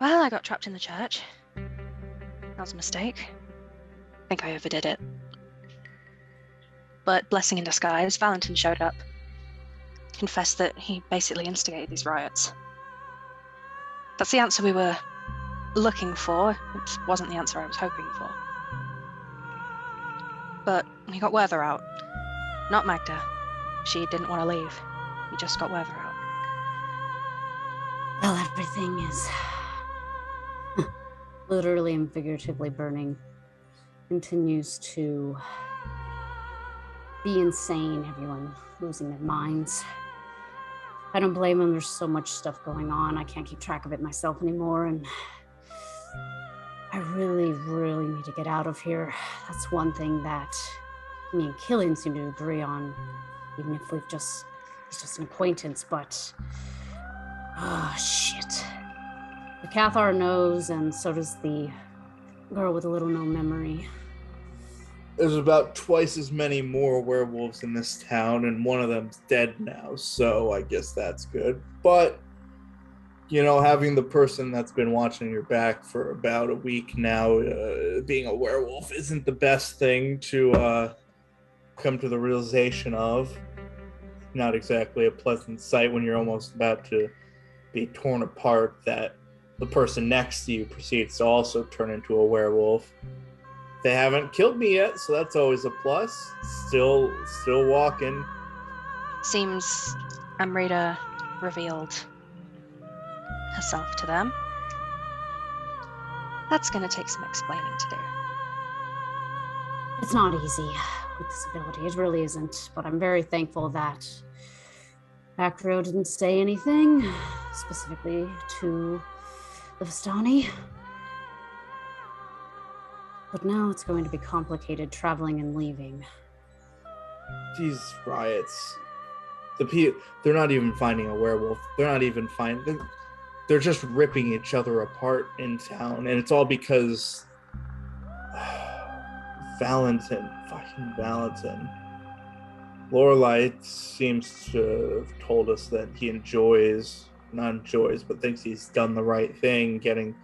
Well, I got trapped in the church. That was a mistake. I think I overdid it. But blessing in disguise, Valentin showed up. Confessed that he basically instigated these riots. That's the answer we were looking for. It wasn't the answer I was hoping for. But we got Werther out. Not Magda. She didn't want to leave. We just got Werther out. Well, everything is literally and figuratively burning. Continues to be insane. Everyone losing their minds. I don't blame them. There's so much stuff going on. I can't keep track of it myself anymore, and I really, really need to get out of here. That's one thing that me and Cillian seem to agree on, even if it's just an acquaintance, but oh shit. The Cathar knows, and so does the girl with a little no memory. There's about twice as many more werewolves in this town, and one of them's dead now, so I guess that's good. But, having the person that's been watching your back for about a week now, being a werewolf isn't the best thing to come to the realization of. Not exactly a pleasant sight when you're almost about to be torn apart, that the person next to you proceeds to also turn into a werewolf. They haven't killed me yet, so that's always a plus. Still walking. Seems Amrita revealed herself to them. That's going to take some explaining to do. It's not easy with this ability. It really isn't. But I'm very thankful that Acrio didn't say anything specifically to the Vistani. But now it's going to be complicated traveling and leaving. These riots. They're not even finding a werewolf. They're not even finding... They're just ripping each other apart in town. And it's all because... Valentin. Fucking Valentin. Lorelei seems to have told us that he but thinks he's done the right thing, getting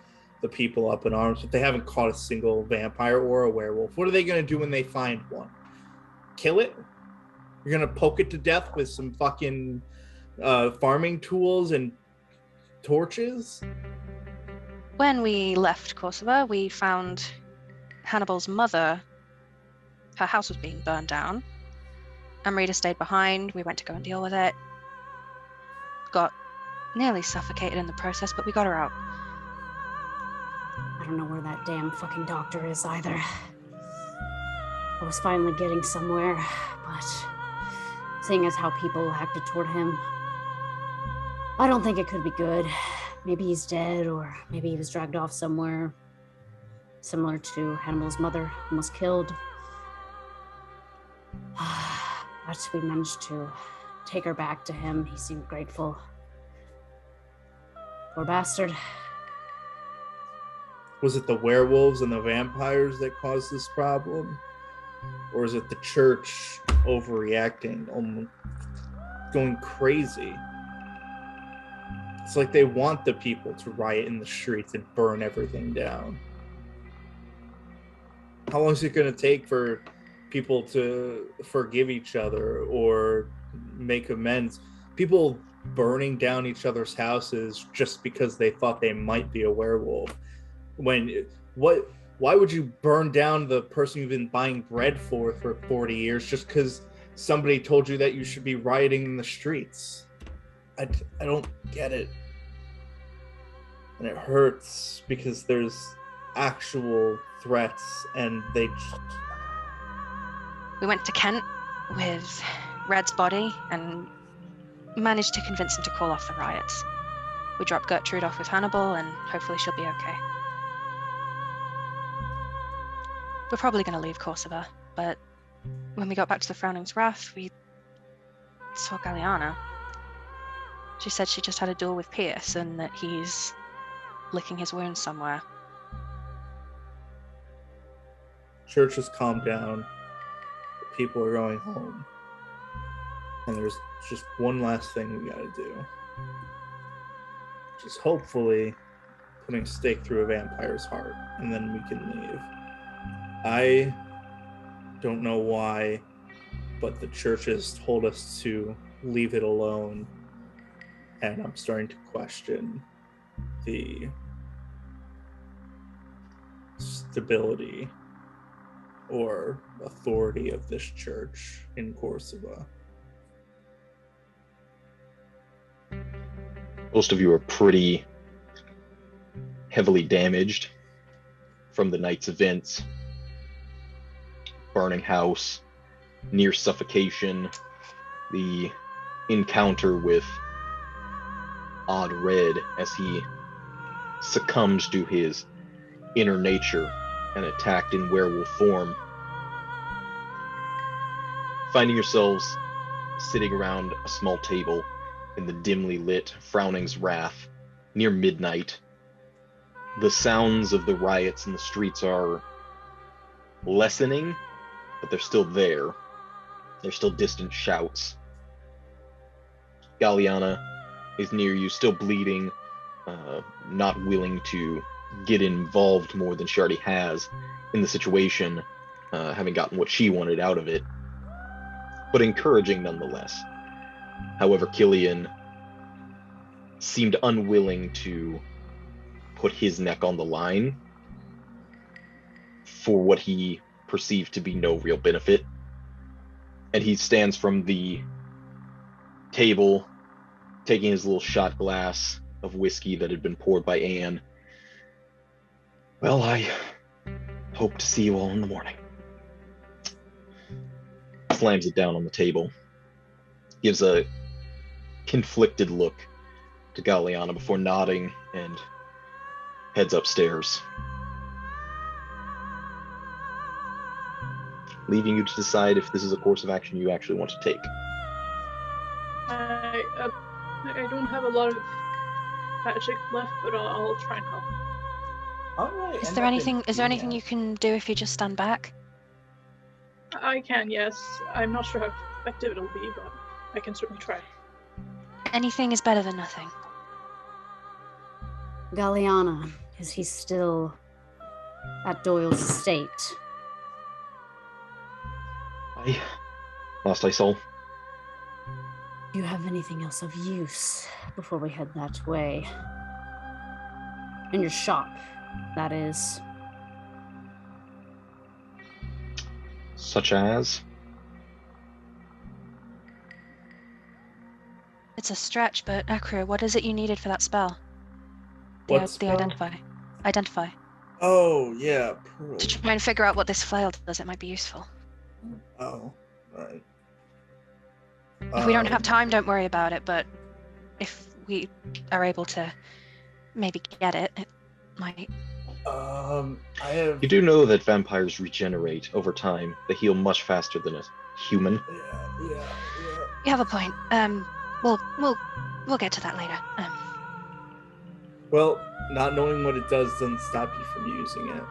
the people up in arms, but they haven't caught a single vampire or a werewolf. What are they going to do when they find one? Kill it? You're going to poke it to death with some fucking farming tools and torches? When we left Kosovo, we found Hannibal's mother. Her house was being burned down. Amrita stayed behind. We went to go and deal with it. Got nearly suffocated in the process, but we got her out. I don't know where that damn fucking doctor is either. I was finally getting somewhere, but seeing as how people acted toward him, I don't think it could be good. Maybe he's dead, or maybe he was dragged off somewhere, similar to Hannibal's mother, almost killed. But we managed to take her back to him. He seemed grateful. Poor bastard. Was it the werewolves and the vampires that caused this problem? Or is it the church overreacting, going crazy? It's like they want the people to riot in the streets and burn everything down. How long is it going to take for people to forgive each other or make amends? People burning down each other's houses just because they thought they might be a werewolf. Why would you burn down the person you've been buying bread for 40 years just because somebody told you that you should be rioting in the streets? I don't get it. And it hurts because there's actual threats, and We went to Kent with Red's body and managed to convince him to call off the riots. We dropped Gertrude off with Hannibal, and hopefully she'll be okay. We're probably going to leave Kosovo, but when we got back to the Frowning's Wrath, we saw Galliana. She said she just had a duel with Pierce and that he's licking his wounds somewhere. Church has calmed down. People are going home. And there's just one last thing we gotta do. Just hopefully putting a stake through a vampire's heart, and then we can leave. I don't know why, but the church has told us to leave it alone, and I'm starting to question the stability or authority of this church in Corsiva. Most of you are pretty heavily damaged from the night's events. Burning house, near suffocation, the encounter with Odd Red as he succumbs to his inner nature and attacked in werewolf form. Finding yourselves sitting around a small table in the dimly lit Frowning's Wrath near midnight. The sounds of the riots in the streets are lessening, but they're still there. They're still distant shouts. Galliana is near you, still bleeding, not willing to get involved more than she already has in the situation, having gotten what she wanted out of it, but encouraging nonetheless. However, Cillian seemed unwilling to put his neck on the line for what he perceived to be no real benefit. And he stands from the table, taking his little shot glass of whiskey that had been poured by Anne. Well, I hope to see you all in the morning. Slams it down on the table. Gives a conflicted look to Galliana before nodding and heads upstairs, leaving you to decide if this is a course of action you actually want to take. I don't have a lot of magic left, but I'll try and help. Is there anything you can do if you just stand back? I can, yes. I'm not sure how effective it'll be, but I can certainly try. Anything is better than nothing. Galliana, is he still at Doyle's estate? Last I saw. Do you have anything else of use before we head that way? In your shop, that is. Such as? It's a stretch, but Acrio, what is it you needed for that spell? What The spell? Identify. Oh, yeah. Pearl. To try and figure out what this flail does, it might be useful. Oh, right. If we don't have time, don't worry about it, but if we are able to maybe get it, it might... You do know that vampires regenerate over time. They heal much faster than a human. Yeah. You have a point. We'll get to that later. Well, not knowing what it does doesn't stop you from using it.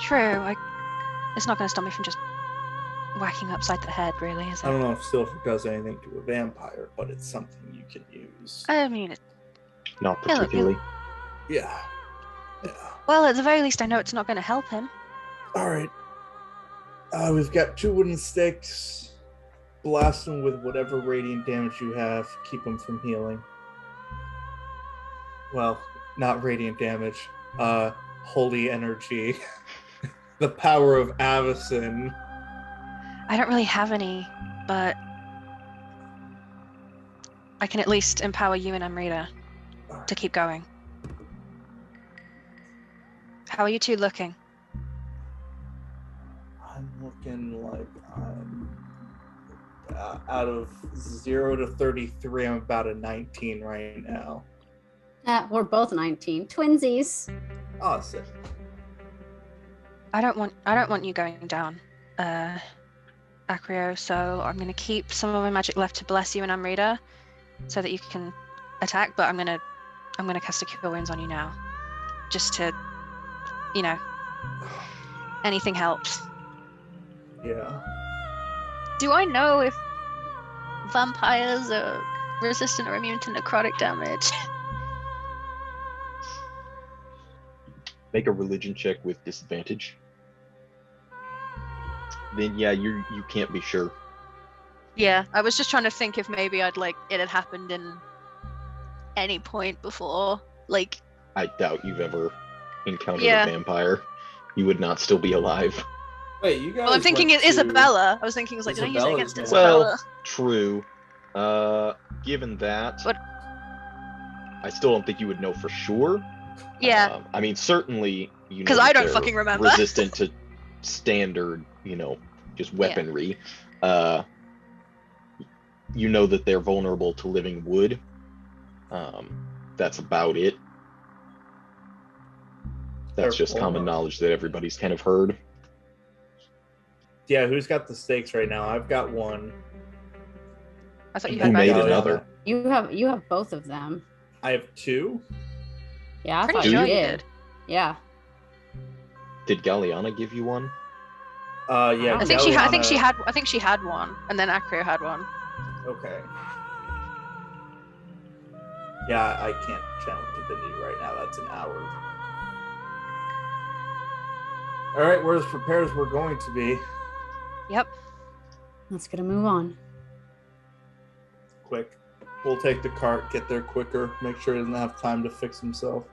True. It's not going to stop me from just whacking upside the head, really, is it? I don't know if silver does anything to a vampire, but it's something you can use. I mean, Not particularly. Yeah. well, at the very least, I know it's not going to help him. All right. We've got 2 wooden sticks. Blast them with whatever radiant damage you have. Keep them from healing. Well, not radiant damage. Holy energy. The power of Avacyn. I don't really have any, but I can at least empower you and Amrita to keep going. How are you two looking? I'm looking like I'm out of 0 to 33. I'm about a 19 right now. We're both 19. Twinsies. Awesome. I don't want you going down, Acrio, so I'm going to keep some of my magic left to bless you and Amrita so that you can attack, but I'm going to cast a Cure Wounds on you now. Just to, anything helps. Yeah. Do I know if vampires are resistant or immune to necrotic damage? Make a religion check with disadvantage. Then yeah, you can't be sure. Yeah, I was just trying to think if maybe it had happened in any point before. Like, I doubt you've ever encountered Yeah. a vampire. You would not still be alive. Wait, you guys. well, I'm thinking went it Isabella. I was thinking, did I use it Isabella's against bad. Isabella? True. Given that, But- I still don't think you would know for sure. Yeah, I mean, certainly you know 'Cause I that don't they're fucking remember. resistant to standard, just weaponry. You know that they're vulnerable to living wood. That's about it. That's They're just common vulnerable. knowledge that everybody's kind of heard. Yeah, who's got the stakes right now? I've got one. I thought you Who had made both. another? You have both of them. I have two. Yeah, I Pretty thought Do sure you you did. did. Yeah. Did Galliana give you one? Yeah. I think she Galliana- I think she had one, and then Acrio had one. Okay. Yeah, I can't channel divinity right now. That's an hour. All right, we're as prepared as we're going to be. Yep. Let's get a move on. Quick. We'll take the cart, get there quicker, make sure he doesn't have time to fix himself.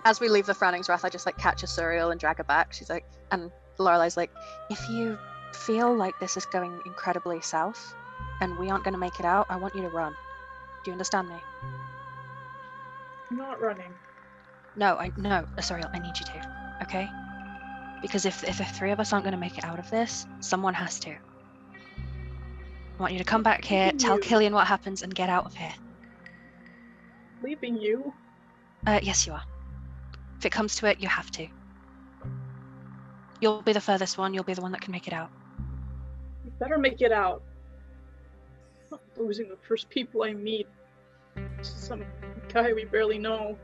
As we leave the Frowning's Wrath, I just catch Asuriel and drag her back. She's like, and Lorelei's like, if you feel like this is going incredibly south and we aren't going to make it out, I want you to run. Do you understand me? I'm not running. No, Asuriel, I need you to, okay? Because if the three of us aren't going to make it out of this, someone has to. I want you to come back here, Leaving tell you. Cillian what happens, and get out of here. Leaving you? Yes, you are. If it comes to it, you have to. You'll be the furthest one. You'll be the one that can make it out. You better make it out. I'm not losing the first people I meet. Some guy we barely know.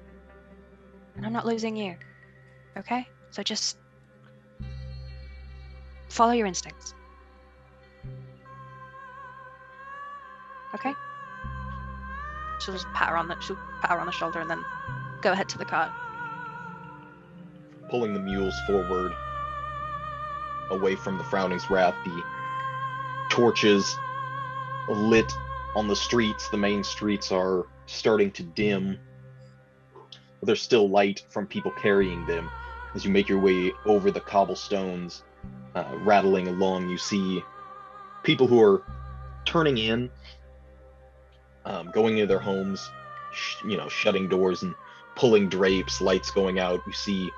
And I'm not losing you. Okay? So just follow your instincts. Okay? She'll pat her on the shoulder and then go ahead to the cart. Pulling the mules forward away from the Frowning's Wrath, the torches lit on the streets. The main streets are starting to dim. There's still light from people carrying them. As you make your way over the cobblestones, rattling along, you see people who are turning in, going into their homes, shutting doors and pulling drapes, lights going out. You see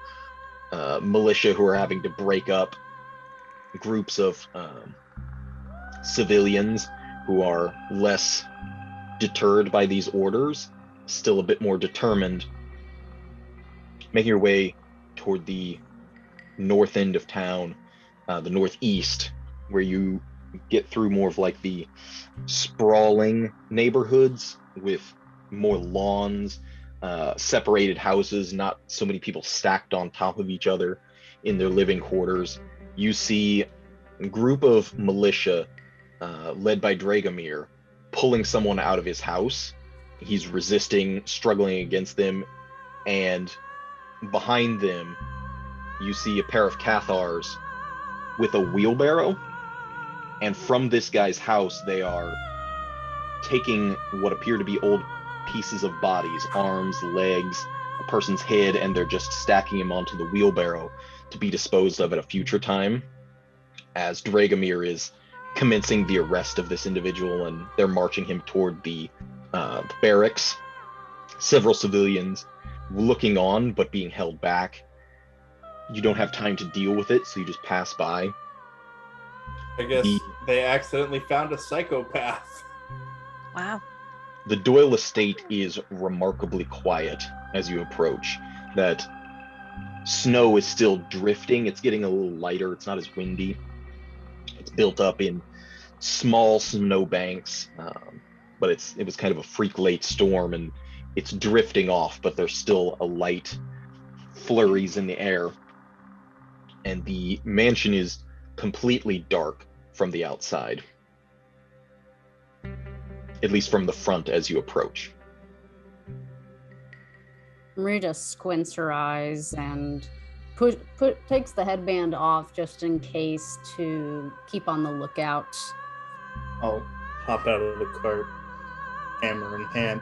militia who are having to break up groups of civilians who are less deterred by these orders, still a bit more determined, making your way toward the north end of town, the northeast, where you get through more of the sprawling neighborhoods with more lawns, separated houses, not so many people stacked on top of each other in their living quarters. You see a group of militia led by Dragomir pulling someone out of his house. He's resisting, struggling against them, and behind them you see a pair of Cathars with a wheelbarrow, and from this guy's house they are taking what appear to be old pieces of bodies, arms, legs, a person's head, and they're just stacking him onto the wheelbarrow to be disposed of at a future time, as Dragomir is commencing the arrest of this individual, and they're marching him toward the barracks. Several civilians looking on but being held back. You don't have time to deal with it, so you just pass by. I guess they accidentally found a psychopath. Wow. The Doyle estate is remarkably quiet as you approach. That snow is still drifting. It's getting a little lighter. It's not as windy. It's built up in small snow banks, but it was kind of a freak late storm, and it's drifting off, but there's still a light flurries in the air. And the mansion is completely dark from the outside, at least from the front as you approach. Amrita squints her eyes and takes the headband off just in case to keep on the lookout. I'll hop out of the cart, hammer in hand.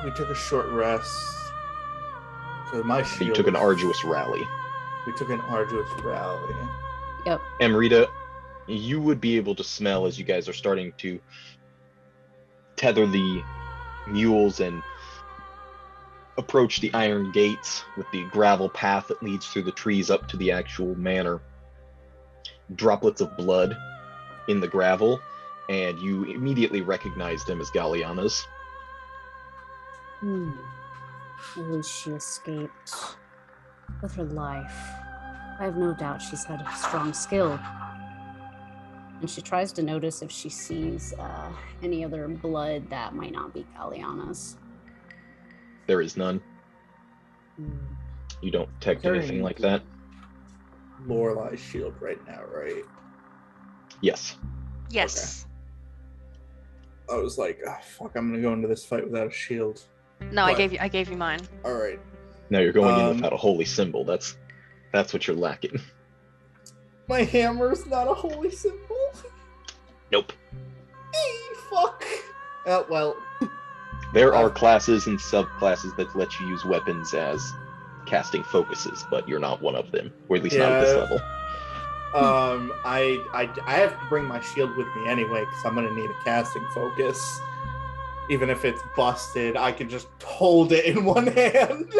We took a short rest. So my shield. You took an arduous rally. We took an arduous rally. Yep. Amrita, you would be able to smell as you guys are starting to tether the mules and approach the iron gates with the gravel path that leads through the trees up to the actual manor. Droplets of blood in the gravel, and you immediately recognize them as Galliana's. At least she escaped with her life. I have no doubt she's had a strong skill. And she tries to notice if she sees any other blood that might not be Galliana's. There is none. You don't detect anything like that? Lorelei's shield right now, right? Yes. Yes. Okay. I was like, oh, fuck, I'm gonna go into this fight without a shield. No, But- I gave you mine. All right. Now you're going in without a holy symbol. That's what you're lacking. My hammer's not a holy symbol. Nope. Fuck. Well. There are classes and subclasses that let you use weapons as casting focuses, but you're not one of them, or at least not at this level. I have to bring my shield with me anyway because I'm gonna need a casting focus. Even if it's busted, I can just hold it in one hand.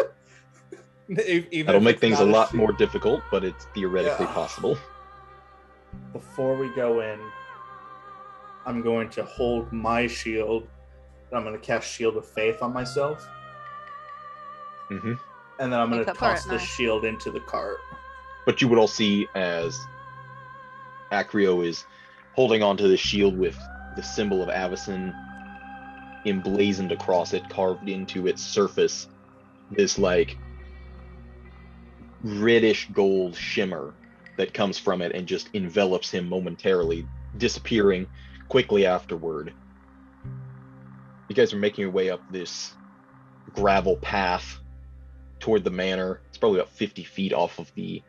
That'll make things a lot more difficult, but it's theoretically possible. Before we go in, I'm going to hold my shield. And I'm going to cast Shield of Faith on myself. Mm-hmm. And then I'm going to Make up for toss it, the nice. shield into the cart. But you would all see as Acrio is holding onto the shield with the symbol of Avacyn emblazoned across it, carved into its surface, this like reddish gold shimmer that comes from it and just envelops him momentarily, disappearing quickly afterward. You guys are making your way up this gravel path toward the manor. It's probably about 50 feet off of the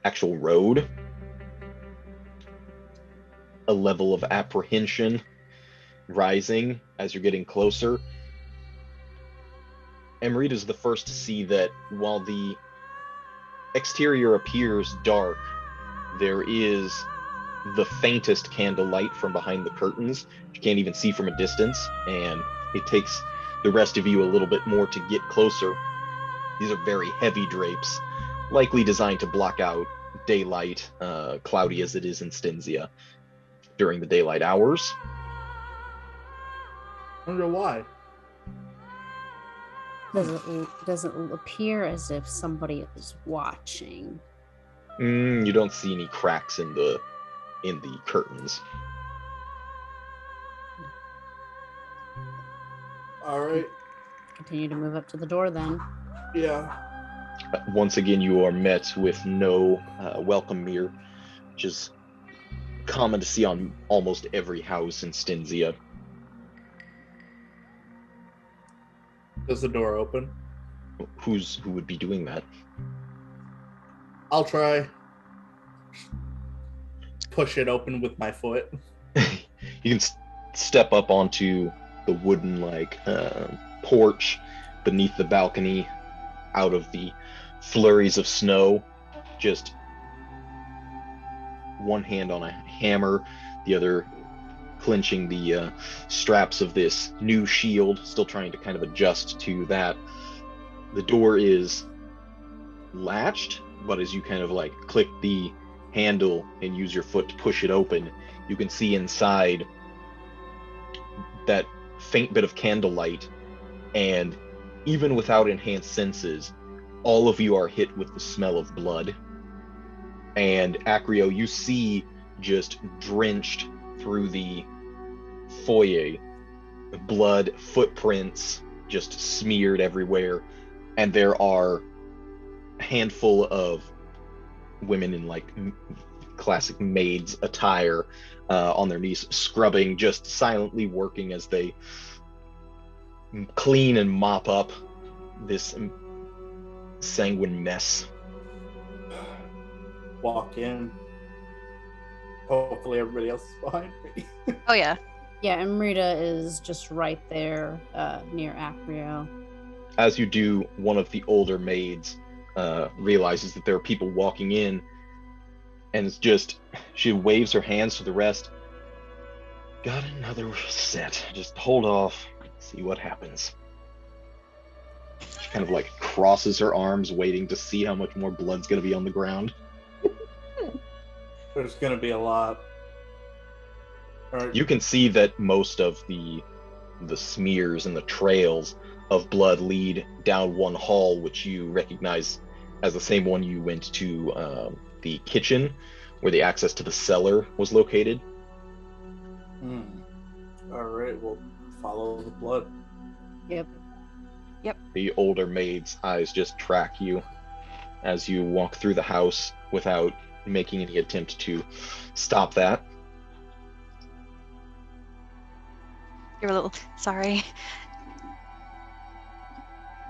actual road. A level of apprehension rising as you're getting closer. Amrita's the first to see that while the exterior appears dark, there is the faintest candlelight from behind the curtains. You can't even see from a distance, and it takes the rest of you a little bit more to get closer. These are very heavy drapes, likely designed to block out daylight, cloudy as it is in Stinzia during the daylight hours. I wonder why. Does it appear as if somebody is watching? You don't see any cracks in the curtains. All right. Continue to move up to the door then. Yeah. Once again, you are met with no welcome mirror, which is common to see on almost every house in Stinzia. Does the door open? Who would be doing that? I'll try. Push it open with my foot. You can step up onto the wooden porch beneath the balcony, out of the flurries of snow. Just one hand on a hammer, the other clenching the straps of this new shield, still trying to kind of adjust to that. The door is latched, but as you kind of like click the handle and use your foot to push it open, you can see inside that faint bit of candlelight, and even without enhanced senses, all of you are hit with the smell of blood. And Acrio, you see just drenched through the foyer, blood, footprints just smeared everywhere, and there are a handful of women in like classic maids attire on their knees, scrubbing, just silently working as they clean and mop up this sanguine mess. Walk in. Hopefully everybody else is behind me. Oh yeah. Yeah, Amrita is just right there near Acrio. As you do, one of the older maids realizes that there are people walking in, and it's just, she waves her hands to the rest. Got another set. Just hold off, see what happens. She kind of like crosses her arms, waiting to see how much more blood's gonna be on the ground. There's gonna be a lot. Right. You can see that most of the smears and the trails of blood lead down one hall, which you recognize as the same one you went to the kitchen, where the access to the cellar was located. All right, we'll follow the blood. Yep. The older maid's eyes just track you as you walk through the house without making any attempt to stop that. You're a little sorry.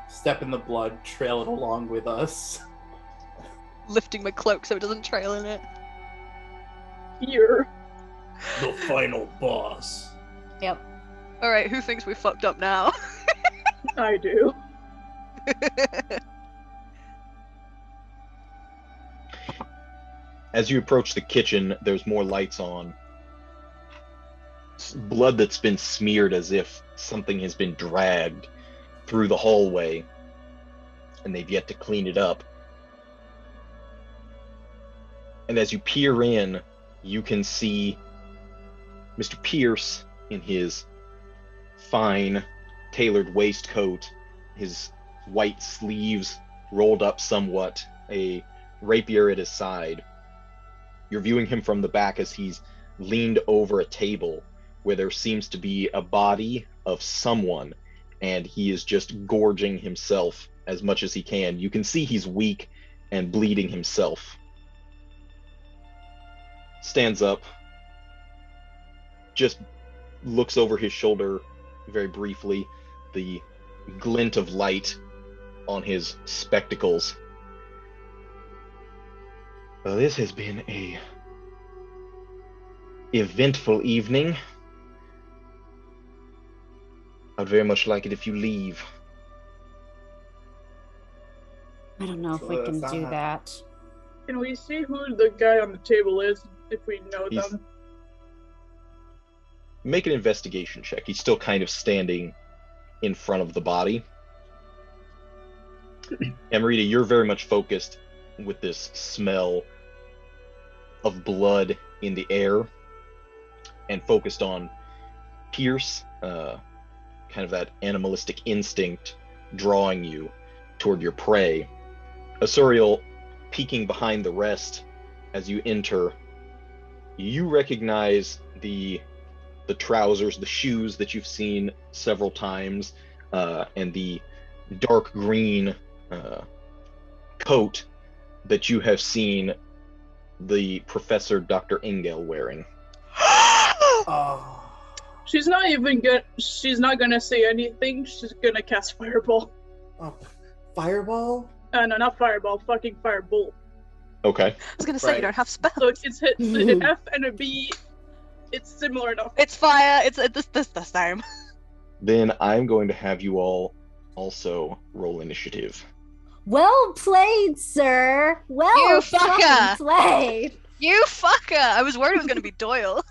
Step in the blood, trail it along with us. Lifting my cloak so it doesn't trail in it. Here. The final boss. Yep. Alright, who thinks we fucked up now? I do. As you approach the kitchen, there's more lights on. Blood that's been smeared as if something has been dragged through the hallway, and they've yet to clean it up. And as you peer in, you can see Mr. Pierce in his fine, tailored waistcoat, his white sleeves rolled up somewhat, a rapier at his side. You're viewing him from the back as he's leaned over a table where there seems to be a body of someone, and he is just gorging himself as much as he can. You can see he's weak and bleeding himself. Stands up, just looks over his shoulder very briefly, the glint of light on his spectacles. Well, this has been a eventful evening. I'd very much like it if you leave. I don't know if we can do that. Can we see who the guy on the table is, if we know them? Make an investigation check. He's still kind of standing in front of the body. Amrita, you're very much focused with this smell of blood in the air, and focused on Pierce, kind of that animalistic instinct drawing you toward your prey. Asuriel, peeking behind the rest as you enter, you recognize the trousers, the shoes that you've seen several times, and the dark green coat that you have seen the Professor Dr. Engel wearing. Oh. She's not gonna say anything. She's gonna cast Fireball. Oh. Fireball? No, not Fireball. Fucking Firebolt. Okay. I was gonna say you don't have spells. Look, it's hit an F and a B. It's similar enough. It's fire. It's this time. Then I'm going to have you all also roll initiative. Well played, sir. Well You fucker. fucking played. You fucker! I was worried it was gonna be Doyle.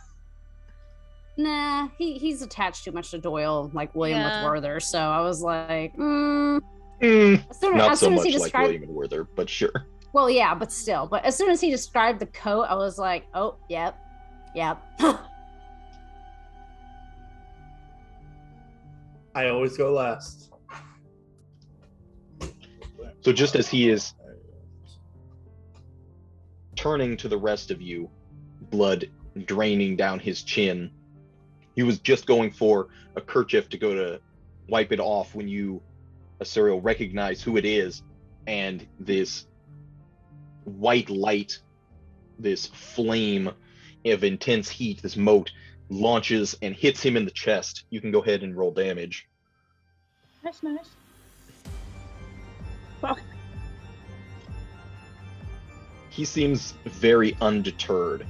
Nah, he's attached too much to Doyle, like William Yeah. with Werther. So I was like, Not as so soon as much he like described, William and Werther, but sure. well, yeah, but still. But as soon as he described the coat, I was like, oh, yep. I always go last. So just as he is turning to the rest of you, blood draining down his chin, he was just going for a kerchief to go to wipe it off when you, Asuriel, recognize who it is, and this white light, this flame of intense heat, this mote, launches and hits him in the chest. You can go ahead and roll damage. Nice. Fuck. He seems very undeterred.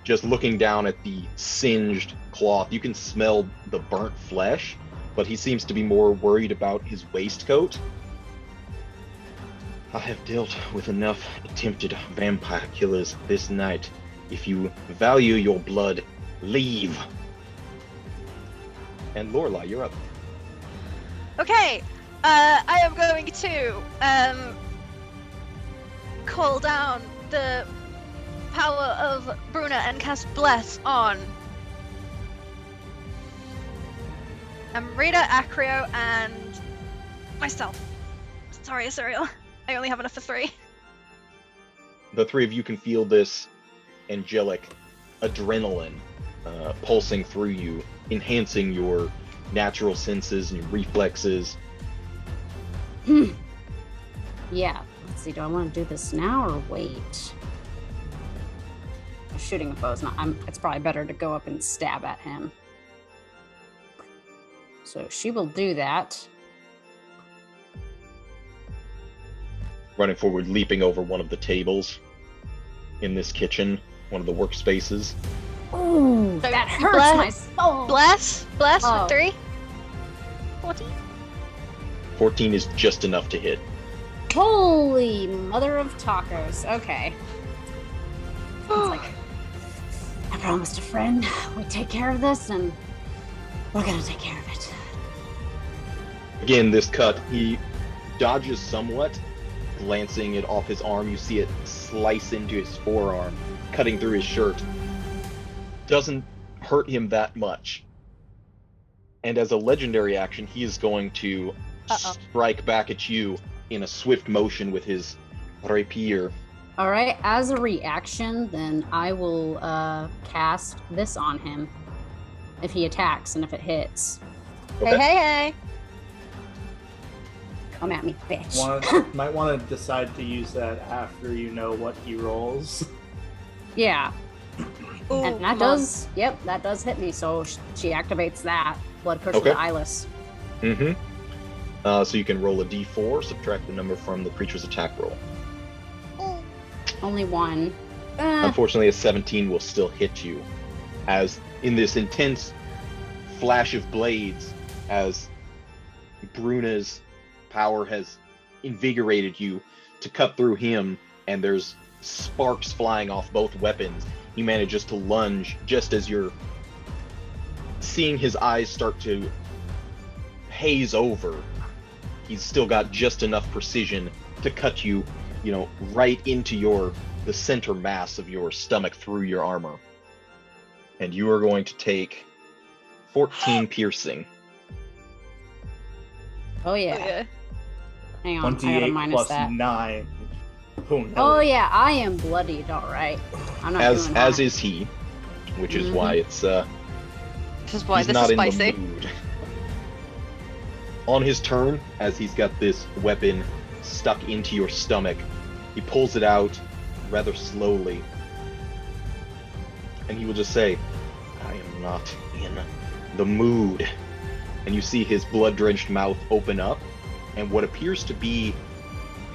Just looking down at the singed cloth, you can smell the burnt flesh, but he seems to be more worried about his waistcoat. I have dealt with enough attempted vampire killers this night. If you value your blood, leave. And Lorelei, you're up. Okay, I am going to call down the power of Bruna and cast Bless on Amrita, Acrio, and myself. Sorry, Asuriel. I only have enough for 3. The 3 of you can feel this angelic adrenaline pulsing through you, enhancing your natural senses and your reflexes. Yeah. Let's see. Do I want to do this now or wait? Shooting a bow is not. It's probably better to go up and stab at him. So she will do that. Running forward, leaping over one of the tables in this kitchen, one of the workspaces. Ooh, So that you hurts my soul. Bless Oh. with 3. 14. 14 is just enough to hit. Holy mother of tacos. Okay. It's like, I promised a friend we'd take care of this, and we're gonna take care of it. Again, this cut, he dodges somewhat, glancing it off his arm. You see it slice into his forearm, cutting through his shirt. Doesn't hurt him that much. And as a legendary action, he is going to strike back at you in a swift motion with his rapier. All right, as a reaction, then I will cast this on him if he attacks and if it hits. Okay. Hey. Come at me, bitch. Might want to decide to use that after you know what he rolls. Yeah, Ooh, and that does, that does hit me. So she activates that blood curse Okay. of the eyeless. Mm-hmm. So you can roll a d4, subtract the number from the creature's attack roll. Only one. Unfortunately, a 17 will still hit you, as in this intense flash of blades, as Bruna's power has invigorated you to cut through him, and there's sparks flying off both weapons. He manages to lunge just as you're seeing his eyes start to haze over. He's still got just enough precision to cut you, right into the center mass of your stomach through your armor. And you are going to take 14 piercing. Oh yeah. Hang on, I gotta 28 minus plus that. 9. Oh no. Oh yeah, I am bloodied. All right. I'm not doing As that. is he, which is Mhm. why it's This is why he's this not is in spicy. the mood. On his turn, as he's got this weapon stuck into your stomach, he pulls it out rather slowly, and he will just say, "I am not in the mood." And you see his blood-drenched mouth open up, and what appears to be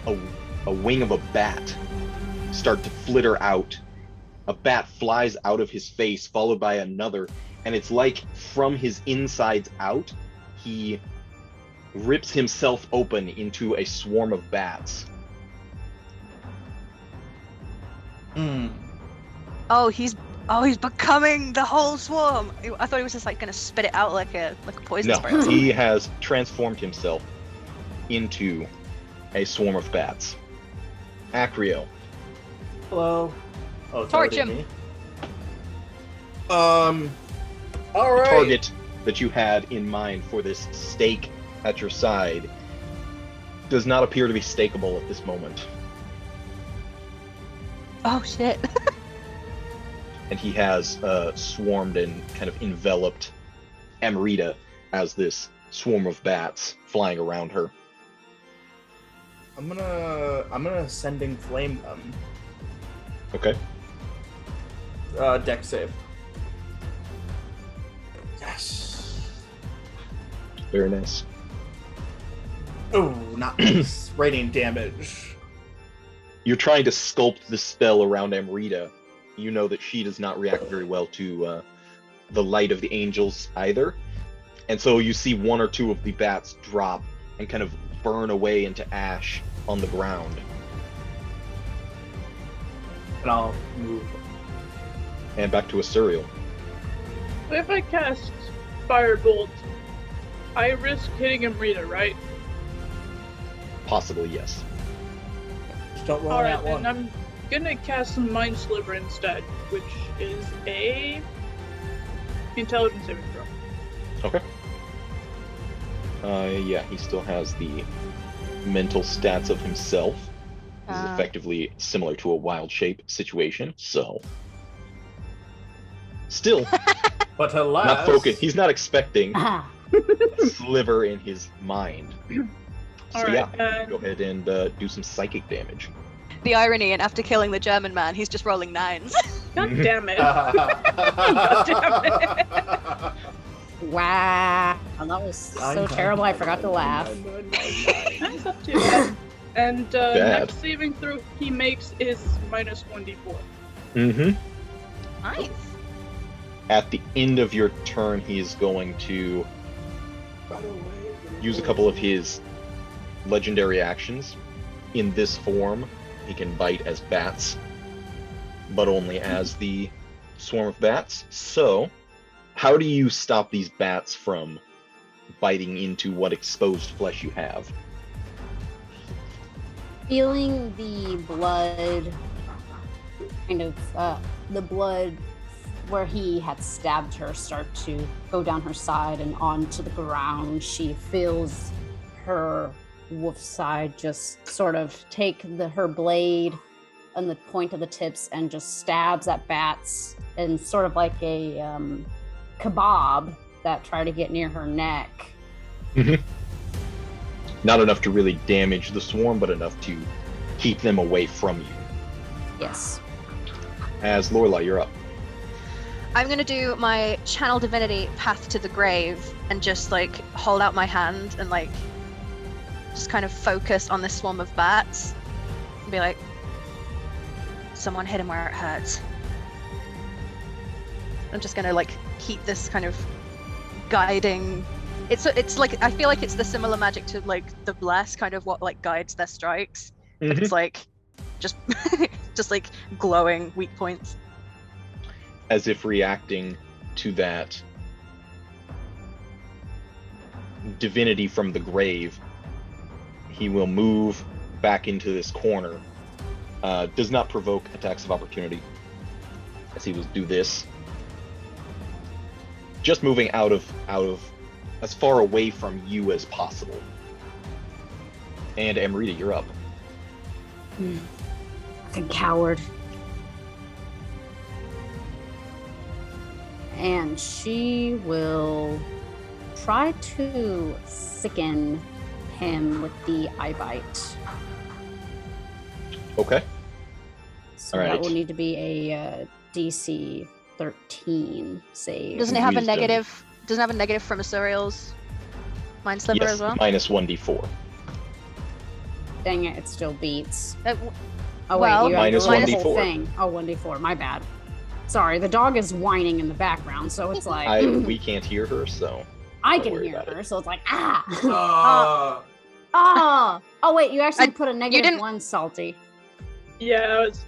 a wing of a bat start to flitter out. A bat flies out of his face, followed by another, and it's like from his insides out, he rips himself open into a swarm of bats. Oh, he's becoming the whole swarm. I thought he was just like gonna spit it out like a poison No, spray. he has transformed himself into a swarm of bats. Acrio. Hello. Oh, it's Torch already him. me? All The right. target that you had in mind for this stake at your side does not appear to be stakeable at this moment. Oh shit. And he has swarmed and kind of enveloped Amrita as this swarm of bats flying around her. I'm gonna sending flame them. Okay. Deck save. Yes. Very nice. Oh, not nice. Radiant damage. You're trying to sculpt the spell around Amrita. You know that she does not react very well to the light of the angels either. And so you see one or two of the bats drop and kind of burn away into ash on the ground. And I'll move. And back to Asuriel. So if I cast Firebolt, I risk hitting Amrita, right? Possibly, yes. Just don't roll Alright, that then one. I'm gonna cast some Mind Sliver instead, which is a intelligence saving throw. Okay. Yeah, he still has the mental stats of himself. This is effectively similar to a wild shape situation, so... Still, But alas... not focused. He's not expecting Ah, a sliver in his mind. So Alright, yeah, go ahead and do some psychic damage. The irony, and after killing the German man, he's just rolling 9s. God damn it. God damn it. wow. Oh, that was so terrible. I forgot to laugh. That's up to you. And Bad. next saving throw he makes is minus 1d4. Mm-hmm. Nice. At the end of your turn, he is going to use a couple of his legendary actions. In this form, he can bite as bats, but only as the swarm of bats. So, how do you stop these bats from biting into what exposed flesh you have? Feeling the blood, the blood where he had stabbed her start to go down her side and onto the ground. She feels her wolf side just sort of take her blade and the point of the tips and just stabs at bats, and sort of like a kebab that try to get near her neck. Not enough to really damage the swarm, but enough to keep them away from you. Yes. As Lorelei, you're up. I'm gonna do my channel divinity path to the grave and just like hold out my hand and like just kind of focus on this swarm of bats and be like, someone hit him where it hurts. I'm just gonna like keep this kind of guiding. It's like, I feel like it's the similar magic to like the bless, kind of what like guides their strikes. But it's like just just like glowing weak points. As if reacting to that divinity from the grave, he will move back into this corner. Does not provoke attacks of opportunity, as he will do this. Just moving out of as far away from you as possible. And Amrita, you're up. Fucking coward. And she will try to sicken him with the eye bite. Okay. So All right. that will need to be a DC 13 save. Doesn't it have a Wisdom. negative? Doesn't it have a negative from Asuriel's Mind Sliver Yes, as well? minus 1d4. Dang it, it still beats. Uh, Oh well, wait, you have Minus to roll the whole 1d4. thing. Oh, 1d4, my bad. Sorry, the dog is whining in the background, so it's like We can't hear her, so I don't can worry hear about her, it. so it's like ah. Uh, Oh wait, you actually put a negative didn't- 1, Salty. Yeah, I was.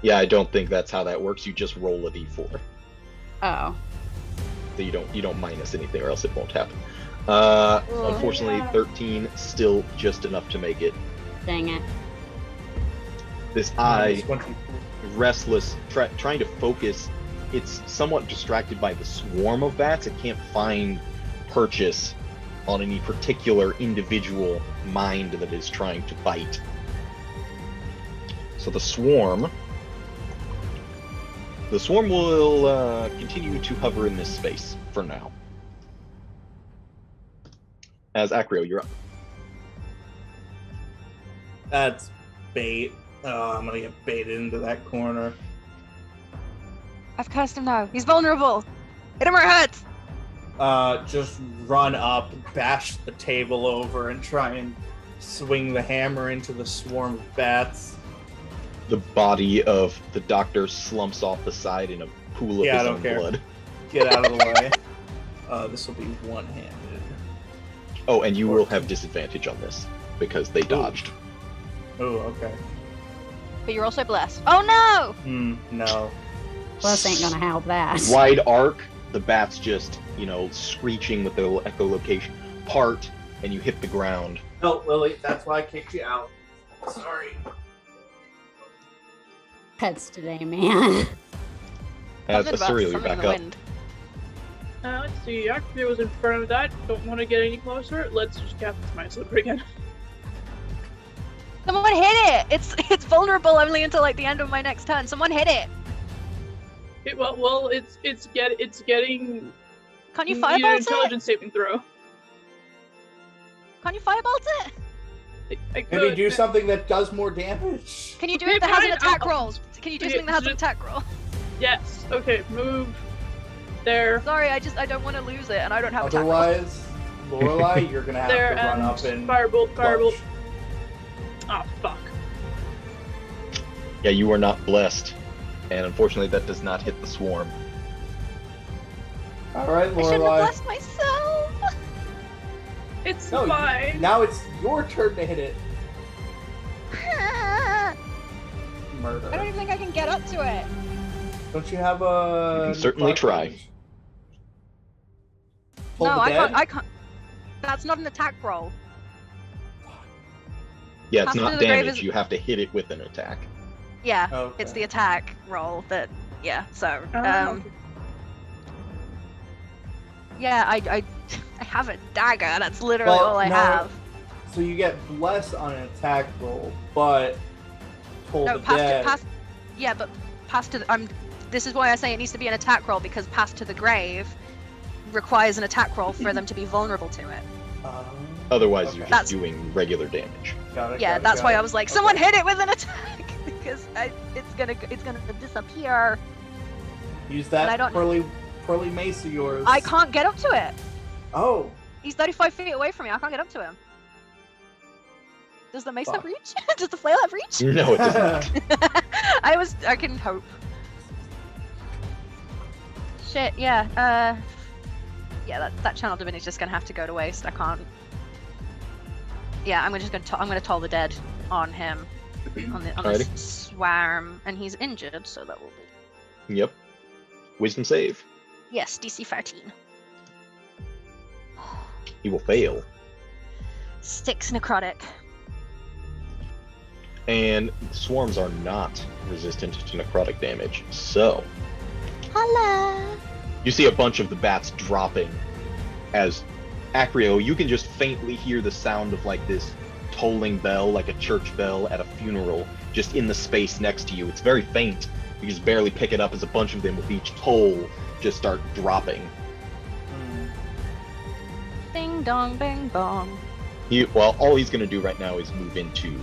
yeah, I don't think that's how that works. You just roll a d4. Oh. So you don't minus anything, or else it won't happen. Unfortunately, 13 still just enough to make it. Dang it. This eye, restless, trying to focus. It's somewhat distracted by the swarm of bats. It can't find purchase on any particular individual mind that is trying to bite. So the swarm will continue to hover in this space for now. As Acrio, you're up. That's bait. Oh, I'm gonna get baited into that corner. I've cursed him now. He's vulnerable. Hit him where it hurts. just run up, bash the table over, and try and swing the hammer into the swarm of bats. The body of the doctor slumps off the side in a pool of his own blood. Get out of the way. This will be one-handed. Oh, and you will have disadvantage on this because they dodged. Oh, okay. But you're also blessed. Oh no! No. Plus ain't gonna help that. Wide arc, the bats just, screeching with their echolocation part, and you hit the ground. No, Lily, that's why I kicked you out. Sorry. Pets today, man. As Something about Asuriel, you're something in back the up. wind. Let's see. Acrio was in front of that. Don't want to get any closer. Let's just cast my slipper again. Someone hit it! It's vulnerable only until like the end of my next turn. Someone hit it! Well, it's getting. Can't you need an firebolt it? intelligence saving throw. Can't you firebolt it? I Maybe could. do something that does more damage. Can you do Okay, it that has an fine, attack I'll- roll? Can you do okay, something that has so- an attack roll? Yes. Okay. Move. There. Sorry, I don't want to lose it, and I don't have attack roll. Otherwise, Lorelei, you're gonna have There to run and up and firebolt. clutch. Oh fuck. Yeah, you are not blessed. And unfortunately, that does not hit the swarm. All right, I shouldn't have Lorelei. blessed myself! It's No, fine. now it's your turn to hit it. I Murder. don't even think I can get up to it. Don't you have a? You can certainly necrotic try. range? Hold No, the I dead? can't. That's not an attack roll. Yeah, it's Pass not through the grave damage. is- You have to hit it with an attack. Yeah, Okay. it's the attack roll that. Yeah, so Okay. yeah, I have a dagger. That's literally Well, all I no, have. So you get bless on an attack roll, but hold No, the pass dead. to pass. Yeah, but pass to. This is why I say it needs to be an attack roll because pass to the grave requires an attack roll for them to be vulnerable to it. Otherwise, Okay. you're just That's- doing regular damage. Got it, Yeah, got it, that's got why it. I was like, Okay. someone hit it with an attack because it's gonna disappear. Use and I that don't- pearly mace of yours. I can't get up to it. Oh, He's 35 feet away from me. I can't get up to him. Does the mace have Fuck. reach? Does the flail have reach? No, it does not. I can hope. Shit, yeah. Yeah, that channel divinity's just gonna have to go to waste. I can't. Yeah, I'm gonna toll the dead on him, on the Alrighty. swarm, and he's injured, so that will be Yep. Wisdom save. yes, DC 13. He will fail. 6 necrotic. And swarms are not resistant to necrotic damage. So, Hello. you see a bunch of the bats dropping as Acrio, you can just faintly hear the sound of like this tolling bell, like a church bell at a funeral, just in the space next to you. It's very faint. You just barely pick it up as a bunch of them with each toll just start dropping. Ding dong, bing bong. All he's going to do right now is move into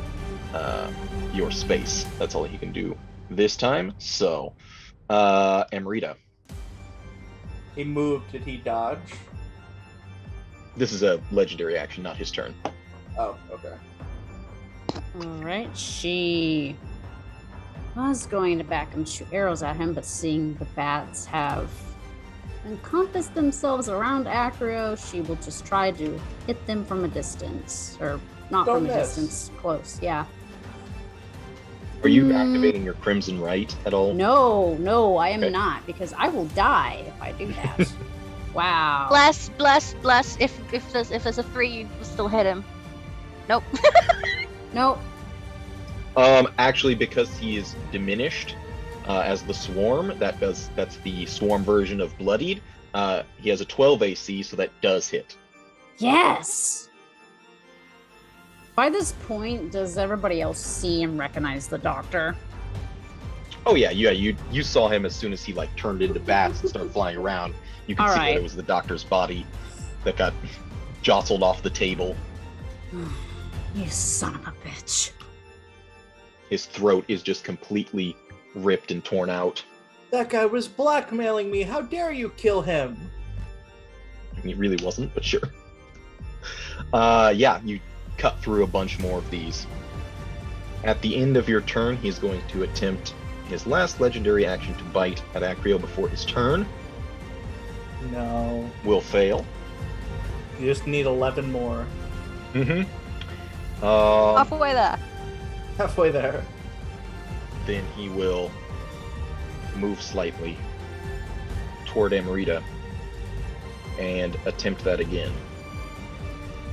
your space. That's all he can do this time. So, Amrita. he moved. Did he dodge? This is a legendary action, not his turn. Oh, okay. Alright, she was going to back and shoot arrows at him, but seeing the bats have encompassed themselves around Acrio, she will just try to hit them from a distance. Or not Don't from a miss. distance, close, yeah. Are you Mm. activating your Crimson Right at all? No, I am Okay. not, because I will die if I do that. Wow. Bless. If there's a 3, you will still hit him. Nope. Nope. Actually, because he is diminished as the swarm, that's the swarm version of bloodied. He has a 12 AC, so that does hit. Yes! By this point, does everybody else see and recognize the doctor? Oh yeah, you saw him as soon as he like turned into bats and started flying around. You can All see right. that it was the doctor's body that got jostled off the table. You son of a bitch. His throat is just completely ripped and torn out. That guy was blackmailing me. How dare you kill him? He really wasn't, but sure. Yeah, you cut through a bunch more of these. At the end of your turn, he's going to attempt his last legendary action to bite at Acrio before his turn. No. Will fail. You just need 11 more. Mm-hmm. Halfway there. Halfway there. Then he will move slightly toward Amrita and attempt that again.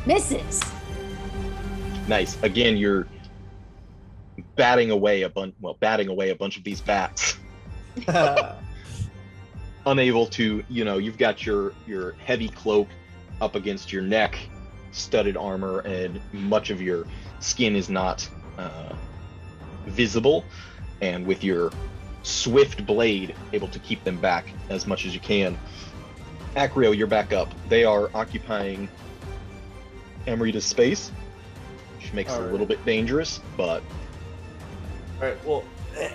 Misses. Nice. Again, you're batting away a bunch of these bats. Unable to, you've got your heavy cloak up against your neck, studded armor, and much of your skin is not visible, and with your swift blade able to keep them back as much as you can. Acrio, you're back up. They are occupying Amrita's space, which makes it a little bit dangerous, but... Alright, well,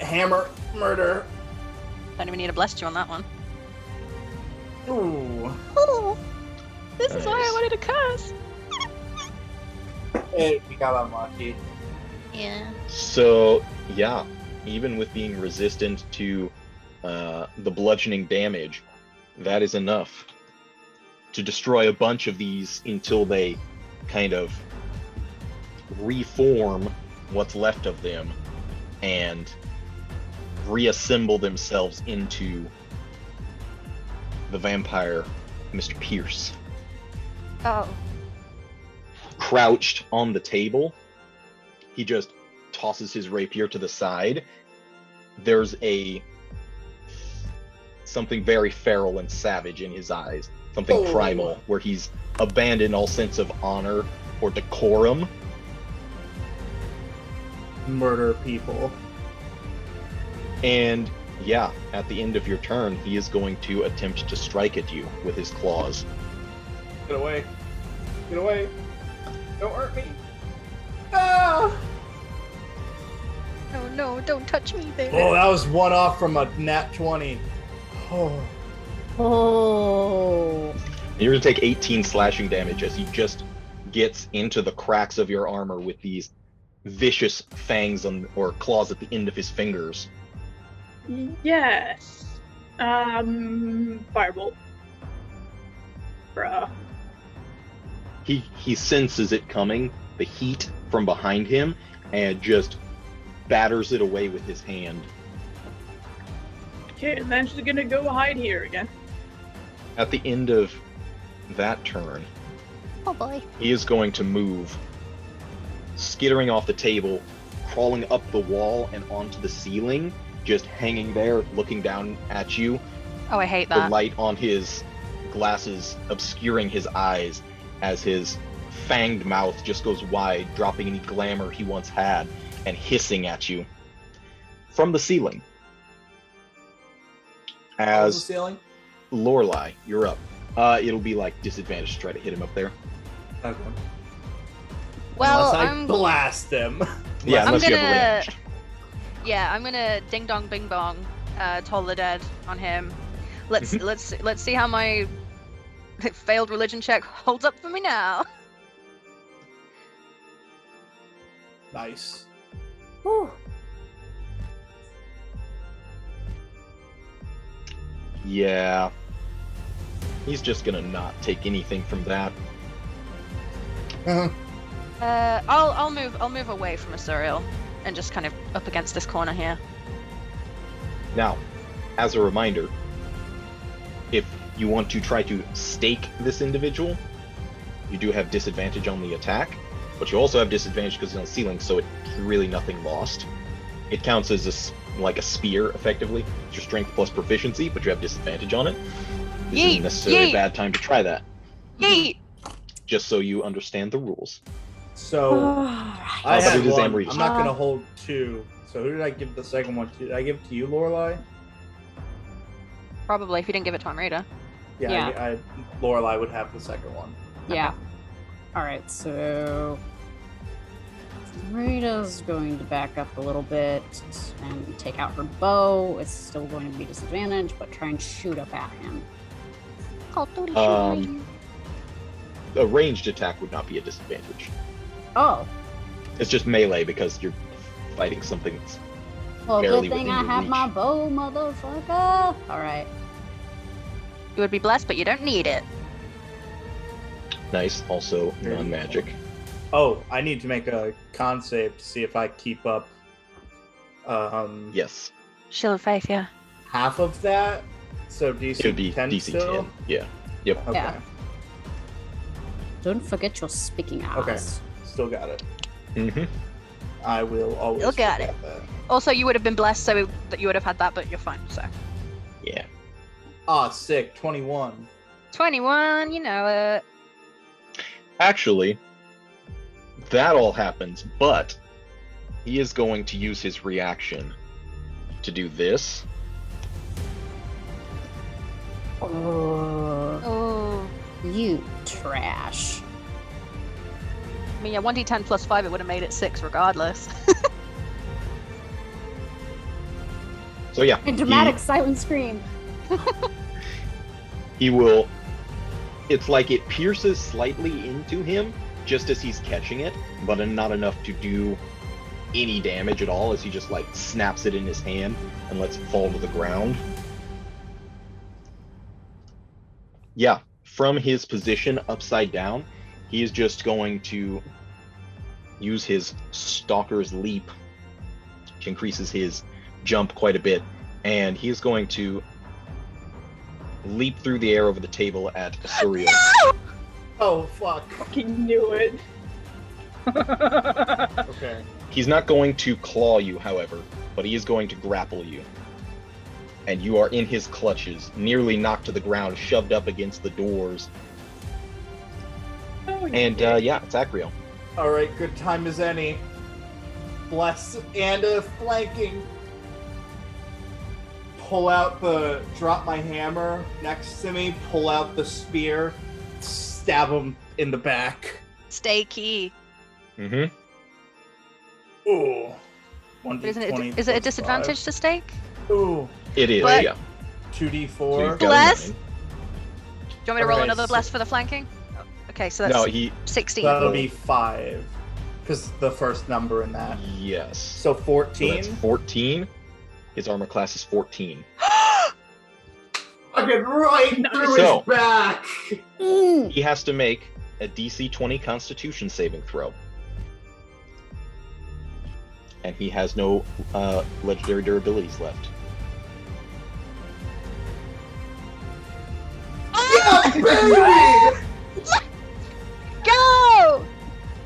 hammer, murder. Don't even need to bless you on that one. Ooh. Oh, this is why I Nice. wanted to curse. Hey, we got unlucky. Yeah. So, yeah, even with being resistant to the bludgeoning damage, that is enough to destroy a bunch of these until they kind of reform what's left of them and reassemble themselves into the vampire Mr. Pierce. Oh. Crouched on the table, he just tosses his rapier to the side. There's something very feral and savage in his eyes, something primal, where he's abandoned all sense of honor or decorum. Murder people. And yeah, at the end of your turn, he is going to attempt to strike at you with his claws. Get away. Get away. Don't hurt me. Ah! Oh no, don't touch me there. Oh, that was one off from a nat 20. Oh. Oh. And you're going to take 18 slashing damage as he just gets into the cracks of your armor with these vicious fangs or claws at the end of his fingers. Yes. Firebolt. Bruh. He senses it coming, the heat from behind him, and just batters it away with his hand. Okay, and then she's gonna go hide here again. At the end of that turn, Oh boy. he is going to move, skittering off the table, crawling up the wall and onto the ceiling, just hanging there, looking down at you, Oh, I hate the that. light on his glasses obscuring his eyes as his fanged mouth just goes wide, dropping any glamour he once had, and hissing at you from the ceiling. How's the As ceiling? Lorelei, you're up. It'll be like disadvantage to try to hit him up there. Okay. Well, Unless I I'm blast him. Yeah, I'm unless you have gonna- ranged. Yeah, I'm gonna ding dong bing bong, Toll the Dead on him. Let's see how my failed religion check holds up for me now. Nice. Whew. Yeah. He's just gonna not take anything from that. I'll move away from Asuriel and just kind of up against this corner here. Now, as a reminder, if you want to try to stake this individual, you do have disadvantage on the attack, but you also have disadvantage because it's on ceiling, so it's really nothing lost. It counts as like a spear, effectively. It's your strength plus proficiency, but you have disadvantage on it. This Yeet, isn't necessarily yeet. a bad time to try that, Yeet! just so you understand the rules. So I but had it is one. Amrita's I'm not gonna hold two. So who did I give the second one to? Did I give it to you, Lorelei? Probably if you didn't give it to Amrita. Yeah. I Lorelei would have the second one. Yeah. All right, so Rita's going to back up a little bit and take out her bow. It's still going to be disadvantage, but try and shoot up at him. a ranged attack would not be a disadvantage. Oh, It's just melee because you're fighting something that's well, barely good thing within I your have reach. my bow, motherfucker. All right. You would be blessed, but you don't need it. Nice. Also non-magic. Oh, I need to make a con save to see if I keep up Yes. Shield of Faith, yeah. half of that. So DC It would be 10 DC still? 10. Yeah. Yep. Okay. Yeah. Don't forget your speaking eyes. Okay. Still got it. Mm-hmm. I will always Still got forget that. Also, you would have been blessed, so that you would have had that, but you're fine, so. Yeah. Ah, sick. 21. 21, you know it. Actually, that all happens, but he is going to use his reaction to do this. Oh, Oh. you trash. I mean, yeah, 1d10 plus 5, it would have made it 6 regardless. So yeah, A dramatic silent scream. he will. It's like it pierces slightly into him just as he's catching it, but not enough to do any damage at all, as he just like snaps it in his hand and lets it fall to the ground. Yeah, from his position upside down, he is just going to use his Stalker's Leap, which increases his jump quite a bit, and he is going to leap through the air over the table at Asuriel. Oh, fuck. Fucking knew it. Okay. He's not going to claw you, however, but he is going to grapple you. And you are in his clutches, nearly knocked to the ground, shoved up against the doors. Oh, And yeah, it's Acrio. Alright, good time as any. Bless and flanking. Pull out the. Drop my hammer next to me, pull out the spear, stab him in the back. Stay key. Mm-hmm. Ooh. 1d20 But isn't it, is it plus a 5. disadvantage to stake? Ooh. It is, But- yeah. 2d4. So you've got a Bless? 9. Do you want me to roll Okay, another so- bless for the flanking? Oh, okay, so that's No, he. 16. That'll be 5. Because the first number in that. Yes. So So 14. that's 14. His armor class is 14. Fucking right through So- his back. Mm. He has to make a DC 20 Constitution saving throw. And he has no legendary durabilities left. Baby! Go!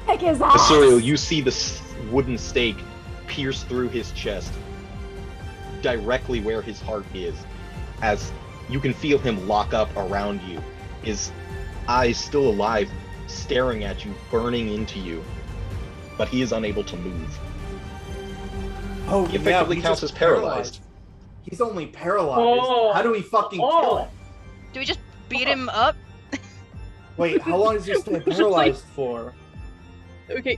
Heck his ass. Asuriel, you see the wooden stake pierce through his chest, directly where his heart is, as you can feel him lock up around you, his eyes still alive, staring at you, burning into you, but he is unable to move. Oh, He effectively he's counts just as paralyzed. He's only paralyzed. Oh. How do we fucking kill him? Do we just beat him up? Wait, how long does he stay Just like- paralyzed for? Okay,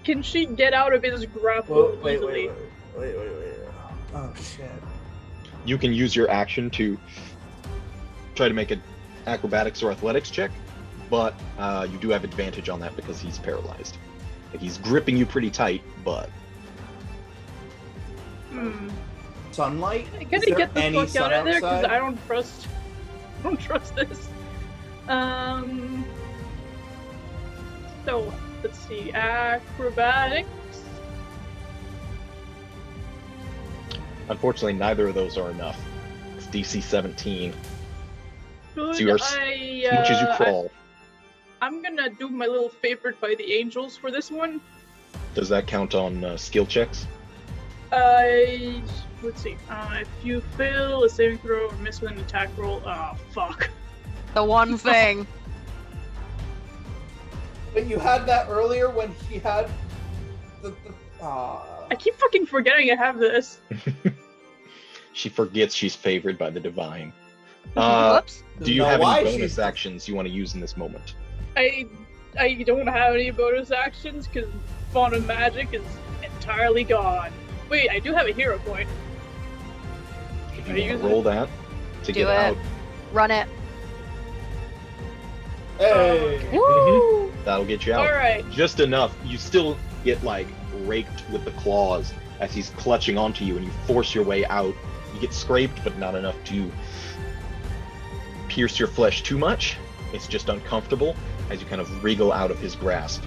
can she get out of his grapple Whoa, wait, easily? wait. Oh shit. You can use your action to try to make an acrobatics or athletics check, but you do have advantage on that because he's paralyzed. Like, he's gripping you pretty tight, but Sunlight? I Is gotta there get the any fuck sun out of there because outside? I don't trust this. So let's see, acrobatics. unfortunately neither of those are enough. It's DC 17. Good. So you are as much as you crawl. I'm gonna do my little favorite by the angels for this one. Does that count on skill checks? Let's see. If you fail a saving throw or miss with an attack roll, oh fuck. The one thing. But you had that earlier when he had the I keep fucking forgetting I have this. She forgets she's favored by the divine. Whoops. Do you No, have why any she's- bonus actions you want to use in this moment? I don't have any bonus actions because Fauna of Magic is entirely gone. Wait, I do have a hero point. If I you use want to it? roll that to Do get it. out. Run it. Hey. Woo! That'll get you out. All right. Just enough. You still get like raked with the claws as he's clutching onto you, and you force your way out. You get scraped, but not enough to pierce your flesh too much. It's just uncomfortable as you kind of wriggle out of his grasp.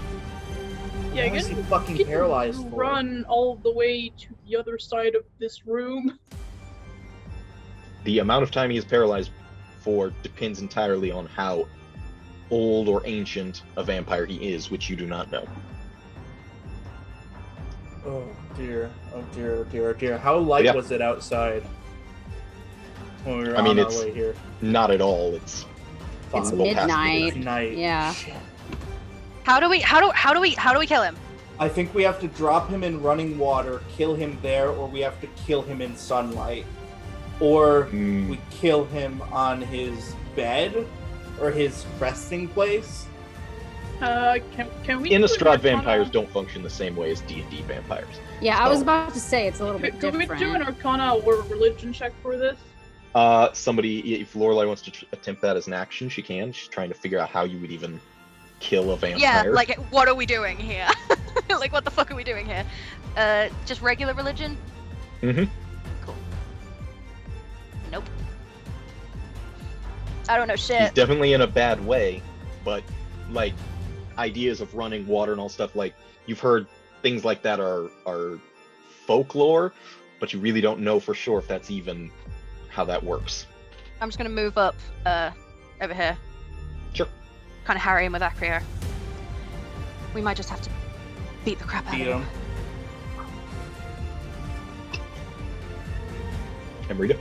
Yeah, I Why is guess he fucking people paralyzed for? run all the way to the other side of this room. The amount of time he is paralyzed for depends entirely on how old or ancient a vampire he is, which you do not know. Oh dear. Oh dear. Oh dear. Oh dear. How light Yeah. was it outside when we were I mean, on our it's- way here? Not at all. It's It's well past midnight. It's night. Yeah. Shit. How do we kill him? I think we have to drop him in running water, kill him there, or we have to kill him in sunlight. Or we kill him on his bed or his resting place. Can we? Innistrad vampires don't function the same way as D&D vampires. Yeah, I was So- about to say it's a little bit Can we different. do an Arcana or religion check for this? Somebody, if Lorelei wants to attempt that as an action, she can. She's trying to figure out how you would even kill a vampire. Yeah, like what are we doing here? Like what the fuck are we doing here? Just regular religion? Mhm. Cool. Nope. I don't know He's shit. definitely in a bad way, but like ideas of running water and all stuff, like you've heard things like that are folklore, but you really don't know for sure if that's even how that works. I'm just gonna move up over here. Sure. Kind of harry him with Acrio. We might just have to beat the crap out Beat of him. him. Amrita?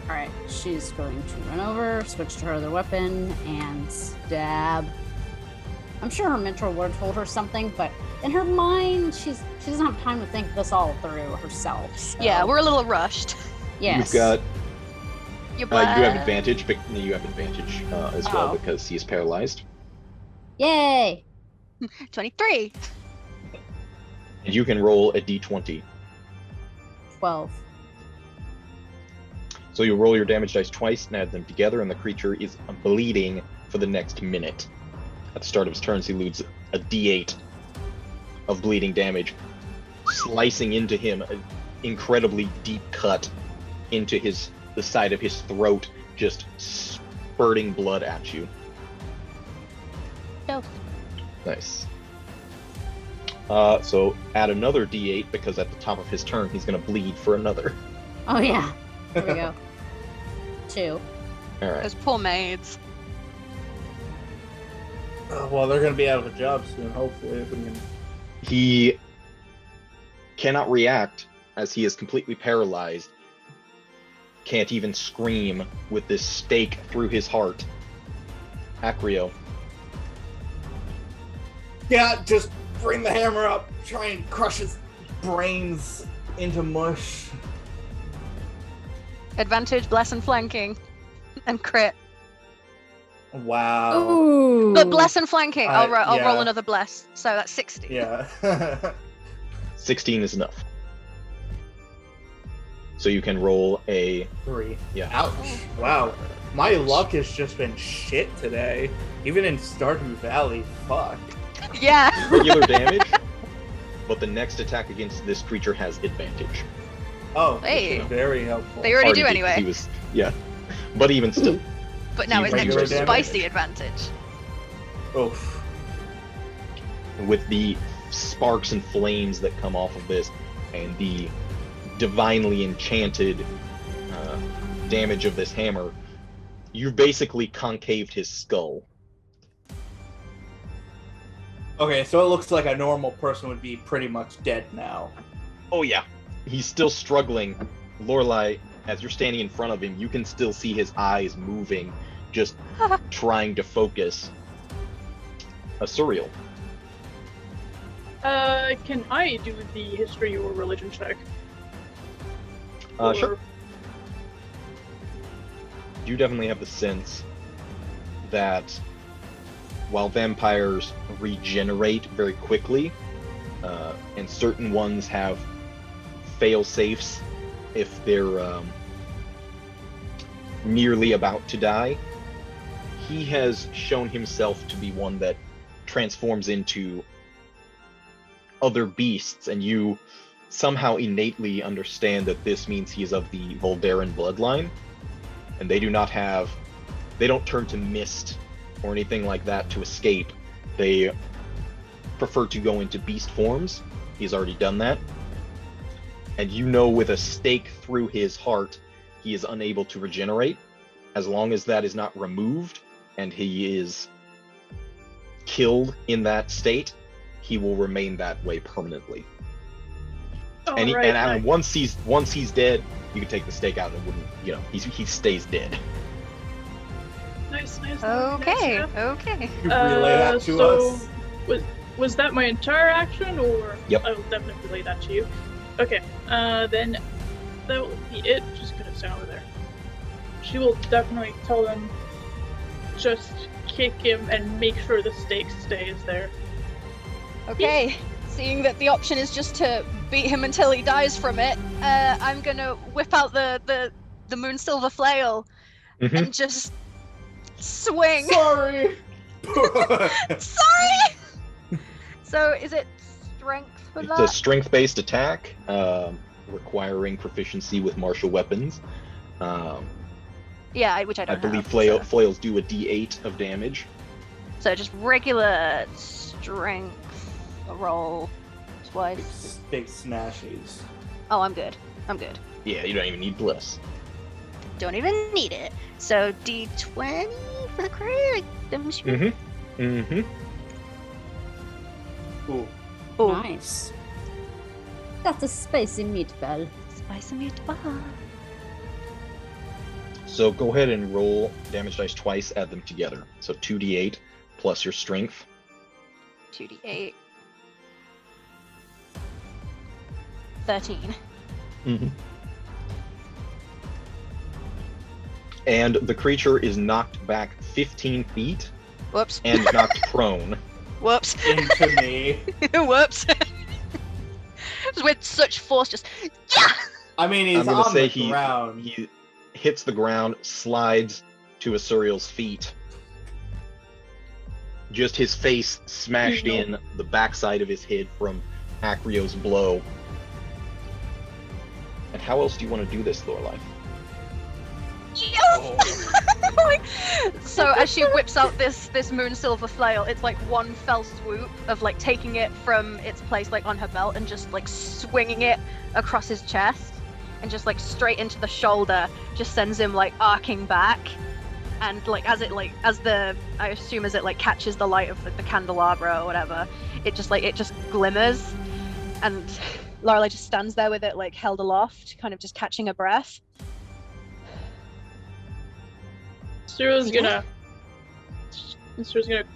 Alright, she's going to run over, switch to her other weapon, and stab. I'm sure her mentor would have told her something, but in her mind, she doesn't have time to think this all through herself. So. Yeah, we're a little rushed. Yes. You've got You're you have black. advantage, but you have advantage as well Oh. because he is paralyzed. Yay! 23. And you can roll a d20. 12. So you roll your damage dice twice and add them together, and the creature is bleeding for the next minute. At the start of his turns, he loses a d8 of bleeding damage, slicing into him an incredibly deep cut into the side of his throat, just spurting blood at you. Dope. Nice. So add another d8 because at the top of his turn, he's going to bleed for another. Oh, yeah. There we go. 2. All right. Those poor maids. Well, they're gonna be out of a job soon. Hopefully, if we can. He cannot react as he is completely paralyzed. Can't even scream with this stake through his heart. Acrio. Yeah, just bring the hammer up. Try and crush his brains into mush. Advantage, bless and flanking. And crit. Wow. Ooh! But bless and flanking. I'll yeah. roll another bless. So that's 60. Yeah. 16 is enough. So you can roll a 3. yeah. Ouch. Wow. My luck has just been shit today. Even in Stardew Valley. Fuck. Yeah. regular damage, but the next attack against this creature has advantage. Oh, Hey. very helpful. They already do Already did, 'cause anyway. he was yeah, but even still, But now it's Regular extra damage. spicy advantage. Oof. with the sparks and flames that come off of this, and the divinely enchanted damage of this hammer, you've basically concaved his skull. Okay, so it looks like a normal person would be pretty much dead now. Oh yeah, he's still struggling. Lorelei, as you're standing in front of him, you can still see his eyes moving, just trying to focus. Asuriel. Can I do the history or religion check? Sure. Or- You definitely have the sense that while vampires regenerate very quickly, and certain ones have fail safes if their nearly about to die, he has shown himself to be one that transforms into other beasts, and you somehow innately understand that this means he is of the Voldaran bloodline, and they don't turn to mist or anything like that to escape. They prefer to go into beast forms. He's already done that. And you know, with a stake through his heart, he is unable to regenerate. As long as that is not removed and he is killed in that state, he will remain that way permanently. And once he's dead, you can take the stake out and it wouldn't, he stays dead. Nice. Okay, Nice, okay. You relay that to us. Was that my entire action, or? Yep. I will definitely relay that to you. Okay, then that will be it. Just gonna stand over there. She will definitely tell them, just kick him and make sure the stake stays there. Okay, seeing that the option is just to beat him until he dies from it, I'm gonna whip out the moon silver flail and just swing. Sorry. Sorry. So is it strength for It's that? a strength-based attack, requiring proficiency with martial weapons. Yeah, which I don't I believe have, flails do a d8 of damage. So just regular strength roll twice. Big smashes. Oh, I'm good. Yeah, you don't even need bliss. Don't even need it. So D20 for the crit. Ooh. Oh, Nice. That's a spicy meatball. spicy meatball. So go ahead and roll damage dice twice, add them together. So 2d8 plus your strength. 2d8. 13. And the creature is knocked back 15 feet Whoops. and knocked prone. Whoops. Into me. Whoops. Just with such force, just yeah. I mean, he's I'm gonna on say the ground. he hits the ground, slides to Asuriel's feet. Just his face smashed in the backside of his head from Acrio's blow. And how else do you want to do this, Lorelei? So as she whips out this moon silver flail, it's like one fell swoop of like taking it from its place like on her belt and just like swinging it across his chest and just like straight into the shoulder, just sends him like arcing back. And like as it catches the light of like the candelabra or whatever, it just glimmers, and Lorelei just stands there with it like held aloft, kind of just catching her breath. Cyril's gonna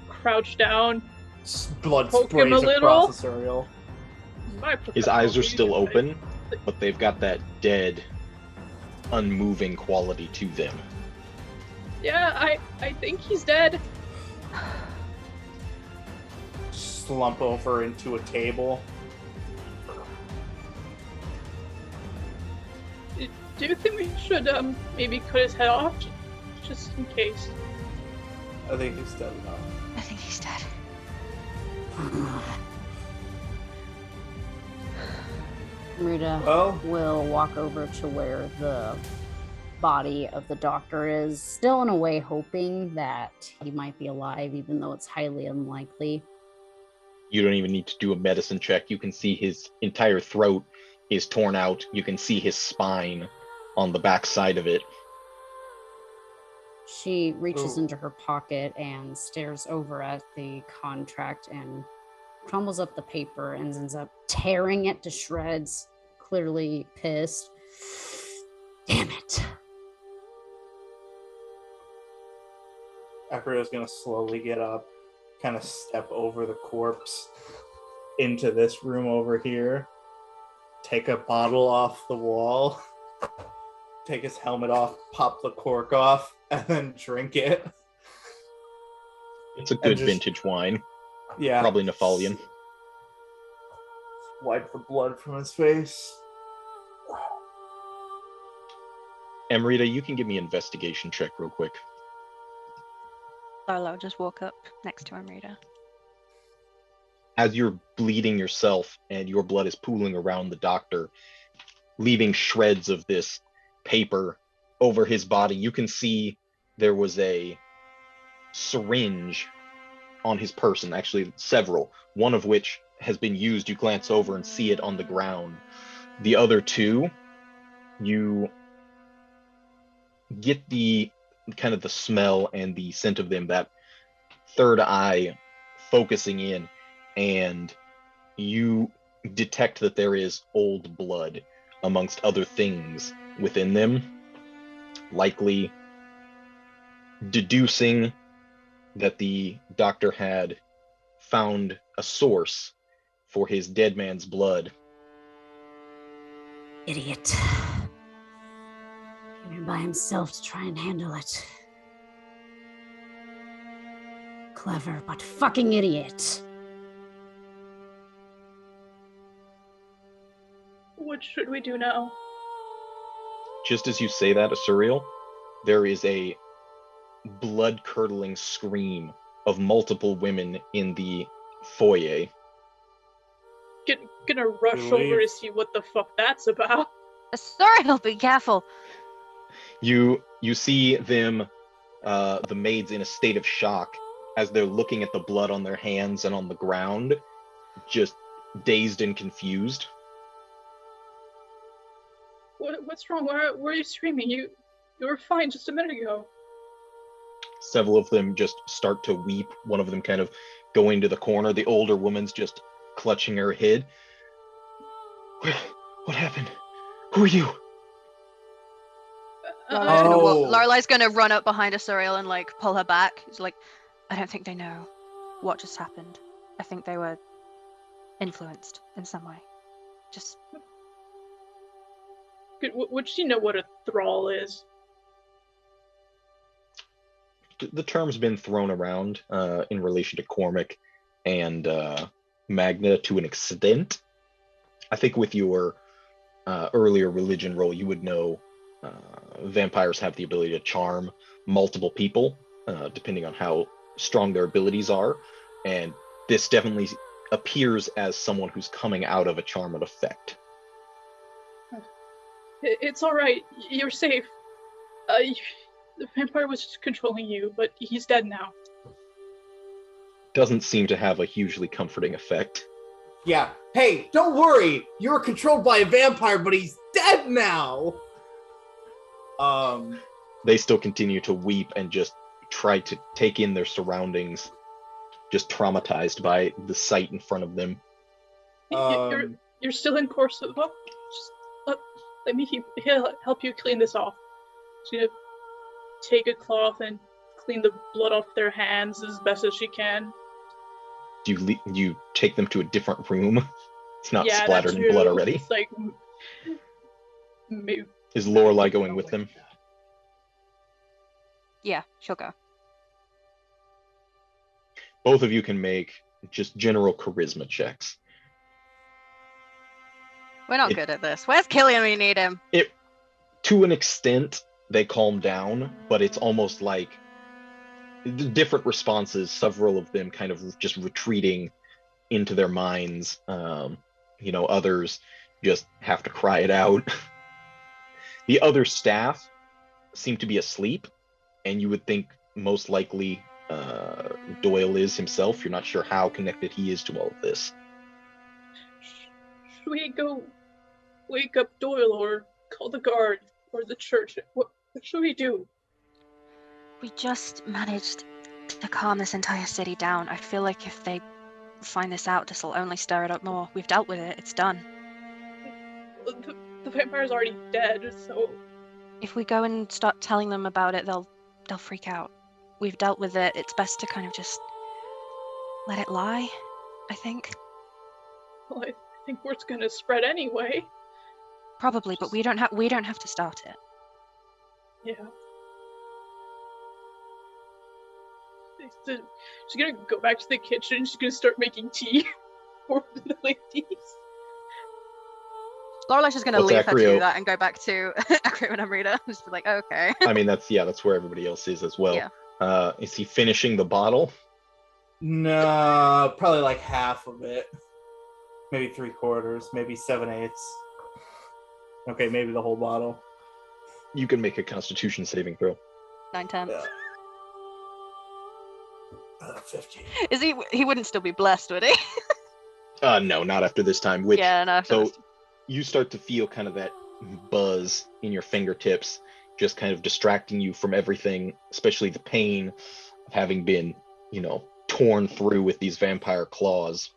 crouch down. Blood Poke him sprays a little. across Asuriel. His eyes are still open, but they've got that dead, unmoving quality to them. Yeah, I think he's dead. Slump over into a table. Do you think we should maybe cut his head off, just in case? I think he's dead now. I think he's dead. Amrita Well, will walk over to where the body of the doctor is, still in a way hoping that he might be alive, even though it's highly unlikely. You don't even need to do a medicine check. You can see his entire throat is torn out. You can see his spine on the back side of it. She reaches Ooh. into her pocket and stares over at the contract and crumbles up the paper and ends up tearing it to shreds, clearly pissed. Damn it. Acrio's gonna slowly get up, kind of step over the corpse into this room over here, take a bottle off the wall, take his helmet off, pop the cork off, and then drink it. It's a good vintage wine. Yeah. Probably Nephalian. Wipe the blood from his face. Amrita, you can give me an investigation check real quick. Lolo just walk up next to Amrita. As you're bleeding yourself and your blood is pooling around the doctor, leaving shreds of this paper over his body, you can see there was a syringe on his person, actually several, one of which has been used. You glance over and see it on the ground. The other two, you get the kind of the smell and the scent of them, that third eye focusing in, and you detect that there is old blood amongst other things within them, likely deducing that the doctor had found a source for his dead man's blood. Idiot. Came here by himself to try and handle it. Clever, but fucking idiot. What should we do now? Just as you say that, Asuriel, there is a blood-curdling scream of multiple women in the foyer. Gonna rush over to see what the fuck that's about. Asuriel, be careful. You see them, the maids, in a state of shock as they're looking at the blood on their hands and on the ground, just dazed and confused. What's wrong? Why are you screaming? You were fine just a minute ago. Several of them just start to weep. One of them kind of going to the corner. The older woman's just clutching her head. What happened? Who are you? Lorelei's gonna run up behind Asuriel and like pull her back. It's like, I don't think they know what just happened. I think they were influenced in some way. Just. Would she know what a thrall is? The term's been thrown around in relation to Cormac and Magna to an extent. I think with your earlier religion role, you would know vampires have the ability to charm multiple people, depending on how strong their abilities are. And this definitely appears as someone who's coming out of a charmed effect. It's all right. You're safe. The vampire was just controlling you, but he's dead now. Doesn't seem to have a hugely comforting effect. Yeah. Hey, don't worry. You were controlled by a vampire, but he's dead now. They still continue to weep and just try to take in their surroundings, just traumatized by the sight in front of them. You're still in Kosovo. Just let me help you clean this off. She's gonna take a cloth and clean the blood off their hands as best as she can. Do you take them to a different room? It's not Yeah, splattered in blood already. It's like, maybe. Is Lorelei going with them? Yeah, she'll go. Both of you can make just general charisma checks. We're not good at this. Where's Cillian when you need him? To an extent, they calm down, but it's almost like different responses, several of them kind of just retreating into their minds. Others just have to cry it out. The other staff seem to be asleep, and you would think most likely Doyle is himself. You're not sure how connected he is to all of this. Should we go wake up Doyle or call the guard or the church? What should we do? We just managed to calm this entire city down. I feel like if they find this out, this will only stir it up more. We've dealt with it. It's done. The vampire's already dead, so... If we go and start telling them about it, they'll freak out. We've dealt with it. It's best to kind of just let it lie, I think. Well, I think word's gonna spread anyway. Probably, but we don't have to start it. Yeah. She's gonna go back to the kitchen. She's gonna start making tea for the ladies. Lorelei's just going to What's leave her to do Acrio? that and go back to Acrio and Amrita. Just be like, okay. I mean, that's where everybody else is as well. Yeah. Is he finishing the bottle? No, probably like half of it. Maybe 3/4, maybe 7/8. Okay, maybe the whole bottle. You can make a Constitution saving throw. 9/10. Yeah. 15. Is he wouldn't still be blessed, would he? No, not after this time. Which Yeah, no. so you start to feel kind of that buzz in your fingertips, just kind of distracting you from everything, especially the pain of having been, torn through with these vampire claws.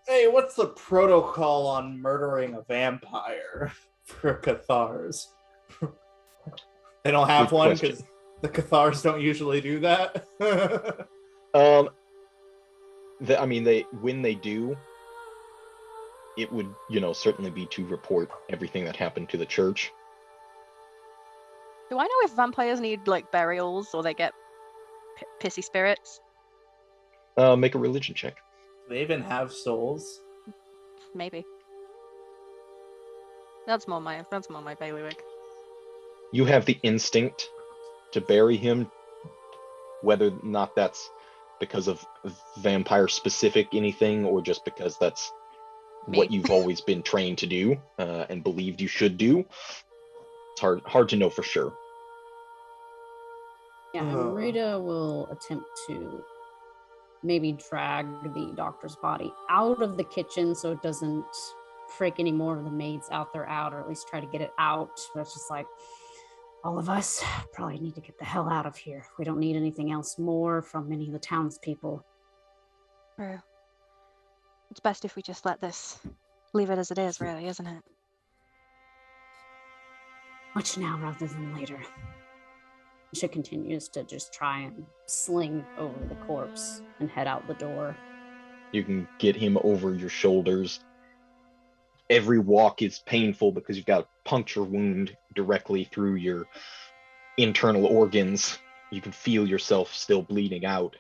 Hey, what's the protocol on murdering a vampire for Cathars? They don't have Good one question. because the Cathars don't usually do that. When they do, it would, certainly be to report everything that happened to the church. Do I know if vampires need like burials or they get pissy spirits? Make a religion check. Do they even have souls? Maybe. That's more my bailiwick. You have the instinct to bury him, whether or not that's because of vampire specific anything or just because that's Me. what you've always been trained to do and believed you should do. It's hard to know for sure. Yeah, Amrita will attempt to maybe drag the doctor's body out of the kitchen so it doesn't freak any more of the maids out there out, or at least try to get it out. But it's just like, all of us probably need to get the hell out of here. We don't need anything else more from any of the townspeople. True. It's best if we just leave it as it is, really, isn't it? Much now rather than later. She continues to just try and sling over the corpse and head out the door. You can get him over your shoulders. Every walk is painful because you've got a puncture wound directly through your internal organs. You can feel yourself still bleeding out,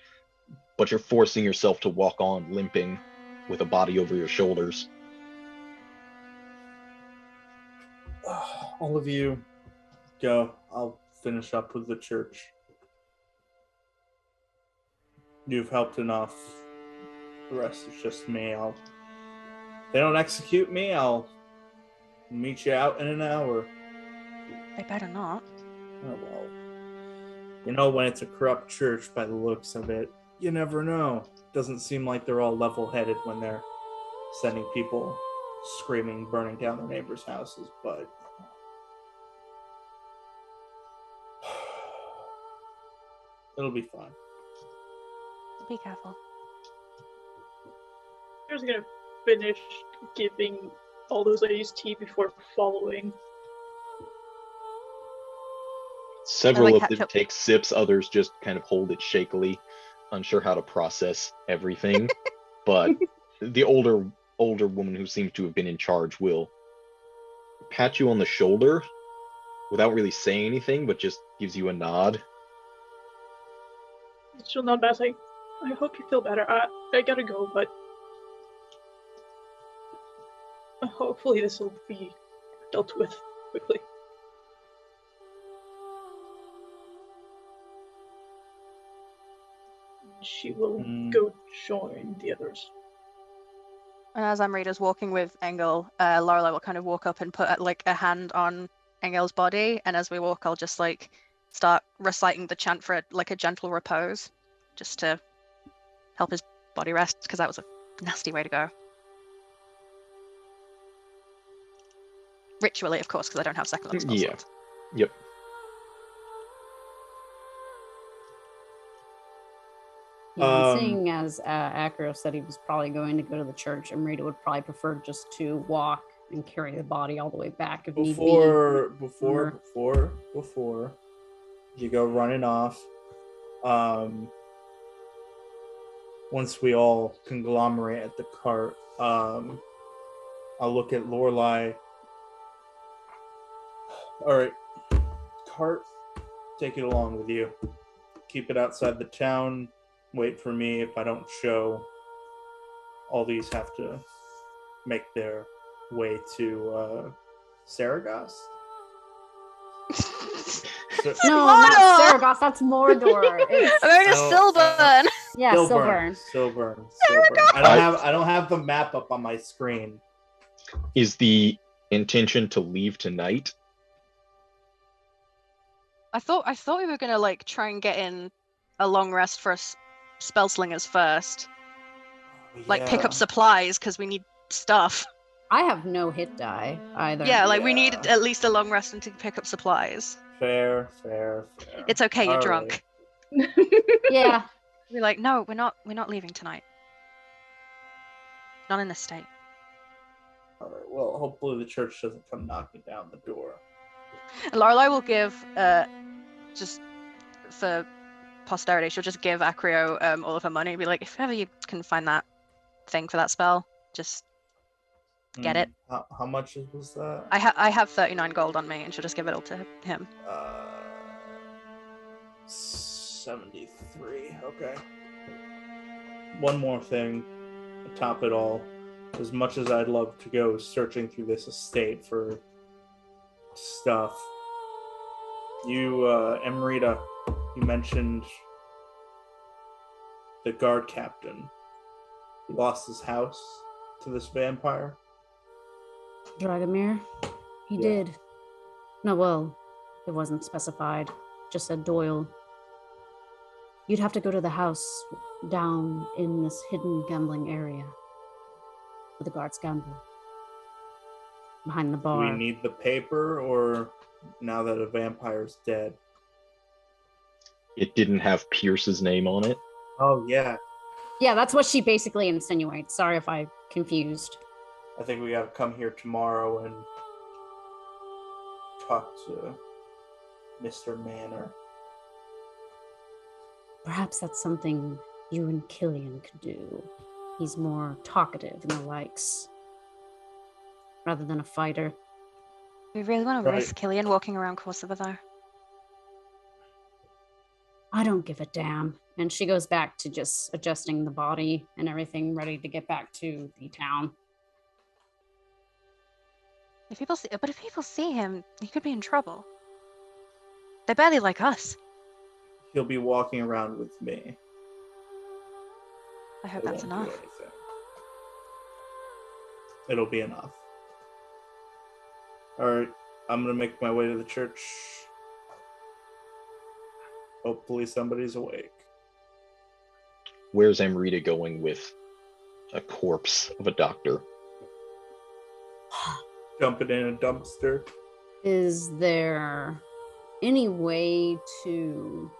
but you're forcing yourself to walk on limping with a body over your shoulders. All of you go. I'll finish up with the church. You've helped enough. The rest is just me. If they don't execute me, I'll meet you out in an hour. They better not. Oh, well. When it's a corrupt church by the looks of it, you never know. Doesn't seem like they're all level-headed when they're sending people screaming, burning down their neighbors' houses, but it'll be fine. Be careful. I was gonna finish giving all those ladies tea before following. Several of them take sips, others just kind of hold it shakily, unsure how to process everything. But the older woman who seems to have been in charge will pat you on the shoulder without really saying anything, but just gives you a nod. She'll nod back saying, I hope you feel better. I gotta go, but hopefully this will be dealt with quickly. She will go join the others. And as Amrita's walking with Engel, Lorelei will kind of walk up and put a hand on Engel's body, and as we walk, I'll just start reciting the chant for a gentle repose, just to help his body rest, because that was a nasty way to go. Ritually, of course, because I don't have second level spell slots. Yep. Seeing as Acrio said he was probably going to go to the church, Amrita would probably prefer just to walk and carry the body all the way back if need be. Before you go running off, once we all conglomerate at the cart, I'll look at Lorelei. All right, cart, take it along with you. Keep it outside the town. Wait for me. If I don't show, all these have to make their way to Saragost. No, not Saragost. That's Mordor. It's I'm going to Stillburn. yeah, Stillburn. Stillburn. Saragost. I don't have the map up on my screen. Is the intention to leave tonight? I thought we were gonna like try and get in a long rest for us spell slingers first. Like pick up supplies because we need stuff. I have no hit die either. Yeah, like we need at least a long rest and to pick up supplies. Fair. It's okay, you're All drunk. right. Yeah. We're like, no, we're not leaving tonight. Not in this state. All right. Well, hopefully the church doesn't come knocking down the door. And Lorelei will give just for posterity, she'll just give Acrio all of her money and be like, if ever you can find that thing for that spell, just get it. How much was that? I have 39 gold on me, and she'll just give it all to him. 73. Okay. One more thing to top it all. As much as I'd love to go searching through this estate for stuff, you, Amrita, you mentioned the guard captain. He lost his house to this vampire. Dragomir? He did. No, well, it wasn't specified. Just said Doyle. You'd have to go to the house down in this hidden gambling area where the guards gamble. Behind the bar. Do we need the paper, or now that a vampire's dead? It didn't have Pierce's name on it. Oh, yeah. Yeah, that's what she basically insinuates. Sorry if I confused. I think we gotta come here tomorrow and talk to Mr. Manor. Perhaps that's something you and Cillian could do. He's more talkative and the likes, rather than a fighter. We really want to Right. risk Cillian walking around Korsava, though. I don't give a damn. And she goes back to just adjusting the body and everything, ready to get back to the town. If people see him, he could be in trouble. They barely like us. He'll be walking around with me. I hope It that's won't do enough. anything. It'll be enough. Alright, I'm gonna make my way to the church. Hopefully somebody's awake. Where's Amrita going with a corpse of a doctor? Dumping in a dumpster. Is there any way to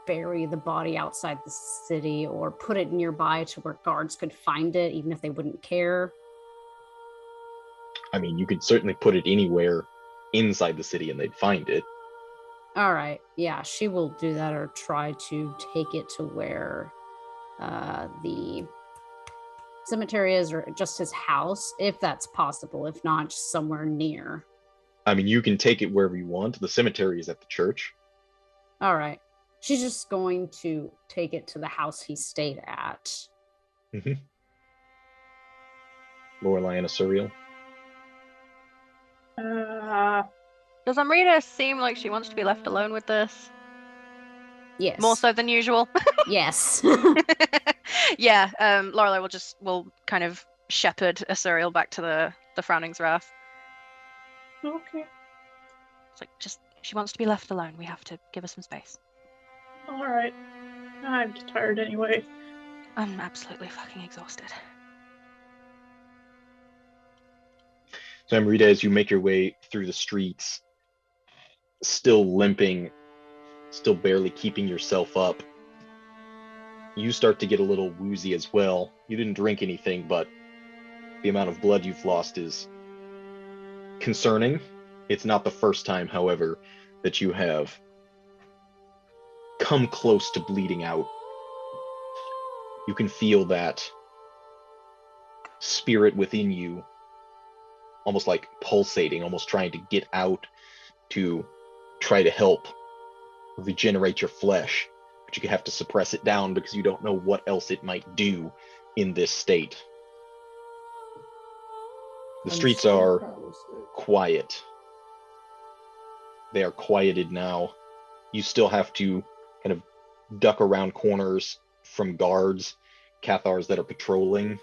bury the body outside the city or put it nearby to where guards could find it, even if they wouldn't care? I mean, you could certainly put it anywhere inside the city and they'd find it. All right. Yeah, she will do that or try to take it to where the cemetery is, or just his house, if that's possible. If not, just somewhere near. I mean, you can take it wherever you want. The cemetery is at the church. All right. She's just going to take it to the house he stayed at. Mm-hmm. Lorelei and Asuriel. Does Amrita seem like she wants to be left alone with this? Yes. More so than usual? Yes. Yeah, Lorelei will kind of shepherd Asuriel back to the Frowning's Wrath. Okay. It's like, she wants to be left alone. We have to give her some space. Alright. I'm just tired anyway. I'm absolutely fucking exhausted. So Amrita, as you make your way through the streets, still limping, still barely keeping yourself up, you start to get a little woozy as well. You didn't drink anything, but the amount of blood you've lost is concerning. It's not the first time, however, that you have come close to bleeding out. You can feel that spirit within you, almost like pulsating, almost trying to get out to try to help regenerate your flesh. but you have to suppress it down because you don't know what else it might do in this state. The streets are quiet. They are quieted now. You still have to kind of duck around corners from guards, Cathars that are patrolling,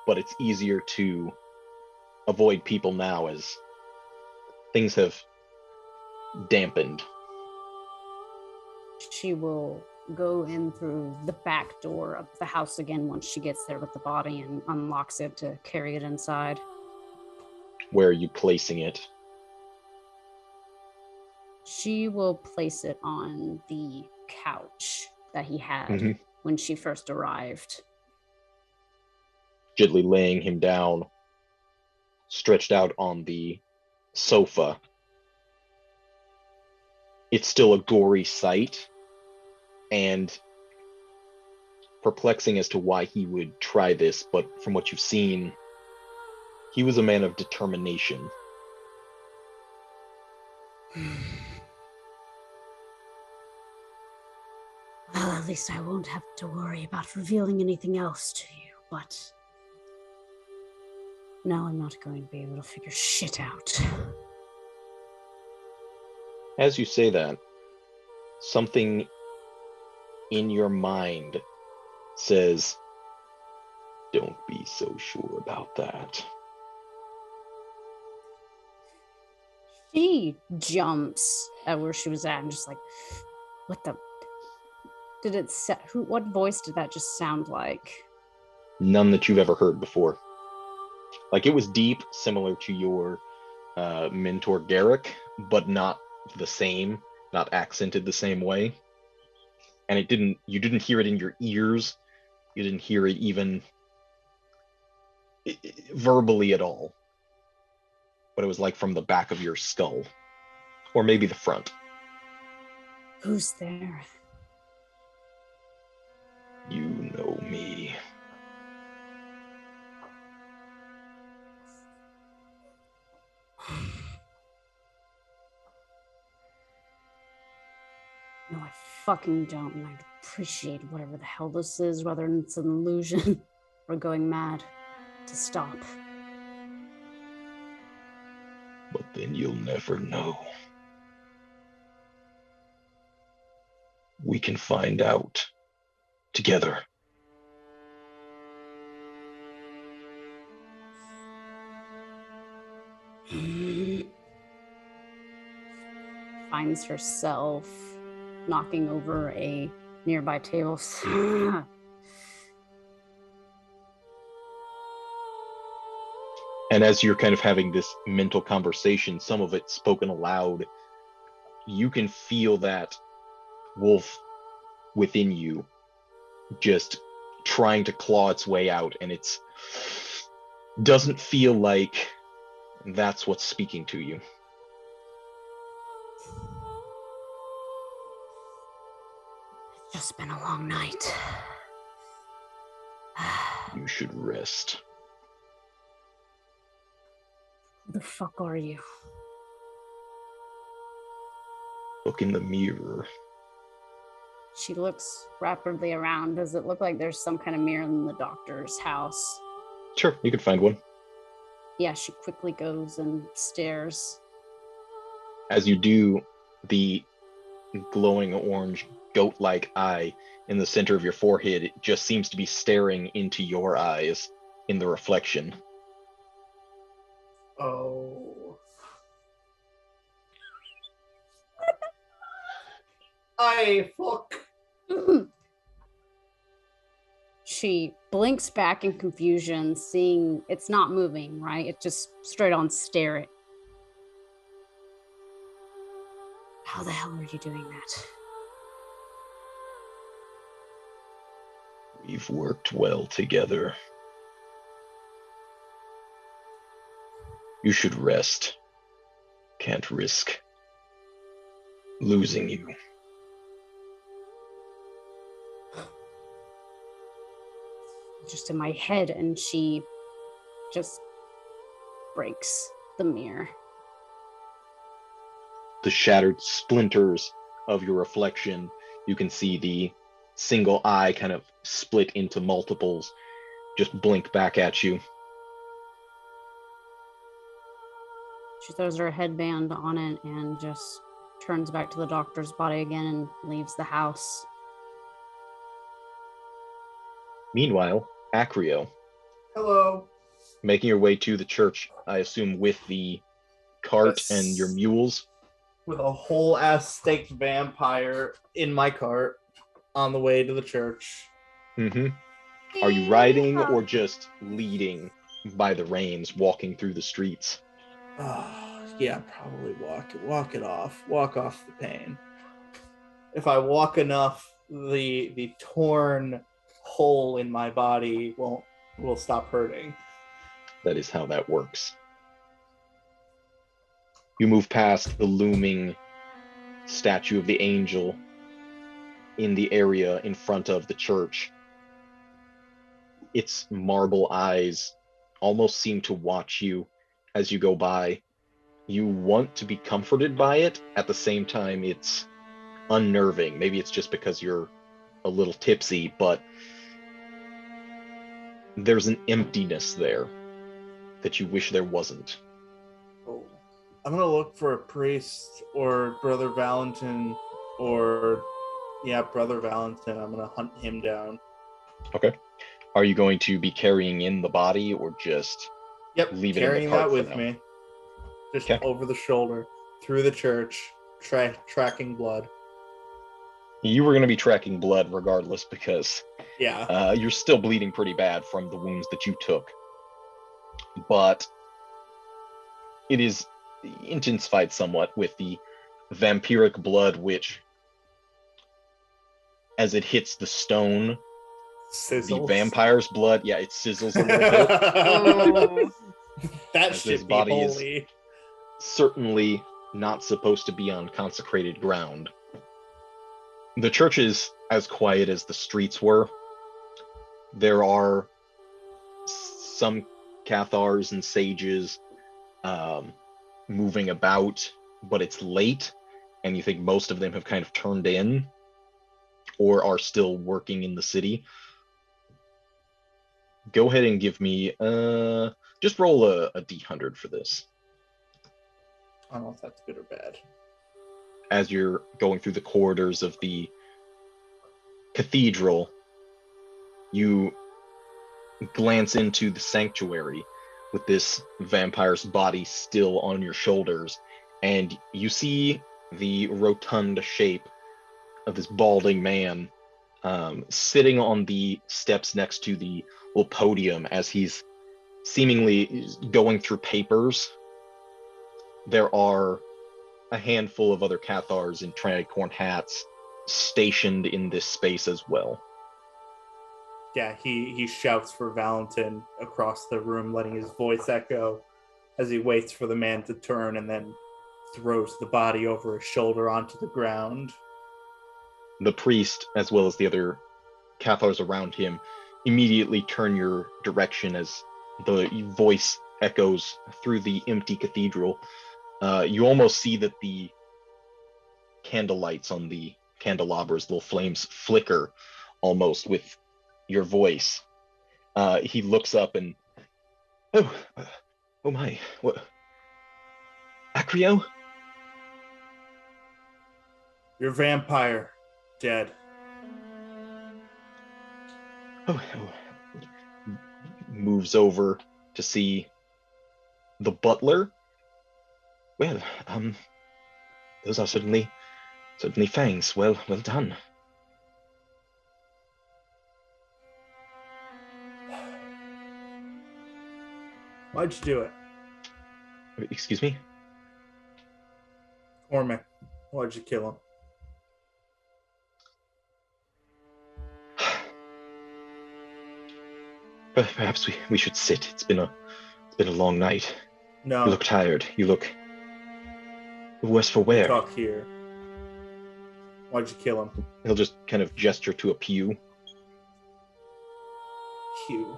but it's easier to avoid people now as things have dampened. She will go in through the back door of the house again once she gets there with the body and unlocks it to carry it inside. Where are you placing it? She will place it on the couch that he had when she first arrived. Gently laying him down, stretched out on the sofa. It's still a gory sight, and perplexing as to why he would try this, but from what you've seen, he was a man of determination. Well, at least I won't have to worry about revealing anything else to you, but now I'm not going to be able to figure shit out. As you say that, something in your mind says, don't be so sure about that. She jumps at where she was at and just like, what the? Did it set? What voice did that just sound like? None that you've ever heard before. Like, it was deep, similar to your mentor Garrick, but not the same, not accented the same way. And you didn't hear it in your ears. You didn't hear it even verbally at all. But it was like from the back of your skull, or maybe the front. Who's there? You know me. No, I fucking don't, and I appreciate whatever the hell this is, whether it's an illusion or going mad, to stop. But then you'll never know. We can find out together. Finds herself knocking over a nearby table. And as you're kind of having this mental conversation, some of it spoken aloud, you can feel that wolf within you just trying to claw its way out, and it's doesn't feel like that's what's speaking to you. It's just been a long night. You should rest. Who the fuck are you? Look in the mirror. She looks rapidly around. Does it look like there's some kind of mirror in the doctor's house? Sure, you can find one. Yeah, she quickly goes and stares. As you do, the glowing orange goat-like eye in the center of your forehead, it just seems to be staring into your eyes in the reflection. Oh. I fuck. She blinks back in confusion, seeing it's not moving, right? It just straight on stare it. How the hell are you doing that? We've worked well together. You should rest. Can't risk losing you. Just in my head, and she just breaks the mirror. The shattered splinters of your reflection You can see the single eye kind of split into multiples, just blink back at you. She throws her headband on it and just turns back to the doctor's body again and leaves the house. Meanwhile, Acrio, Hello. making your way to the church, I assume with the cart Yes. and your mules. With a whole ass staked vampire in my cart on the way to the church. Mm-hmm. Are you riding or just leading by the reins, walking through the streets? Yeah, probably walk it off. Walk off the pain. If I walk enough, the torn hole in my body will stop hurting. That is how that works. You move past the looming statue of the angel in the area in front of the church. Its marble eyes almost seem to watch you as you go by. You want to be comforted by it. At the same time, it's unnerving. Maybe it's just because you're a little tipsy, but there's an emptiness there that you wish there wasn't. Oh. I'm gonna look for a priest or Brother Valentin or Brother Valentin. I'm gonna hunt him down. Okay. Are you going to be carrying in the body or just leave it in the carrying cart that with for now? me. Just Okay. over the shoulder, through the church, tracking blood. You were going to be tracking blood regardless because Yeah. you're still bleeding pretty bad from the wounds that you took. But it is intensified somewhat with the vampiric blood, which, as it hits the stone, Sizzles. the vampire's blood, it sizzles a little bit. That As should this be body holy. is certainly not supposed to be on consecrated ground. The church is as quiet as the streets were. There are some Cathars and sages moving about, but it's late, and you think most of them have kind of turned in or are still working in the city. Go ahead and give me, just roll a d100 for this. I don't know if that's good or bad. As you're going through the corridors of the cathedral, you glance into the sanctuary with this vampire's body still on your shoulders, and you see the rotund shape of this balding man sitting on the steps next to the little podium as he's seemingly going through papers. There are a handful of other Cathars in tricorn hats stationed in this space as well. Yeah, he shouts for Valentin across the room, letting his voice echo as he waits for the man to turn and then throws the body over his shoulder onto the ground. The priest, as well as the other Cathars around him, immediately turn your direction as the voice echoes through the empty cathedral. You almost see that the candle lights on the candelabras, little flames, flicker almost with your voice. He looks up and, oh my, what? Acrio? Your vampire, dead. Oh. Moves over to see the butler. Well, those are certainly fangs. Well done. Why'd you do it? Excuse me? Cormac, why'd you kill him? Perhaps we should sit. It's been a long night. No. You look tired. You look worse for wear. Talk here. Why'd you kill him? He'll just kind of gesture to a pew. Pew.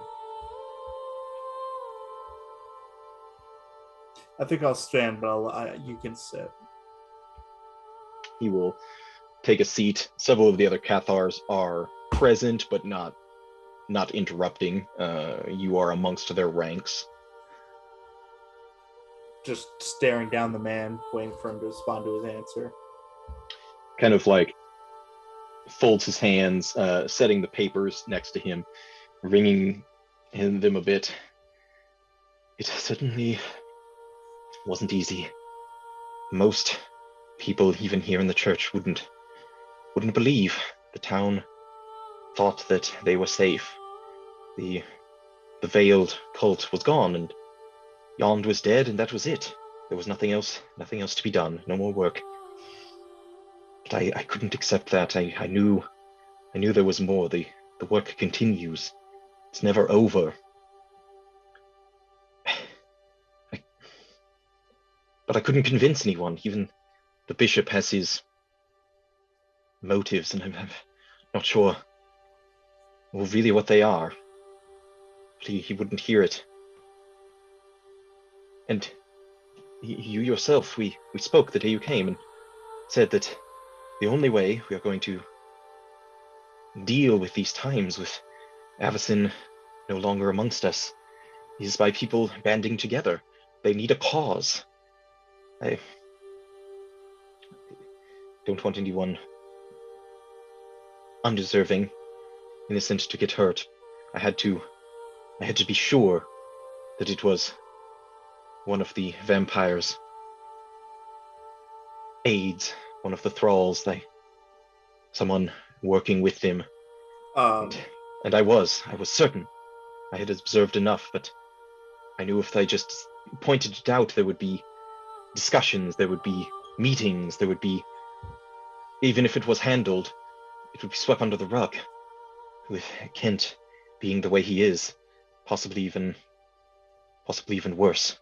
I think I'll stand, but you can sit. He will take a seat. Several of the other Cathars are present, but not interrupting. You are amongst their ranks. Just staring down the man, waiting for him to respond to his answer. Kind of like folds his hands, setting the papers next to him, wringing them a bit. It certainly wasn't easy. Most people, even here in the church, wouldn't believe. The town thought that they were safe. The veiled cult was gone, and Yond was dead, and that was it. There was nothing else to be done. No more work. But I couldn't accept that. I knew there was more. The work continues. It's never over. But I couldn't convince anyone. Even the bishop has his motives, and I'm not sure, well, really what they are. But he wouldn't hear it. And you yourself, we spoke the day you came and said that the only way we are going to deal with these times, with Avacyn no longer amongst us, is by people banding together. They need a cause. I don't want anyone undeserving, innocent to get hurt. I had to be sure that it was one of the vampires' aides, one of the thralls, someone working with them. And I was certain. I had observed enough, but I knew if I just pointed it out, there would be discussions, there would be meetings, there would be, even if it was handled, it would be swept under the rug, with Kent being the way he is, possibly even worse.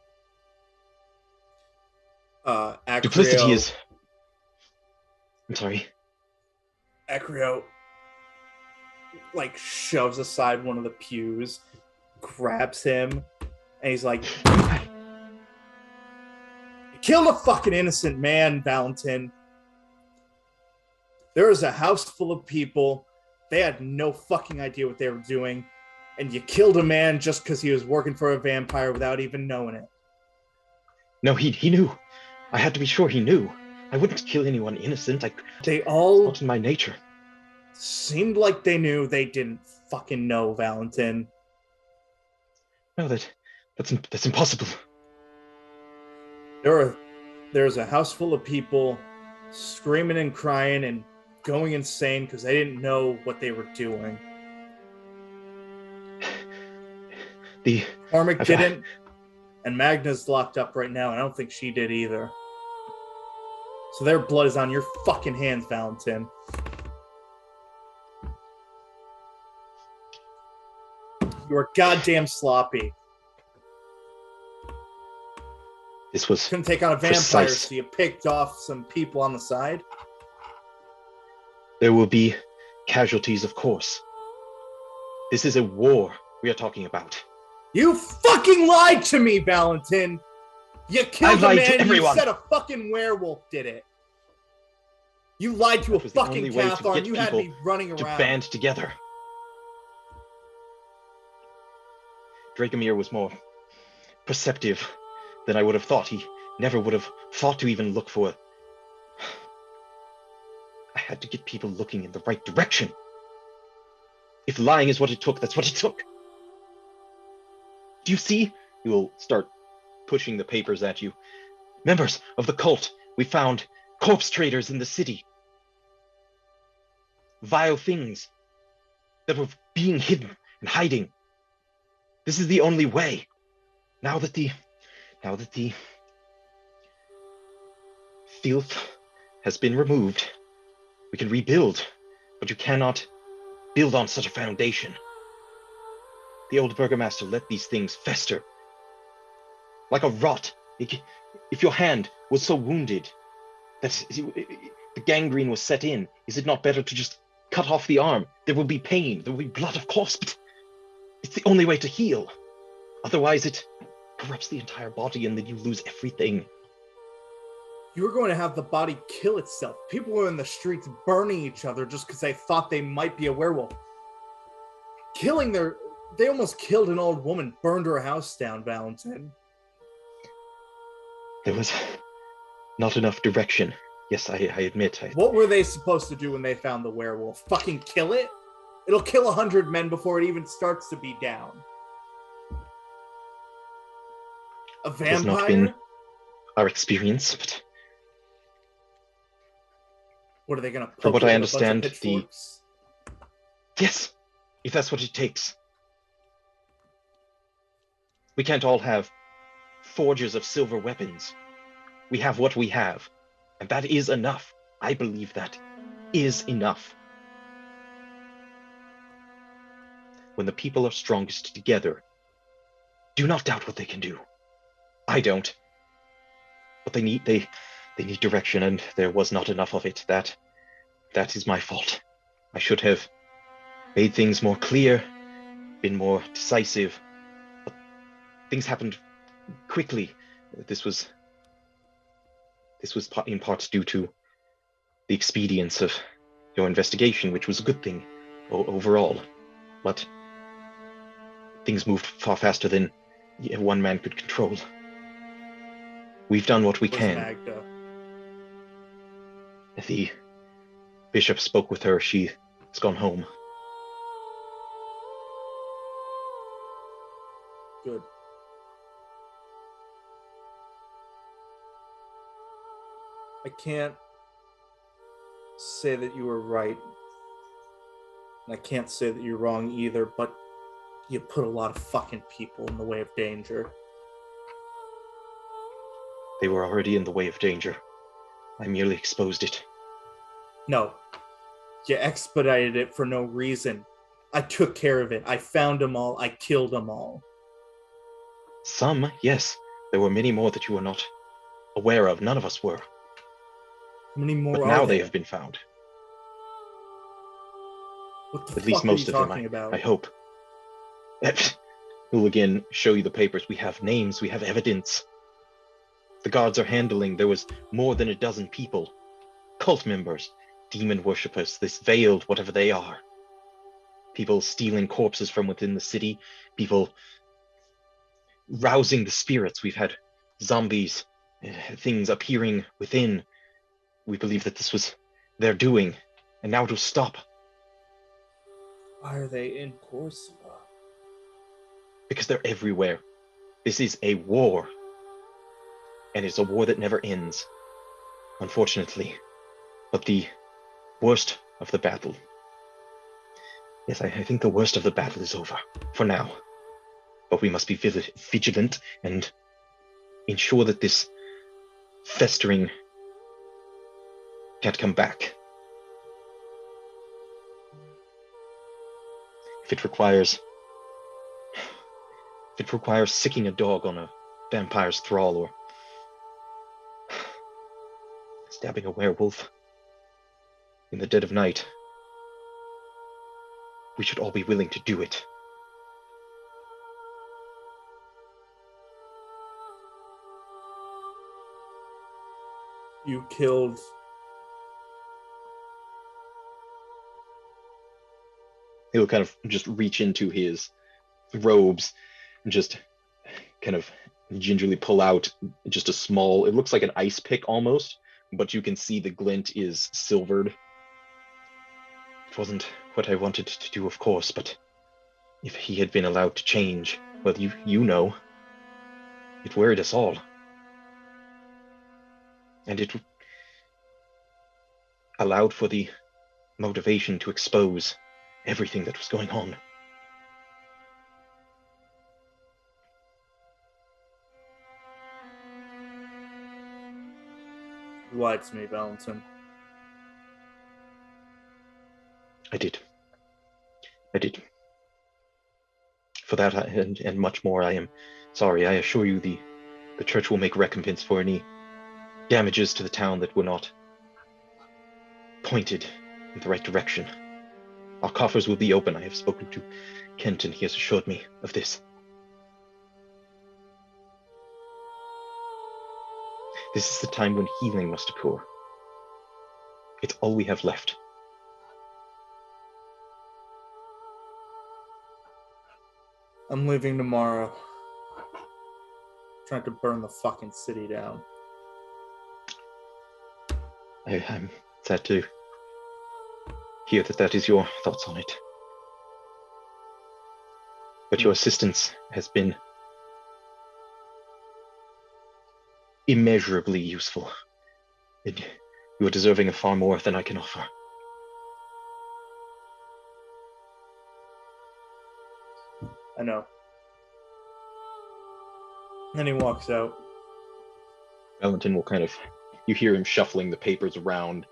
Acrio, Duplicity is... I'm sorry. Acrio, shoves aside one of the pews, grabs him, and he's like, "You killed a fucking innocent man, Valentin. There was a house full of people. They had no fucking idea what they were doing. And you killed a man just because he was working for a vampire without even knowing it." No, he knew. I had to be sure he knew. I wouldn't kill anyone innocent. They all... It's not in my nature. Seemed like they knew. They didn't fucking know, Valentin. No, that's impossible. There's a house full of people screaming and crying and going insane because they didn't know what they were doing. Cormac didn't, and Magna's locked up right now, and I don't think she did either. So their blood is on your fucking hands, Valentin. You are goddamn sloppy. This was Couldn't take on a vampire, precise. so you picked off some people on the side. There will be casualties, of course. This is a war we are talking about. You fucking lied to me, Valentin! You killed a lied man to and you everyone. said a fucking werewolf did it. You lied to a That was the fucking only way to Cathar get and you had people me running to around. band together. Dragomir was more perceptive than I would have thought. He never would have thought to even look for... I had to get people looking in the right direction. If lying is what it took, that's what it took. Do you see? He will start pushing the papers at you. Members of the cult, we found corpse traders in the city. Vile things that were being hidden and hiding. This is the only way. Now that the filth has been removed, we can rebuild, but you cannot build on such a foundation. The old burgomaster let these things fester. Like a rot. If your hand was so wounded that the gangrene was set in, is it not better to just cut off the arm? There will be pain, there will be blood, of course, but it's the only way to heal. Otherwise it corrupts the entire body and then you lose everything. You're going to have the body kill itself. People were in the streets burning each other just because they thought they might be a werewolf. They almost killed an old woman, burned her house down, Valentine. There was not enough direction. Yes, I admit. What were they supposed to do when they found the werewolf? Fucking kill it? It'll kill 100 men before it even starts to be down. A vampire? Has not been our experience, but what are they gonna? From what I understand, yes, if that's what it takes. We can't all have forges of silver weapons. We have what we have, and that is enough. I believe that is enough. When the people are strongest together, do not doubt what they can do. I don't. But they need direction, and there was not enough of it. That is my fault. I should have made things more clear, been more decisive. But things happened quickly. This was in part due to the expedience of your investigation, which was a good thing overall. But things moved far faster than one man could control. We've done what we can. Magda? The bishop spoke with her. She has gone home. Good. I can't say that you were right. And I can't say that you're wrong either, but you put a lot of fucking people in the way of danger. They were already in the way of danger. I merely exposed it. No. You expedited it for no reason. I took care of it. I found them all. I killed them all. Some, yes. There were many more that you were not aware of. None of us were. How many more but are now there? They have been found. What the At fuck least most are you of them, talking about? I hope. We'll again show you the papers. We have names, we have evidence. The guards are handling. There was more than a dozen people. Cult members, demon worshippers, this veiled, whatever they are. People stealing corpses from within the city. People rousing the spirits. We've had zombies, things appearing within. We believe that this was their doing, and now to stop. Why are they in Corsica? Because they're everywhere. This is a war. And it's a war that never ends, unfortunately. But the worst of the battle. Yes, I think the worst of the battle is over, for now. But we must be vigilant and ensure that this festering can't come back. If it requires sicking a dog on a vampire's thrall, or stabbing a werewolf in the dead of night, we should all be willing to do it. You killed... He'll kind of just reach into his robes and just kind of gingerly pull out just a small, it looks like an ice pick almost, but you can see the glint is silvered. It wasn't what I wanted to do, of course, but if he had been allowed to change, well, you know, it worried us all. And it allowed for the motivation to expose everything that was going on. You lied to me, Valentine. I did. For that and much more, I am sorry. I assure you the church will make recompense for any damages to the town that were not pointed in the right direction. Our coffers will be open. I have spoken to Kent, and he has assured me of this. This is the time when healing must occur. It's all we have left. I'm leaving tomorrow. Trying to burn the fucking city down. I'm sad to hear that is your thoughts on it. But your assistance has been immeasurably useful. You are deserving of far more than I can offer. I know. And he walks out. Valentin will you hear him shuffling the papers around,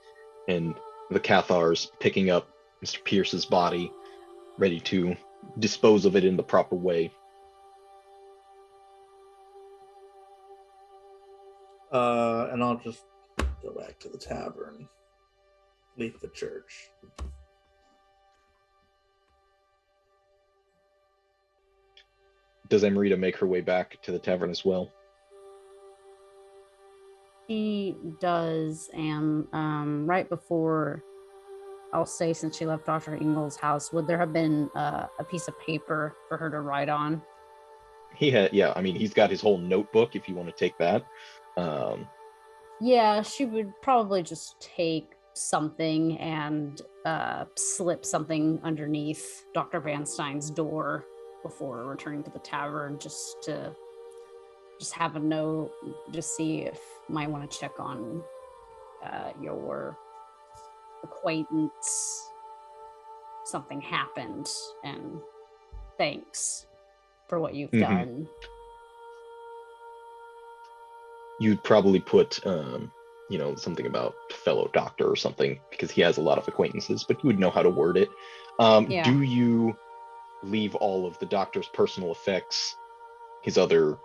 and the Cathars picking up Mr. Pierce's body, ready to dispose of it in the proper way. And I'll just go back to the tavern, leave the church. Does Amrita make her way back to the tavern as well? She does, and right before, I'll say, since she left Dr. Engel's house, would there have been a piece of paper for her to write on? He's got his whole notebook if you want to take that. Yeah, she would probably just take something and slip something underneath Dr. Van Stein's door before returning to the tavern, just to have a note, just see if you might want to check on your acquaintance. Something happened, and thanks for what you've done. You'd probably put something about fellow doctor or something, because he has a lot of acquaintances, but you would know how to word it. Yeah. Do you leave all of the doctor's personal effects, his other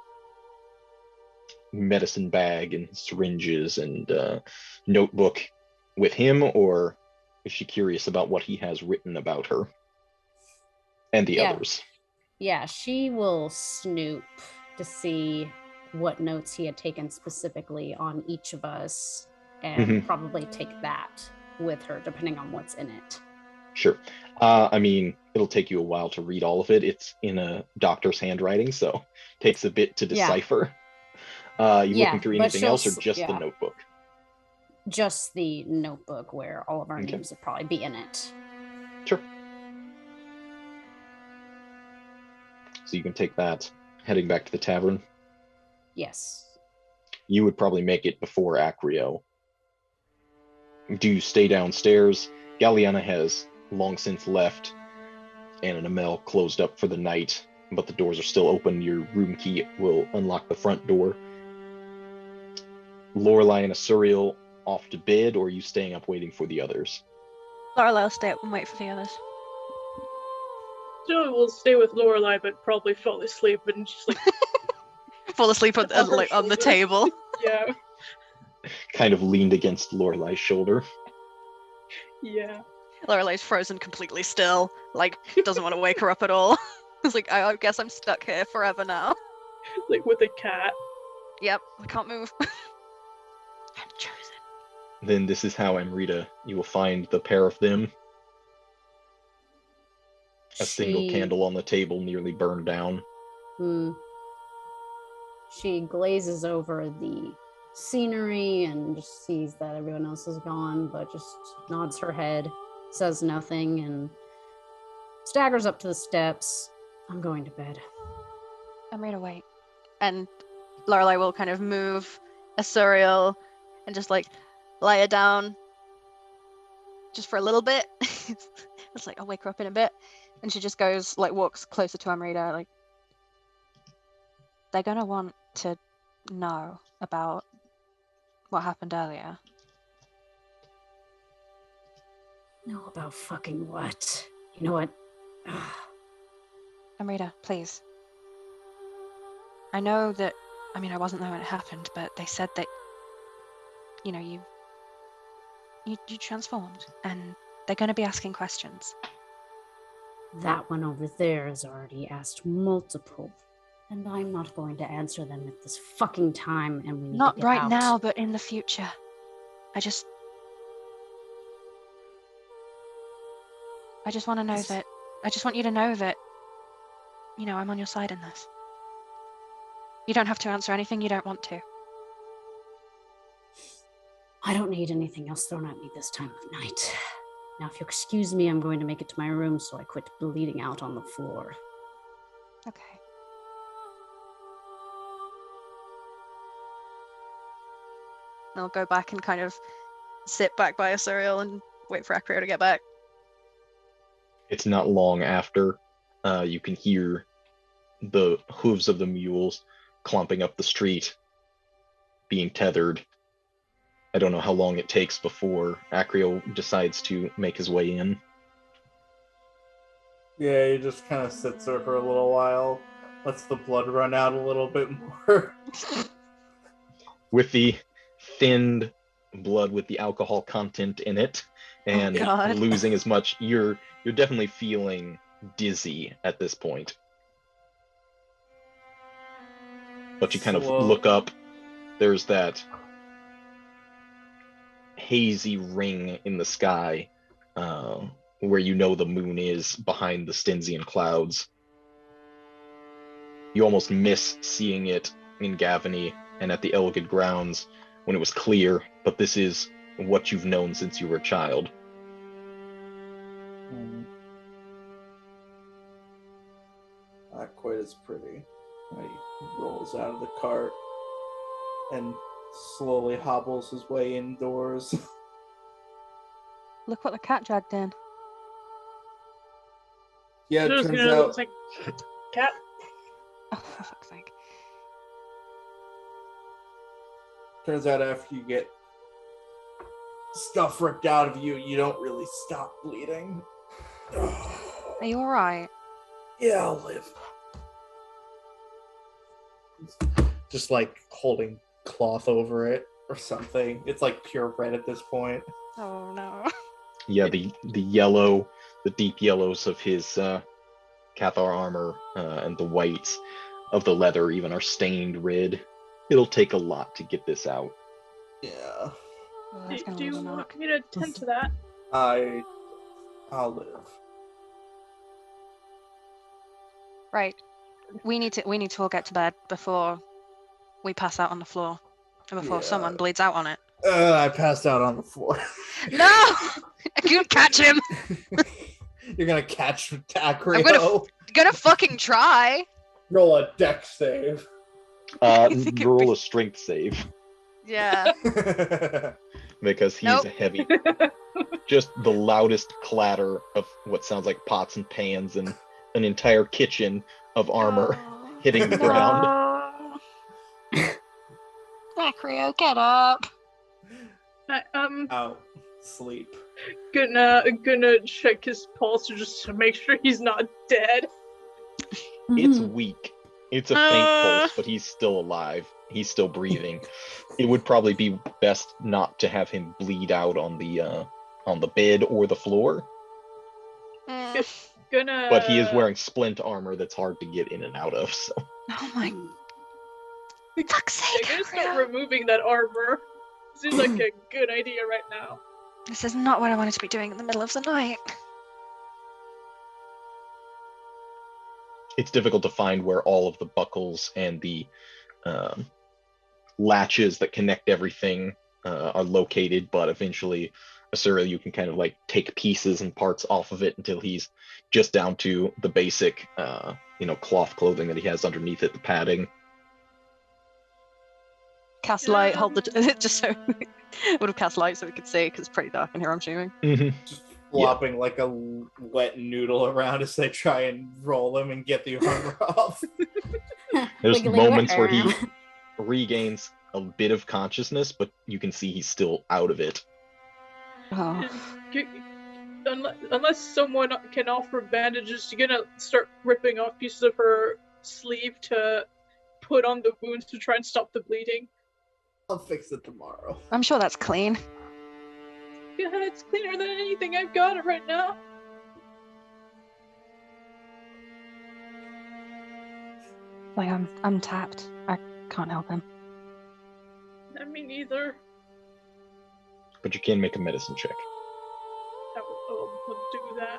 medicine bag and syringes and notebook with him, or is she curious about what he has written about her and the others? Yeah, she will snoop to see what notes he had taken specifically on each of us, and probably take that with her, depending on what's in it. Sure. It'll take you a while to read all of it. It's in a doctor's handwriting, so it takes a bit to decipher. You looking through anything else, or just the notebook? Just the notebook, where all of our names would probably be in it. Sure. So you can take that, heading back to the tavern. Yes. You would probably make it before Acrio. Do you stay downstairs? Galliana has long since left. Anna and Amel closed up for the night, but the doors are still open. Your room key will unlock the front door. Lorelei and Asuriel off to bed, or are you staying up waiting for the others? Lorelei will stay up and wait for the others. So we'll stay with Lorelei, but probably fall asleep and just fall asleep on the table. Yeah. Kind of leaned against Lorelei's shoulder. Yeah. Lorelei's frozen completely still, doesn't want to wake her up at all. It's I guess I'm stuck here forever now. With a cat. Yep, I can't move. I'm chosen. Then this is how, Amrita, you will find the pair of them. A single candle on the table, nearly burned down. She glazes over the scenery and just sees that everyone else is gone, but just nods her head, says nothing, and staggers up to the steps. I'm going to bed. Amrita, wait. And Lorelei will kind of move Asuriel and just lie her down just for a little bit. It's I'll wake her up in a bit. And she just goes, walks closer to Amrita, they're gonna want to know about what happened earlier. Know about fucking what? You know what? Amrita, please. I know that, I wasn't there when it happened, but they said that, you transformed, and they're going to be asking questions. That one over there has already asked multiple, And I'm not going to answer them at this fucking time, and we need to Not get right out. now, but in the future. I just want to know that. I just want you to know that, I'm on your side in this. You don't have to answer anything you don't want to. I don't need anything else thrown at me this time of night. Now, if you'll excuse me, I'm going to make it to my room so I quit bleeding out on the floor. Okay. I'll go back and kind of sit back by Asuriel and wait for Acrio to get back. It's not long after you can hear the hooves of the mules clomping up the street, being tethered. I don't know how long it takes before Acrio decides to make his way in. Yeah, he just kind of sits there for a little while, lets the blood run out a little bit more. With the thinned blood with the alcohol content in it and losing as much, you're definitely feeling dizzy at this point. But you kind of look up, there's that hazy ring in the sky where the moon is behind the Stensian clouds. You almost miss seeing it in Gavany and at the Elgid grounds when it was clear, but this is what you've known since you were a child. Not quite as pretty. He rolls out of the cart and slowly hobbles his way indoors. Look what the cat dragged in. Yeah, it Just turns gonna out... look like cat. Oh, for fuck's sake. Turns out after you get stuff ripped out of you, you don't really stop bleeding. Are you alright? Yeah, I'll live. Just like holding cloth over it or something. It's like pure red at this point. Oh no. Yeah, the yellow, the deep yellows of his Cathar armor and the whites of the leather even are stained red. It'll take a lot to get this out. Yeah. Oh, that's gonna Do you leave a want mark. me to tend to that? I'll live. Right. We need to all get to bed before we pass out on the floor. And before someone bleeds out on it. I passed out on the floor. No! You catch him! You're gonna catch Acrio. I'm gonna fucking try. Roll a dex save. Roll a strength save. Yeah. Because he's a heavy. Just the loudest clatter of what sounds like pots and pans and an entire kitchen of armor hitting the ground. Acrio, get up. Out. Sleep. Gonna check his pulse just to make sure he's not dead. It's weak. It's a faint pulse, but he's still alive. He's still breathing. It would probably be best not to have him bleed out on the bed or the floor. But he is wearing splint armor that's hard to get in and out of. So. Oh my. Fuck's sake! I'm gonna start removing that armor. Seems like a good idea right now. This is not what I wanted to be doing in the middle of the night. It's difficult to find where all of the buckles and the latches that connect everything are located, but eventually Asuriel, you can kind of like take pieces and parts off of it until he's just down to the basic cloth clothing that he has underneath it, the padding. Cast light, hold the just so would have cast light so we could see because it's pretty dark in here, I'm assuming. Just flopping like a wet noodle around as they try and roll him and get the armor off. There's moments where he regains a bit of consciousness, but you can see he's still out of it. Oh. Unless someone can offer bandages, you're gonna start ripping off pieces of her sleeve to put on the wounds to try and stop the bleeding. I'll fix it tomorrow. I'm sure that's clean. Yeah, it's cleaner than anything I've got right now. Like, I'm tapped. I can't help him. I mean, neither. But you can make a medicine check. We'll do that.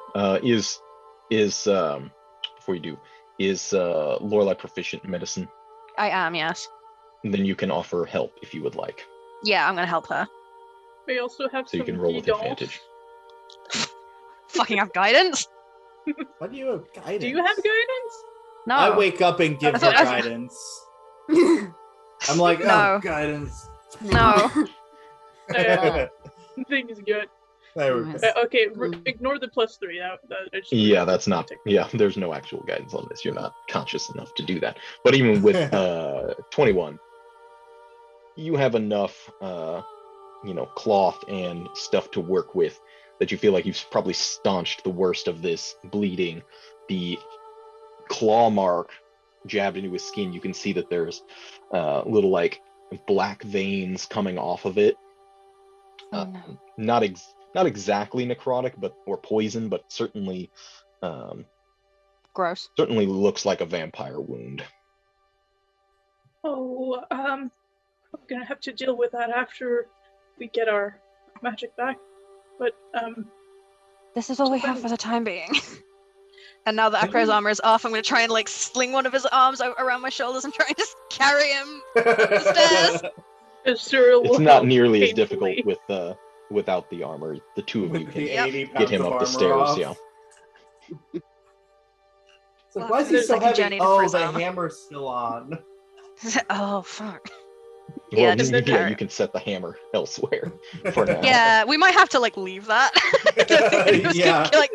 Before you do, is Lorelei proficient in medicine? I am, yes. And then you can offer help if you would like. Yeah, I'm gonna help her. We also have So you some can roll with guidance. advantage. Fucking have guidance? Why do you have guidance? Do you have guidance? No. I wake up and give I her thought- guidance. I'm like, oh, No. guidance. No. Thing is good. There we go. Okay, ignore the +3. Yeah, that's not. Yeah, there's no actual guidance on this. You're not conscious enough to do that. But even with 21, you have enough, cloth and stuff to work with that you feel like you've probably staunched the worst of this bleeding. The claw mark jabbed into his skin, you can see that there's little like black veins coming off of it. Not exactly necrotic, or poison, but certainly Gross. certainly looks like a vampire wound. Oh, I'm gonna have to deal with that after we get our magic back. But This is all we have for the time being. And now that Acrio's armor is off, I'm gonna try and like sling one of his arms around my shoulders and try and just carry him up the stairs. Asuriel It's will not help nearly as painfully. difficult without the armor. The two of you With can the Yep. 80 get pounds him of up the armor stairs. off. Yeah. It's like, why is he There's so like a heavy? journey to Oh, his the armor. hammer's still on. Oh fuck. Well, Yeah, just yeah, carry you can set the hammer elsewhere for now. Yeah, we might have to like leave that. I don't think anyone's Yeah. gonna, like,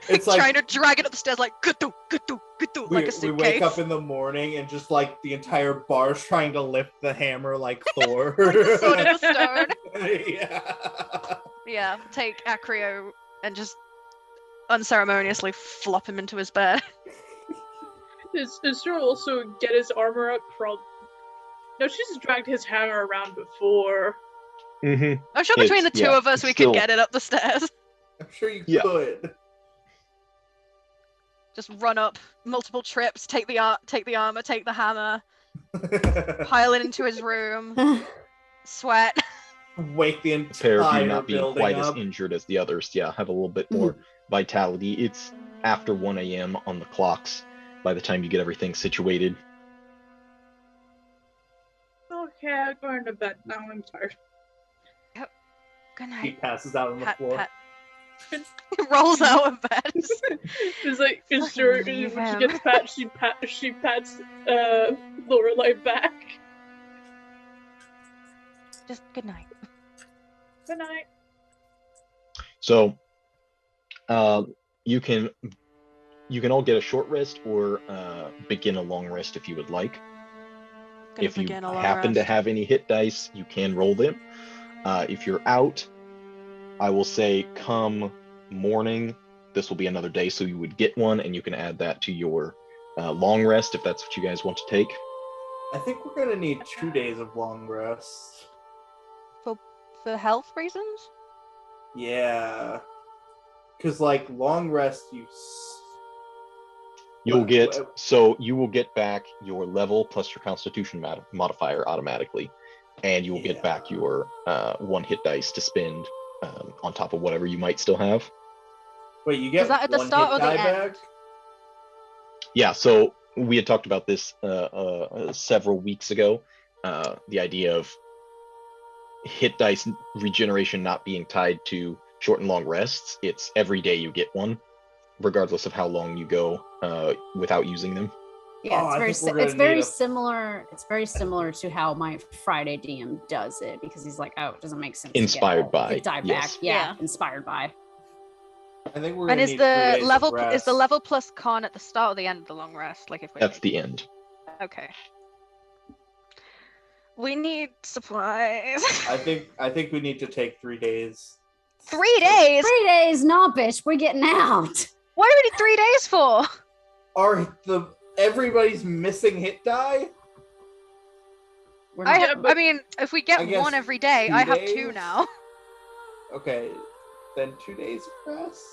It's like- trying to drag it up the stairs like kutu, kutu, kutu, like a We suitcase. wake up in the morning and just like the entire bar's trying to lift the hammer like Thor. Like the sword in the stone. Yeah. Yeah, take Acrio and just unceremoniously flop him into his bed. Does Asuriel also get his armor up? No, she's dragged his hammer around before. Mm-hmm. I'm sure between the two of us we still- could get it up the stairs. I'm sure you Yeah. could. Just run up multiple trips, take the armor, take the hammer, pile it into his room, sweat. Wake the A pair of entire you not being building quite as up. injured as the others. Yeah, have a little bit more vitality. It's after 1 a.m. on the clocks by the time you get everything situated. Okay, I'm going to bed now. I'm tired. Good He night. passes out on the floor. Pat. Rolls out of bed. It's like Fucking Asuriel, leave when she him. gets pat, she pats Lorelei back. Just good night. Good night. So, you can all get a short rest or begin a long rest if you would like. Gonna If you begin a long happen to rest. have any hit dice, you can roll them. If you're out, I will say come morning, this will be another day, so you would get one, and you can add that to your long rest if that's what you guys want to take. I think we're gonna need 2 days of long rest. For health reasons? Yeah. Cause like long rest You What- will get back your level plus your constitution modifier automatically, and you will get back Yeah. your 1 hit dice to spend on top of whatever you might still have. Wait, you get Is that at the one start hit or the die end? back? Yeah, so we had talked about this several weeks ago. The idea of hit dice regeneration not being tied to short and long rests. It's every day you get one, regardless of how long you go without using them. Yeah, Oh, I it's think very we're it's gonna very need a- similar. It's very similar to how my Friday DM does it because he's like, oh, it doesn't make sense. to get Inspired all by, hit die yes. back. Yeah, Yeah. inspired by. I think we're And gonna is need 3 the days level of is the rest. level plus con at the start or the end of the long rest? Like if we That's the end. Okay. We need supplies. I think we need to take 3 days. 3 days? 3 days, nah, bitch, we're getting out. What do we need 3 days for? Are everybody's missing hit die? We're I not- Yeah, but- mean, if we I get guess one every day, 2 I have days? 2 now. Okay, then 2 days of rest.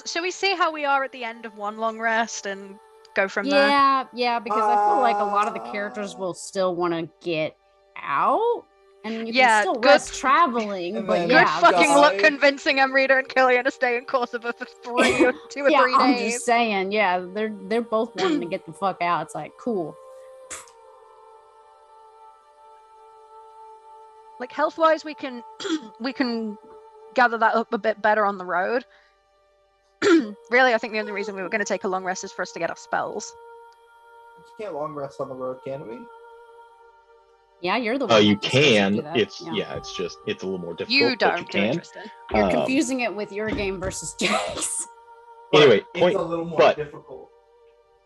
Shall we see how we are at the end of one long rest and go from there. Yeah, because I feel like a lot of the characters will still want to get out, and you Yeah, can still good- rest traveling. And But then Good yeah, fucking die. luck convincing Amrita and Cillian to stay in Kosovo for 2 or 3 I'm days. just saying. Yeah, they're both wanting to get the fuck out. It's like cool. Like health-wise, we can we can gather that up a bit better on the road. Really, I think the only reason we were going to take a long rest is for us to get off spells. You can't long rest on the road, can we? Yeah, you're the one. You that just doesn't can. do that. It's it's just it's a little more difficult. You but don't you do it, can. Tristan. You're confusing it with your game versus Jake's. Anyway, But point. it's a little more but- difficult.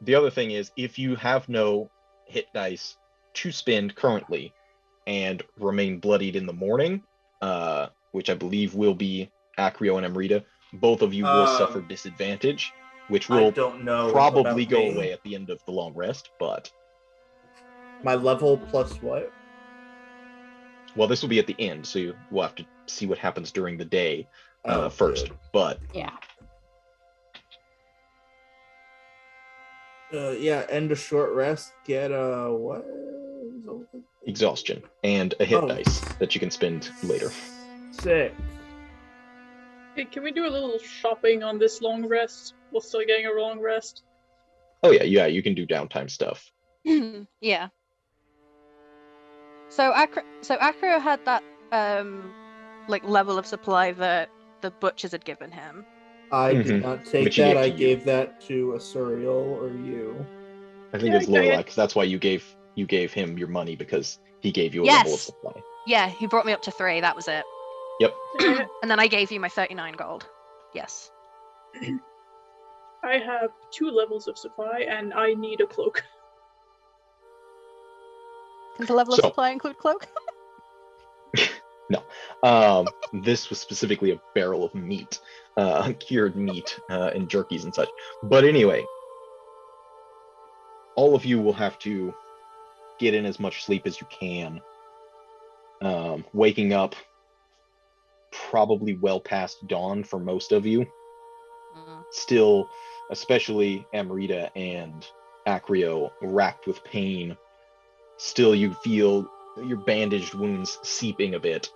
The other thing is, if you have no hit dice to spend currently and remain bloodied in the morning, which I believe will be Acrio and Amrita, both of you will suffer disadvantage, which I will don't know. probably about go me. away at the end of the long rest. But, My level plus what? well, this will be at the end, so you will have to see what happens during the day first. Good. But Yeah. Yeah, end a short rest. Get a what? exhaustion and a hit Oh. dice that you can spend later. Sick. Hey, can we do a little shopping on this long rest while still getting a long rest? Oh yeah, you can do downtime stuff. Yeah. So Acrio had that like level of supply that the butchers had given him. I Mhm. did not take Which he that. gave I to you. gave that to Asuriel or you. I think Yeah, it's okay. Lorelei, because that's why you gave him your money, because he gave you a level of Yes. supply. Yeah, he brought me up to 3. That was it. Yep. And then I gave you my 39 gold. Yes. I have 2 levels of supply and I need a cloak. Can the level of So- supply include cloak? This was specifically a barrel of meat, cured meat, and jerkies and such. But anyway, all of you will have to get in as much sleep as you can. Waking up probably well past dawn for most of you. Still, especially Amrita and Acrio, racked with pain. Still, you feel your bandaged wounds seeping a bit.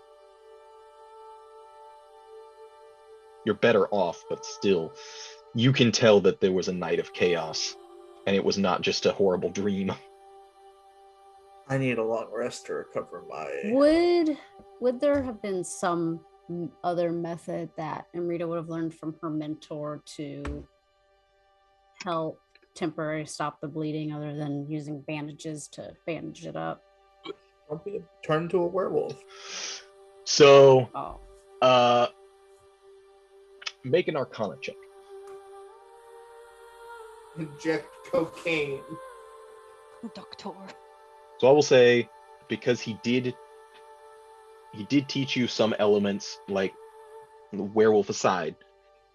You're better off, but still, you can tell that there was a night of chaos, and it was not just a horrible dream. I need a long rest to recover my. Would there have been some other method that Amrita would have learned from her mentor to help temporarily stop the bleeding other than using bandages to bandage it up? Probably turn to a werewolf. So, Oh. make an Arcana check. Inject cocaine. Doctor. So I will say, because he did teach you some elements, like werewolf aside,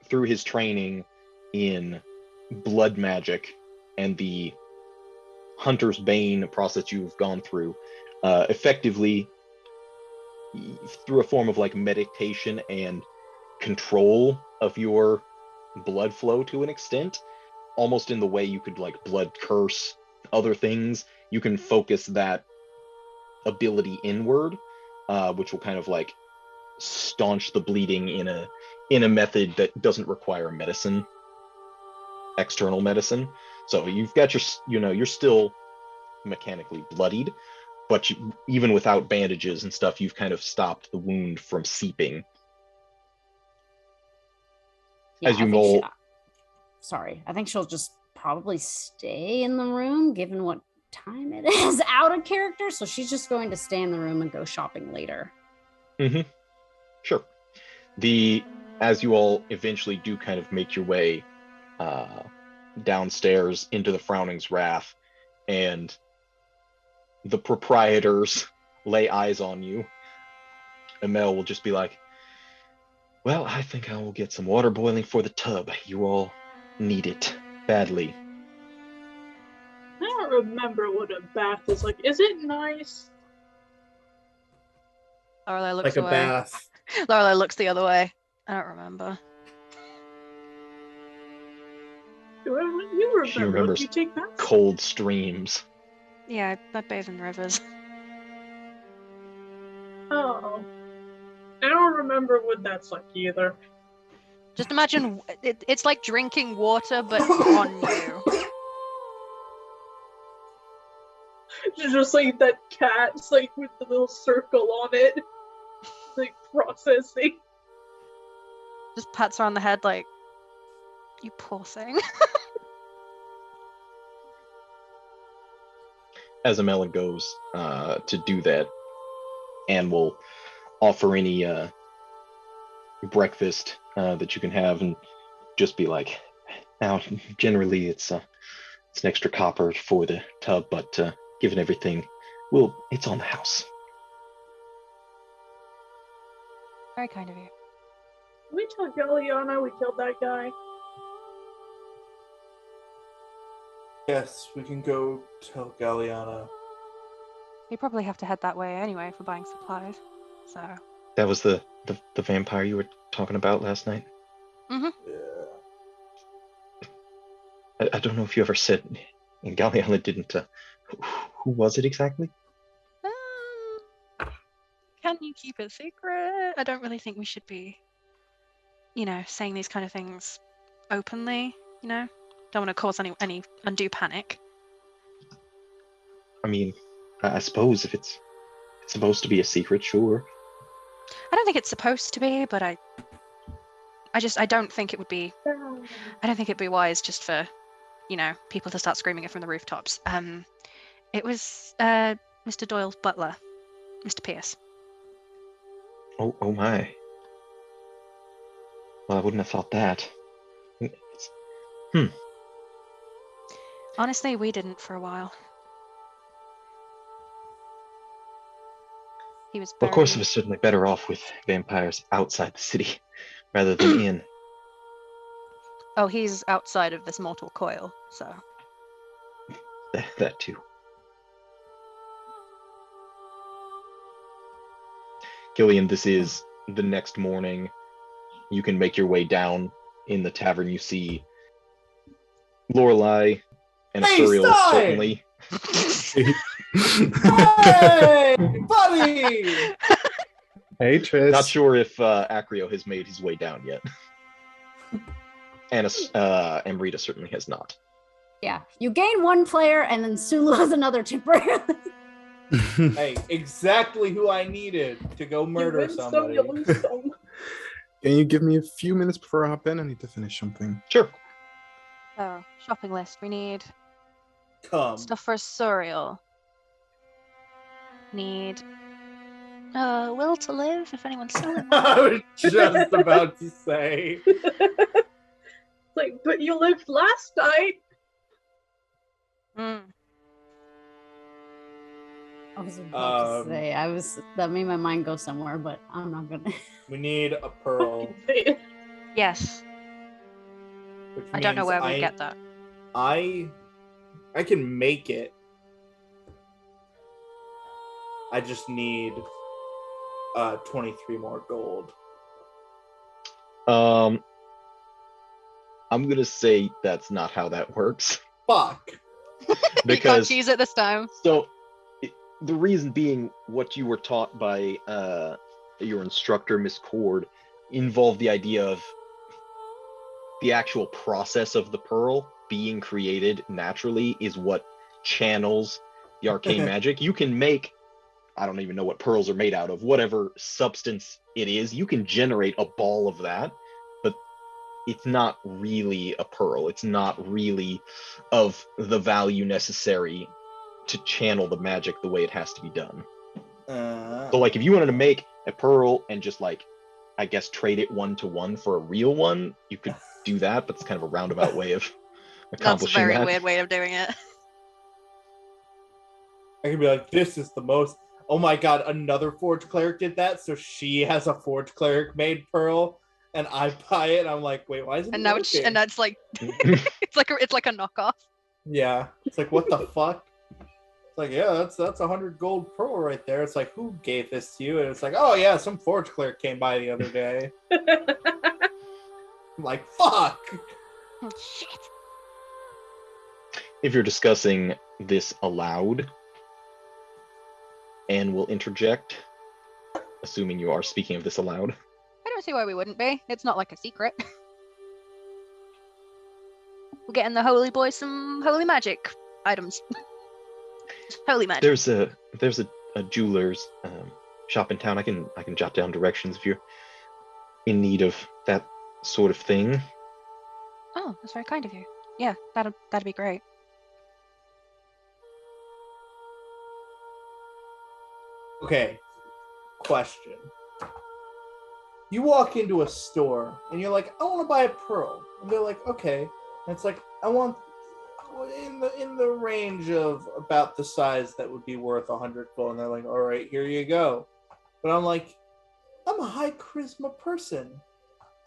through his training in blood magic and the hunter's bane process you've gone through, effectively through a form of like meditation and control of your blood flow to an extent, almost in the way you could like blood curse other things. You can focus that ability inward, which will kind of like staunch the bleeding in a method that doesn't require medicine, external medicine. So you've got your, you're still mechanically bloodied, but even without bandages and stuff, you've kind of stopped the wound from seeping. Yeah, As you I think roll, sorry, I think she'll just probably stay in the room given what time it is out of character. So she's just going to stay in the room and go shopping later. Sure. As you all eventually do kind of make your way downstairs into the Frowning's Wrath, and the proprietors lay eyes on you, Emel will just be like, well, I think I will get some water boiling for the tub. You all need it badly. I don't remember what a bath is like. Is it nice? Lorelei looks Like a away. bath. Lorelei looks the other way. I don't remember. You She remember? remembers You take that? cold streams. Yeah, I bathe in rivers. Oh. I don't remember what that's like either. Just imagine it's like drinking water, but on you. It's just like that cat's like with the little circle on it. Like processing. Just pats her on the head like, you poor thing. As Amela goes to do that, and will offer any breakfast that you can have, and just be like, now generally it's an extra copper for the tub, but given everything, it's on the house. Very kind of you. Can we tell Galliana we killed that guy? Yes, we can go tell Galliana. You probably have to head that way anyway for buying supplies. So. That was the vampire you were talking about last night? Mm-hmm. Yeah. I don't know if you ever said, and Galliana didn't, who was it exactly? Can you keep it secret? I don't really think we should be, saying these kind of things openly, Don't want to cause any undue panic. I mean, I suppose if it's supposed to be a secret, sure. I don't think it's supposed to be, but I don't think it would be. I don't think it'd be wise just for, people to start screaming it from the rooftops. It was Mr. Doyle's butler, Mr. Pierce. Oh my. Well, I wouldn't have thought that. Honestly, we didn't for a while. He was Well, of course, it was certainly better off with vampires outside the city rather than in. Oh, he's outside of this mortal coil, so. That too. Cillian, this is the next morning. You can make your way down in the tavern. You see Lorelei and Asuriel certainly. Hey, buddy! Hey, Tris. Not sure if Acrio has made his way down yet. And Amrita certainly has not. Yeah, you gain one player and then Sulu has another temporarily. Hey, exactly who I needed to go murder somebody. You lose some. Can you give me a few minutes before I hop in? I need to finish something. Sure. So, shopping list. We need Come. stuff for Asuriel. Need will to live, if anyone's selling one. I was just about to say. Like, but you lived last night. I was about to say, that made my mind go somewhere, but I'm not gonna. We need a pearl. Yes. Which I don't know means where we get that. I can make it. I just need 23 more gold. I'm gonna say that's not how that works. Fuck. You can't choose it this time. So, the reason being, what you were taught by your instructor, Miss Cord, involved the idea of the actual process of the pearl being created naturally is what channels the arcane magic. You can make, I don't even know what pearls are made out of, whatever substance it is, you can generate a ball of that, but it's not really a pearl. It's not really of the value necessary to channel the magic the way it has to be done. So like if you wanted to make a pearl and just like, I guess, trade it 1-to-1 for a real one, you could do that, but it's kind of a roundabout way of accomplishing That's a very that. weird way of doing it. I can be like, this is the most. Oh my god, another Forge Cleric did that, so she has a Forge Cleric made pearl, and I buy it, and I'm like, wait, why isn't And it now working? and that's like it's like a knockoff. Yeah, it's like, what the fuck? It's like, yeah, that's 100 gold pearl right there. It's like, who gave this to you? And it's like, oh yeah, some Forge Cleric came by the other day. I'm like, fuck. Oh, shit. if you're discussing this aloud, Anne will interject, assuming you are speaking of this aloud. I don't see why we wouldn't be. It's not like a secret. We're getting the holy boy some holy magic items. Holy magic. There's a jeweler's shop in town. I can jot down directions if you're in need of that sort of thing. Oh, that's very kind of you. Yeah, that'd be great. Okay, question. You walk into a store and you're like, I want to buy a pearl. And they're like, okay. And it's like, I want in the range of about the size that would be worth 100 gold. And they're like, all right, here you go. But I'm like, I'm a high charisma person.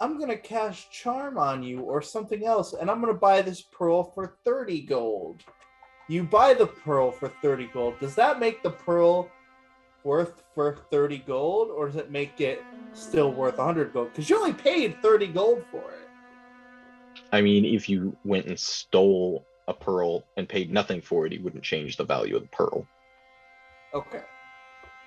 I'm going to cast charm on you or something else. And I'm going to buy this pearl for 30 gold. You buy the pearl for 30 gold. Does that make the pearl worth for 30 gold, or does it make it still worth 100 gold? Because you only paid 30 gold for it. I mean, if you went and stole a pearl and paid nothing for it, it wouldn't change the value of the pearl. Okay.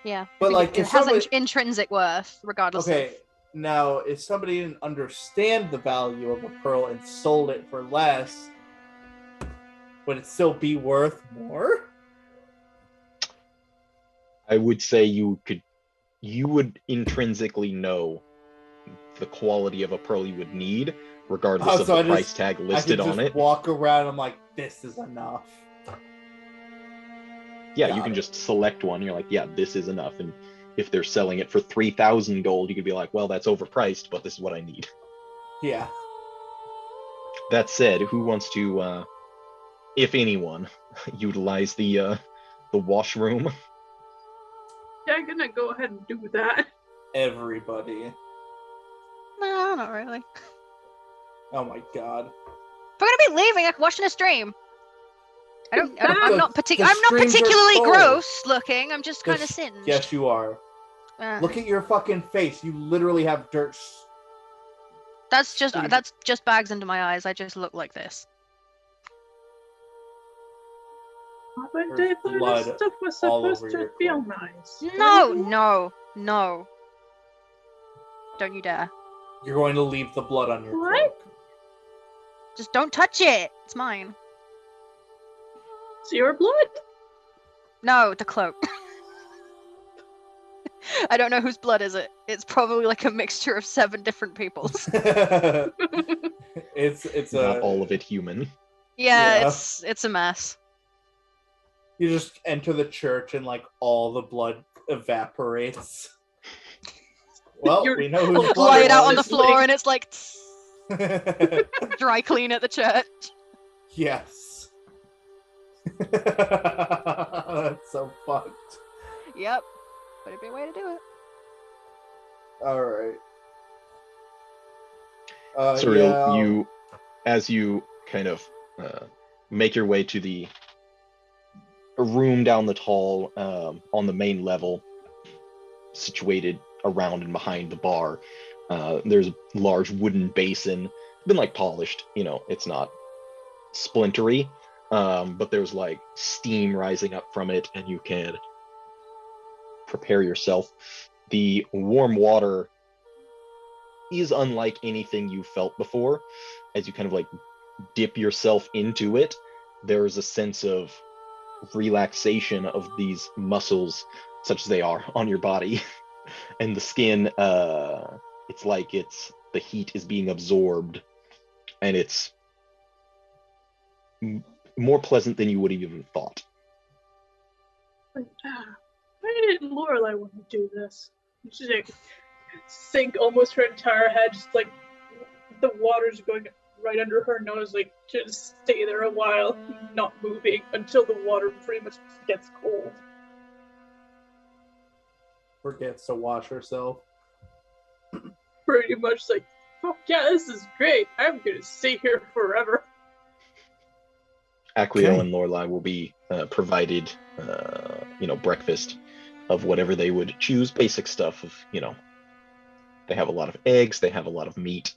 Yeah. But like, it has intrinsic worth, regardless. Okay, of... now if somebody didn't understand the value of a pearl and sold it for less, would it still be worth more? I would say you would intrinsically know the quality of a pearl you would need, regardless of the price tag listed on it. Walk around, I'm like, this is enough. Yeah, you can just select one. You're like, yeah, this is enough. And if they're selling it for 3,000 gold, you could be like, well, that's overpriced, but this is what I need. Yeah. That said, who wants to, if anyone, utilize the washroom? Yeah, I'm gonna go ahead and do that. Everybody. No, not really. Oh my god. If we're gonna be leaving, I can watch in a stream. I'm not particularly full. gross looking. I'm just kind of singed. Yes, you are. Look at your fucking face. You literally have dirt. That's just bags under my eyes. I just look like this. But this stuff was supposed to feel nice. No. Don't you dare. You're going to leave the blood on your What? cloak. Just don't touch it. It's mine. It's your blood? No, the cloak. I don't know whose blood is it. It's probably like a mixture of 7 different people's. it's not all of it human. Yeah. It's a mess. You just enter the church and like all the blood evaporates. Well, we know who's blood. Lie it out on the floor and it's like dry clean at the church. Yes. That's so fucked. Yep. But it'd be a way to do it. Alright. Asuriel, as you kind of make your way to the room down the hall on the main level, situated around and behind the bar, there's a large wooden basin, been like polished, it's not splintery, but there's like steam rising up from it, and you can prepare yourself. The warm water is unlike anything you felt before. As you kind of like dip yourself into it, there's a sense of relaxation of these muscles, such as they are on your body. And the skin, it's like the heat is being absorbed, and it's more pleasant than you would have even thought. Why didn't Lorelei want to do this? She's like sink almost her entire head, just like the water's going right under her nose, like just stay there a while, not moving until the water pretty much gets cold. Forgets to wash herself. Pretty much like, oh yeah, this is great. I'm gonna stay here forever. Acrio and Lorelei will be provided, breakfast of whatever they would choose. Basic stuff of, they have a lot of eggs, they have a lot of meat.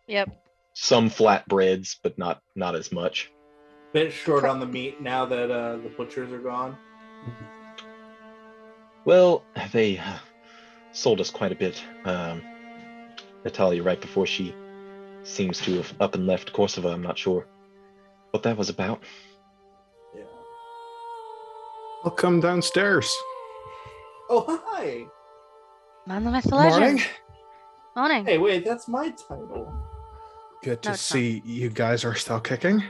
Yep. Some flatbreads, but not as much. Bit short on the meat now that the butchers are gone. Well, they sold us quite a bit. Natalia, right before she seems to have up and left Korsava, I'm not sure what that was about. Yeah. I'll come downstairs. Oh, hi. Man, the myth, the Morning. legend. Morning. Hey, wait, that's my title. Good to No, it's not. see you guys are still kicking.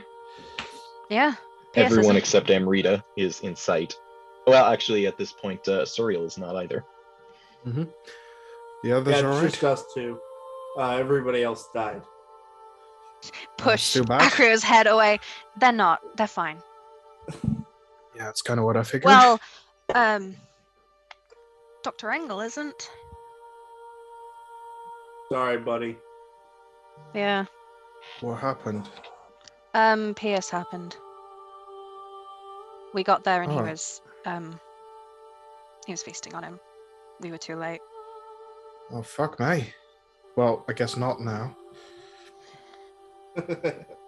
Yeah. P.S. Everyone is- except Amrita is in sight. Well, actually, at this point, Asuriel is not either. Mm-hmm. The others Yeah, all it's right? just us two. Everybody else died. pushed too bad. Acrio's head away. They're not. They're fine. Yeah, that's kind of what I figured. Well, Dr. Engel isn't. Sorry, buddy. Yeah. What happened? P.S. happened. We got there and Oh. he was feasting on him. We were too late. Oh, fuck me. Well, I guess not now.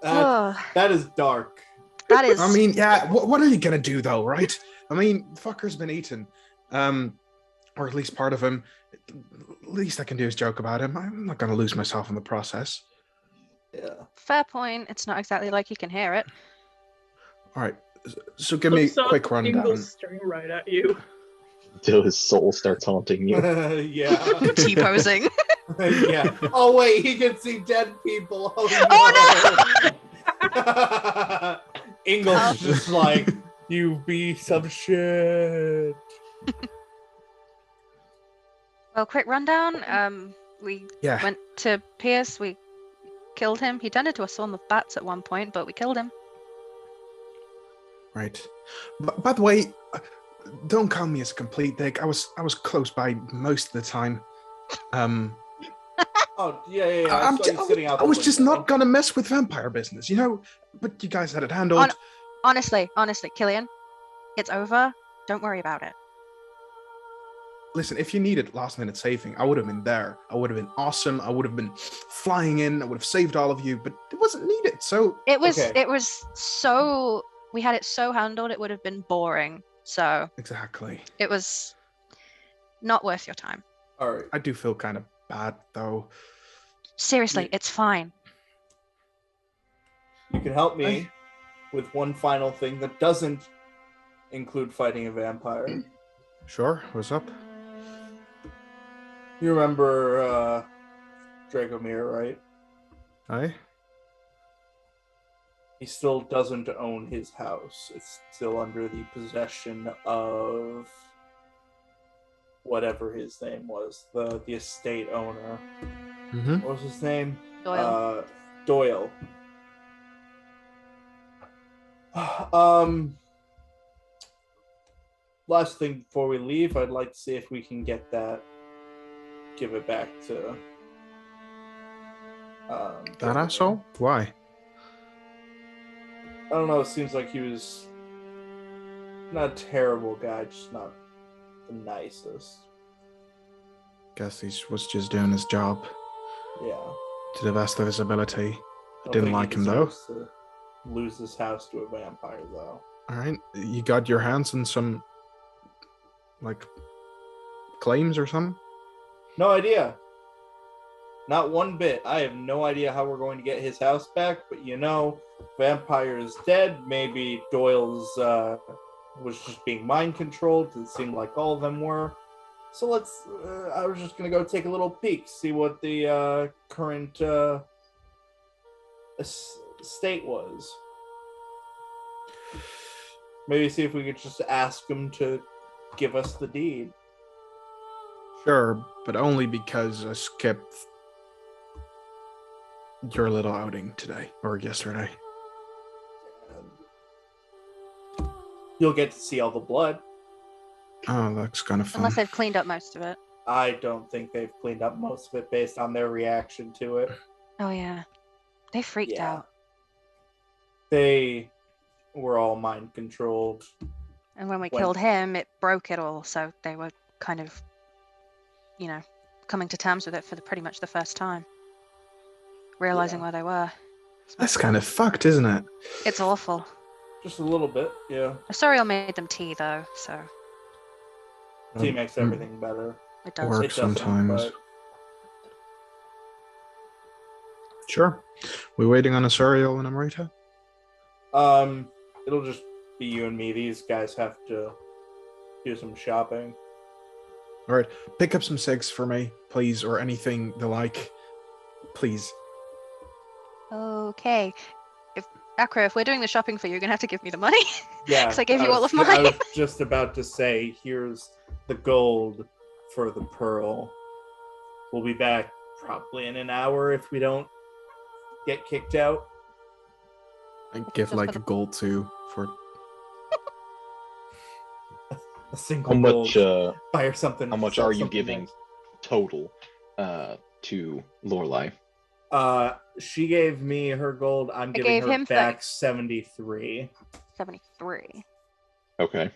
That is dark. That is. I mean, yeah, what are you going to do, though, right? I mean, the fucker's been eaten. Or at least part of him. Least I can do is joke about him. I'm not going to lose myself in the process. Yeah. Fair point. It's not exactly like you can hear it. All right, so give me a quick rundown. Engel's staring right at you. Until his soul starts haunting you. Yeah. T-posing. Yeah. Oh wait, he can see dead people. Oh no! Engel's just like, you piece of shit. Well, quick rundown. We Yeah. went to Pierce. We killed him. He turned into a swarm of bats at one point, but we killed him. Right. By the way, don't call me as a complete dick. I was close by most of the time. Oh yeah. I saw you sitting out I the was just window. not gonna mess with vampire business, you know. But you guys had it handled. Honestly, Cillian, it's over. Don't worry about it. Listen, if you needed last minute saving, I would have been there. I would have been awesome. I would have been flying in. I would have saved all of you, but it wasn't needed. So It was. Okay. It was so. We had it so handled. It would have been boring. So exactly. it was not worth your time. All right. I do feel kind of bad though. Seriously, Yeah. it's fine. You can help me with one final thing that doesn't include fighting a vampire. Sure. What's up? You remember Dragomir, right? Aye. He still doesn't own his house. It's still under the possession of whatever his name was, the estate owner. Mm-hmm. What was his name? Doyle. Doyle. Last thing before we leave, I'd like to see if we can give it back to That asshole? Why? I don't know, it seems like he was not a terrible guy, just not the nicest. Guess he was just doing his job Yeah. to the best of his ability. Don't Didn't think he like him, though. deserves to lose his house to a vampire, though. All right, you got your hands on some, like, claims or something? No idea. Not one bit. I have no idea how we're going to get his house back, but vampire is dead. Maybe Doyle's was just being mind controlled. It seemed like all of them were. So I was just going to go take a little peek, see what the current state was. Maybe see if we could just ask him to give us the deed. Sure, but only because I skipped your little outing today, or yesterday. You'll get to see all the blood. Oh, that's kind of fun. Unless they've cleaned up most of it. I don't think they've cleaned up most of it based on their reaction to it. Oh yeah, they freaked Yeah. out. They were all mind controlled. And when we When- killed him, it broke it all. So they were kind of, coming to terms with it for pretty much the first time. Realizing Yeah. where they were. That's kind of fucked, isn't it? It's awful. Just a little bit, yeah. Asuriel made them tea though, so Tea makes everything better. it does. Work It doesn't, sometimes. but- Sure. We waiting on Asuriel and Amrita? It'll just be you and me. These guys have to do some shopping. All right. Pick up some cigs for me, please, or anything the like. Please. Okay. Acrio, if we're doing the shopping for you, you're gonna have to give me the money. Yeah, Because I gave you all of I mine. was just about to say, here's the gold for the pearl. We'll be back probably in an hour if we don't get kicked out. I give Just like for a the- gold too for A single How gold. much? Buy her something. How much sell are you something giving nice. total to Lorelei? She gave me her gold. I'm giving gave her him back 73. 73. Okay.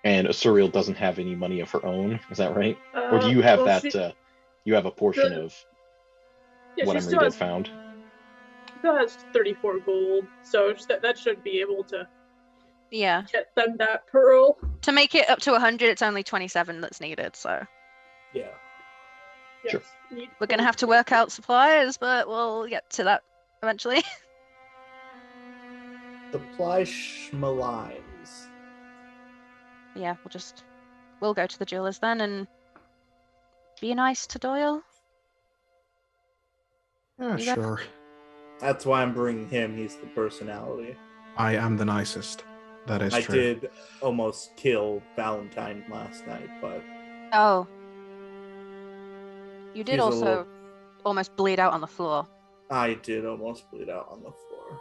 And Asuriel doesn't have any money of her own, is that right? Or do you have well, that? You have a portion of Yeah, what she still Amrita has, found. still has 34 gold, so that should be able to Yeah. get them that pearl. To make it up to 100, it's only 27 that's needed, so Yeah. Yes, Sure. we're gonna have to work out supplies, but we'll get to that eventually. Supply schmalines. Yeah, we'll go to the jewelers then and be nice to Doyle. Yeah, You got- sure. That's why I'm bringing him. He's the personality. I am the nicest. That is I true. did almost kill Valentine last night, but Oh. You did He's a also little- almost bleed out on the floor. I did almost bleed out on the floor.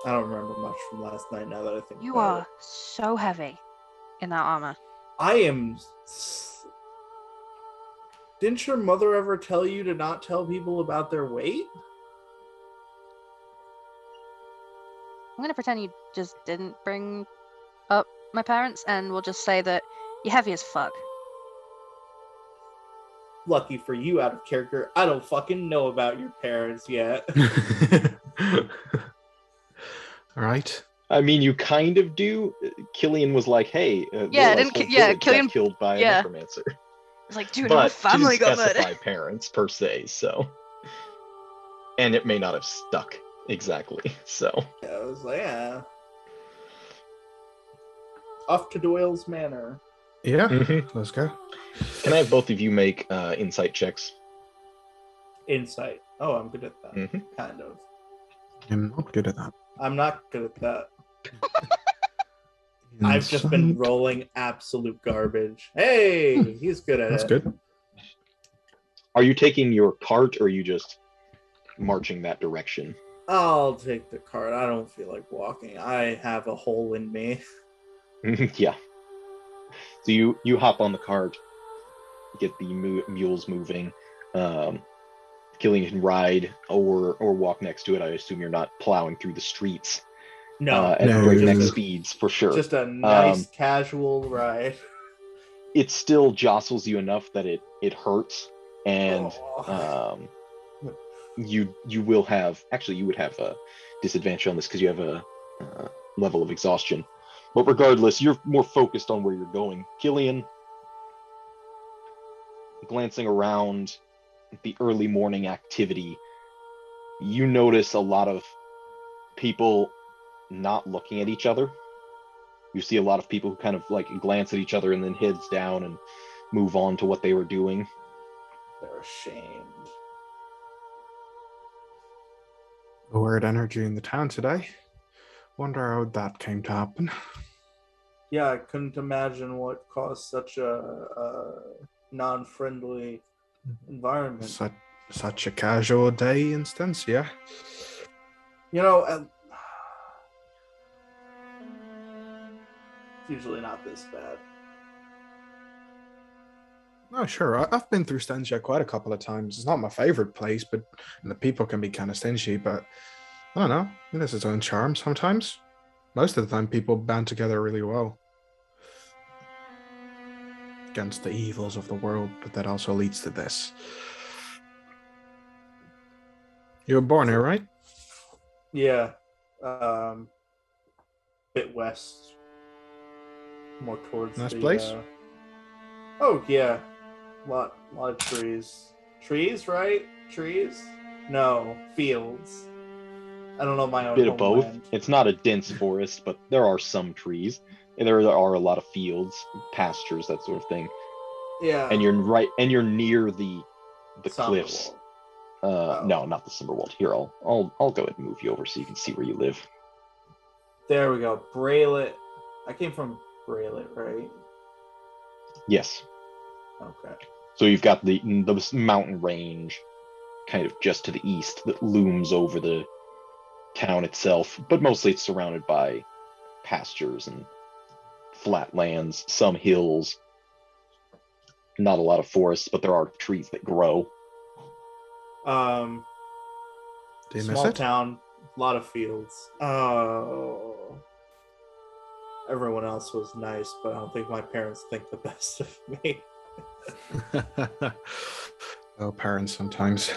I don't remember much from last night now that I think You about are it. so heavy in that armor. I am. Didn't your mother ever tell you to not tell people about their weight? I'm gonna pretend you just didn't bring up my parents, and we'll just say that you're heavy as fuck. Lucky for you, out of character, I don't fucking know about your parents yet. All right. I mean, you kind of do. Cillian was like, "Hey, Yeah, Lorelai's didn't whole Ki- yeah, village got Cillian- killed by yeah. a necromancer." It's like, dude, our But family she didn't got murdered. specify parents per se, so, and it may not have stuck exactly. So, I was like, yeah. Off to Doyle's Manor. Yeah. Mhm. Let's go. Can I have both of you make insight checks? Insight. Oh, I'm good at that. Mhm. Kind of. I'm not good at that. I'm not good at that. I've just been Insight. rolling absolute garbage. Hey, he's good at That's it. good. Are you taking your cart, or are you just marching that direction? I'll take the cart. I don't feel like walking. I have a hole in me. Yeah. So you hop on the cart, get the mules moving. Cillian can ride or walk next to it. I assume you're not plowing through the streets No, at No, breakneck just, speeds for sure. just a nice casual ride. It still jostles you enough that it hurts, and Oh. you will have, actually you would have a disadvantage on this because you have a level of exhaustion. But regardless, you're more focused on where you're going. Cillian, glancing around the early morning activity, you notice a lot of people not looking at each other. You see a lot of people who kind of like glance at each other and then heads down and move on to what they were doing. They're ashamed. A weird energy in the town today. Wonder how that came to happen. Yeah, I couldn't imagine what caused such a non-friendly environment. Such a casual day instance, yeah. You know, it's usually not this bad. Oh, sure. I've been through Stensia quite a couple of times. It's not my favorite place, but and the people can be kind of stingy, but I don't know. It has its own charm sometimes. Most of the time, people band together really well against the evils of the world, but that also leads to this. You were born here, right? Yeah. Bit west. More towards Nice the place? Oh yeah. Lot of trees. Trees, right? Trees? No, fields. I don't know my own Bit of both. homeland. It's not a dense forest, but there are some trees. And there are a lot of fields, pastures, that sort of thing. Yeah. And you're near the cliffs. Somberwald. No, not the Summerwald. Here, I'll go ahead and move you over so you can see where you live. There we go. Braylet. I came from Braylet, right? Yes. Okay. So you've got the mountain range kind of just to the east that looms over the town itself, but mostly it's surrounded by pastures and flat lands, some hills, not a lot of forests, but there are trees that grow. Do you miss Small it? town, a lot of fields. Oh. Everyone else was nice, but I don't think my parents think the best of me. Oh, parents sometimes.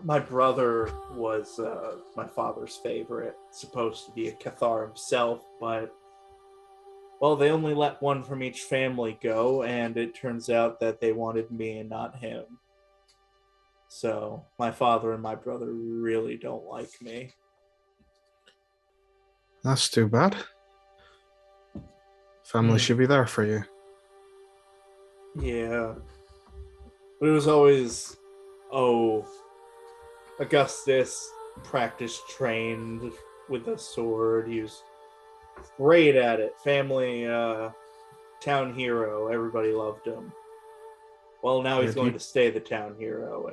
My brother was my father's favorite, supposed to be a Cathar himself, but well, they only let one from each family go, and it turns out that they wanted me and not him. So my father and my brother really don't like me. That's too bad. Family should be there for you. Yeah. But it was always, Augustus practice trained with a sword. He was great at it. Family, town hero. Everybody loved him. Well, now he's going to stay the town hero,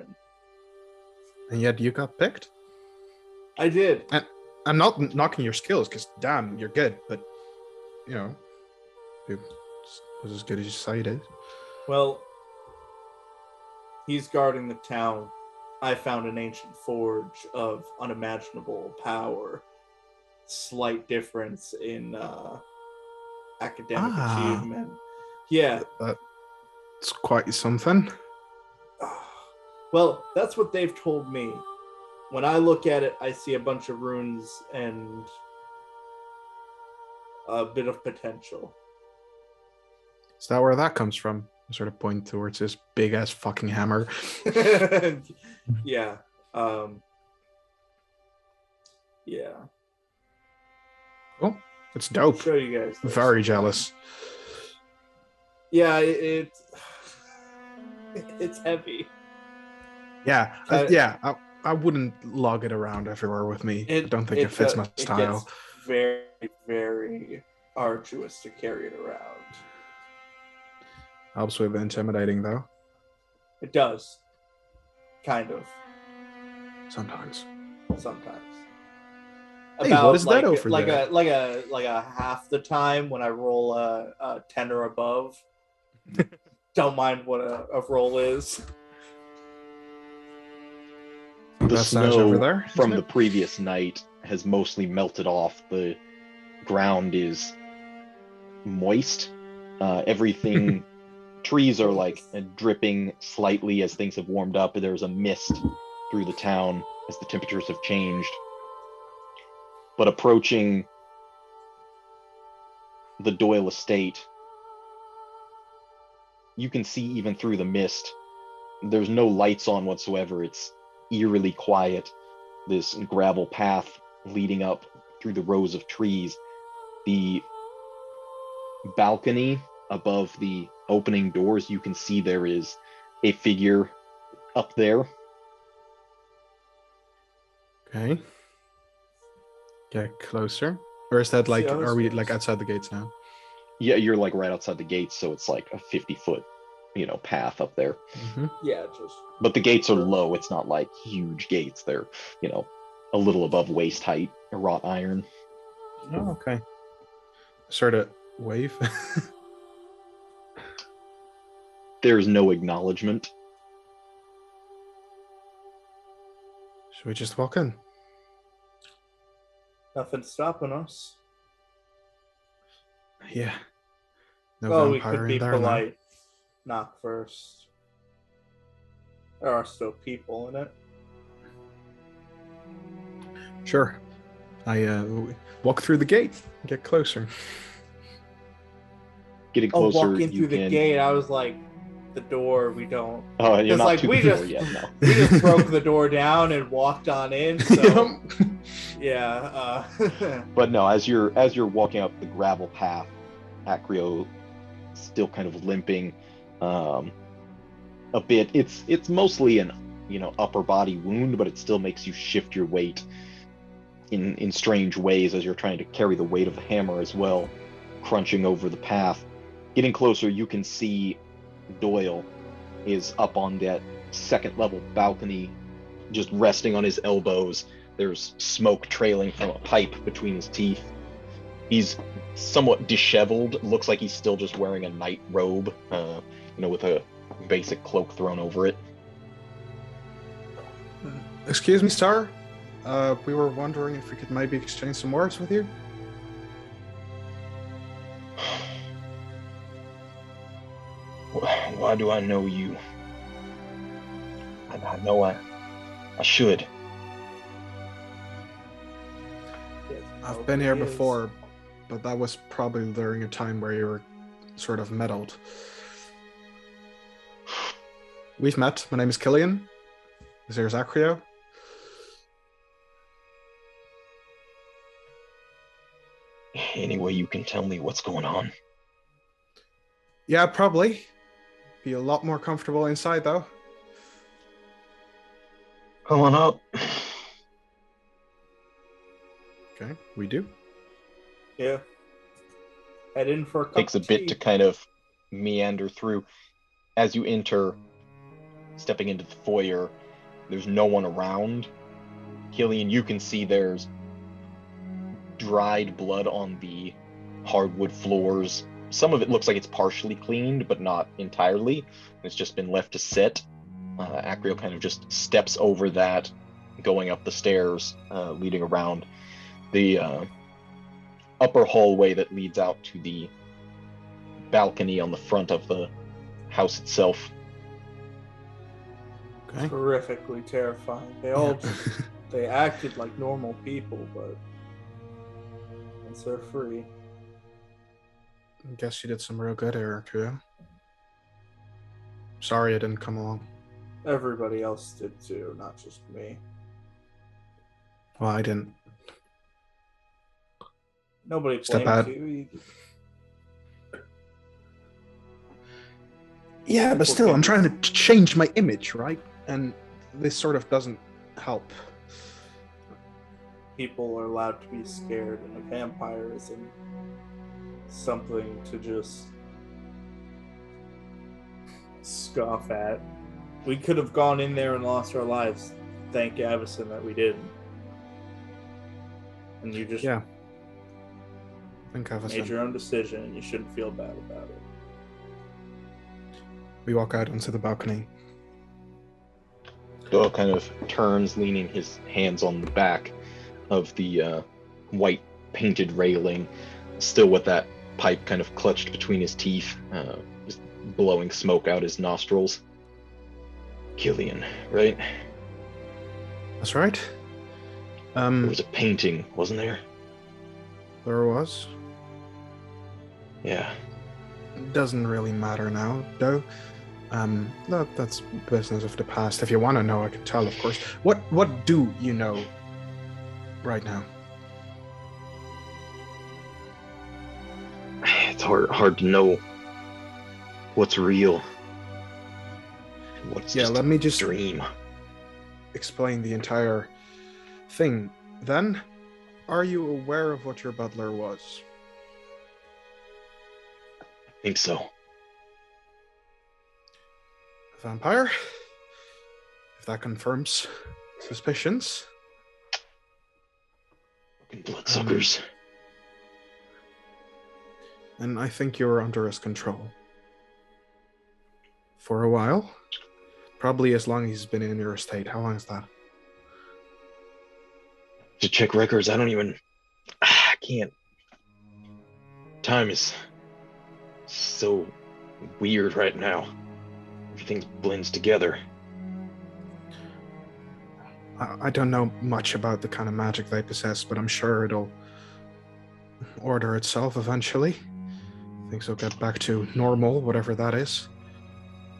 And yet you got picked? I did. And I'm not knocking your skills, because damn, you're good, but, you know, it was as good as you say it is. Well, he's guarding the town. I found an ancient forge of unimaginable power. Slight difference in academic achievement. Yeah. That's quite something. Well, that's what they've told me. When I look at it, I see a bunch of runes and a bit of potential. Is that where that comes from? I sort of point towards this big ass fucking hammer. Yeah. Yeah. Oh, it's dope. I'll show you guys. Very jealous. Yeah, it's heavy. Yeah, I wouldn't lug it around everywhere with me. I don't think it fits my style. It gets very, very arduous to carry it around. Helps with intimidating, though. It does. Kind of. Sometimes. Hey, about what is that over there? Like a half the time when I roll a 10 or above. Don't mind what a roll is. The snow from the previous night has mostly melted off. The ground is moist. Everything, trees are like dripping slightly as things have warmed up. There's a mist through the town as the temperatures have changed. But approaching the Doyle estate, you can see even through the mist. There's no lights on whatsoever. It's eerily quiet. This gravel path leading up through the rows of trees. The balcony above the opening doors, you can see there is a figure up there. Okay. Get closer. Or is that like, are we like outside the gates now? Yeah, you're like right outside the gates, so it's like a 50-foot, path up there. Mm-hmm. Yeah, just. But the gates are low. It's not like huge gates. They're, a little above waist height, wrought iron. Oh, okay. Sort of wave. There's no acknowledgement. Should we just walk in? Nothing stopping us. Yeah. No we could be polite. Knock first. There are still people in it. Sure. I walk through the gate, get closer. Getting Oh, closer, walking you through the can. gate. I was like, the door. We don't. Oh, you're 'Cause, not like, to we the just- door yet. No. We just broke the door down and walked on in. So yeah. But no, as you're walking up the gravel path, Acrio still kind of limping a bit. It's mostly an upper body wound, but it still makes you shift your weight in strange ways as you're trying to carry the weight of the hammer as well, crunching over the path. Getting closer, you can see Doyle is up on that second level balcony, just resting on his elbows. There's smoke trailing from a pipe between his teeth. He's somewhat disheveled. Looks like he's still just wearing a night robe, with a basic cloak thrown over it. Excuse me, sir. We were wondering if we could maybe exchange some words with you. Why do I know you? I know I should. I've been here before, but that was probably during a time where you were sort of meddled. We've met. My name is Cillian. This here's Acrio. Any way you can tell me what's going on? Yeah, probably. Be a lot more comfortable inside, though. Come on up. Okay, we do. Yeah. Head in for a cup Takes a of bit tea. to kind of meander through. As you enter, stepping into the foyer, there's no one around. Cillian, you can see there's dried blood on the hardwood floors. Some of it looks like it's partially cleaned, but not entirely. It's just been left to sit. Acrio kind of just steps over that, going up the stairs, leading around the upper hallway that leads out to the balcony on the front of the house itself. Okay. Terrifically terrifying. They all they acted like normal people, but once they're free. I guess you did some real good, Acrio. Sorry I didn't come along. Everybody else did too, not just me. Well, I didn't. Nobody Step blames out. you. Yeah, but still, I'm trying to change my image, right? And this sort of doesn't help. People are allowed to be scared, and a vampire isn't something to just scoff at. We could have gone in there and lost our lives. Thank Avacyn that we didn't. And you just Yeah. I think made your own decision, and you shouldn't feel bad about it. We walk out onto the balcony. Doyle kind of turns, leaning his hands on the back of the white painted railing, still with that pipe kind of clutched between his teeth, just blowing smoke out his nostrils. Cillian, right? That's right. There was a painting, wasn't there? There was. Yeah. Doesn't really matter now, though. That's business of the past. If you want to know, I can tell, of course. What do you know right now? It's hard to know what's real and what's just let me just a dream. explain the entire thing. Then, are you aware of what your butler was? I think so. A vampire? If that confirms suspicions. Bloodsuckers. And I think you were under his control. For a while. Probably as long as he's been in your estate. How long is that? To check records, I can't. Time is so weird right now. Everything blends together. I don't know much about the kind of magic they possess, but I'm sure it'll order itself eventually. Things will get back to normal, whatever that is.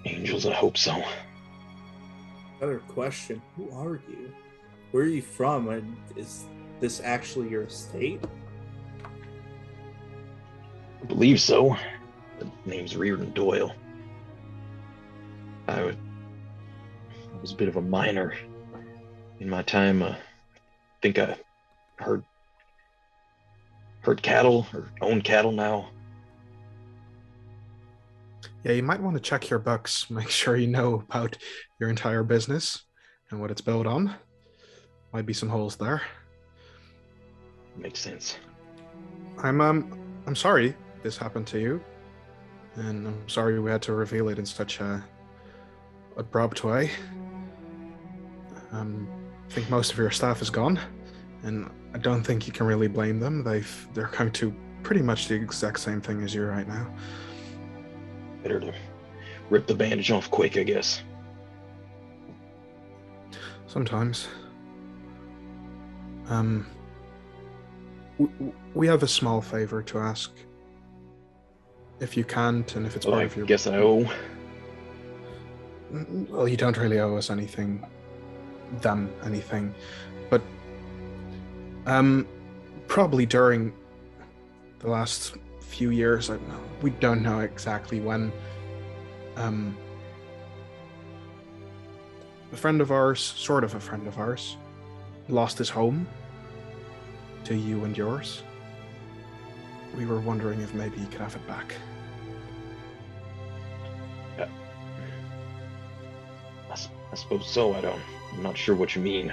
Angels, I hope so. Another question: who are you? Where are you from? And is this actually your estate? I believe so. The name's Reardon Doyle. I was a bit of a miner in my time. I think I herd cattle or own cattle now. Yeah, you might want to check your books, make sure you know about your entire business and what it's built on. Might be some holes there. Makes sense. I'm sorry this happened to you, and I'm sorry we had to reveal it in such a abrupt way. I think most of your staff is gone, and I don't think you can really blame them. They're going to pretty much the exact same thing as you right now. Better to rip the bandage off quick, I guess. Sometimes. We have a small favor to ask. If you can't, and if it's part of your... I guess I owe. Well, you don't really owe us anything. Them anything. But probably during the last few years, we don't know exactly when, a friend of ours, sort of a friend of ours, lost his home to you and yours. We were wondering if maybe you could have it back. I suppose so. I'm not sure what you mean.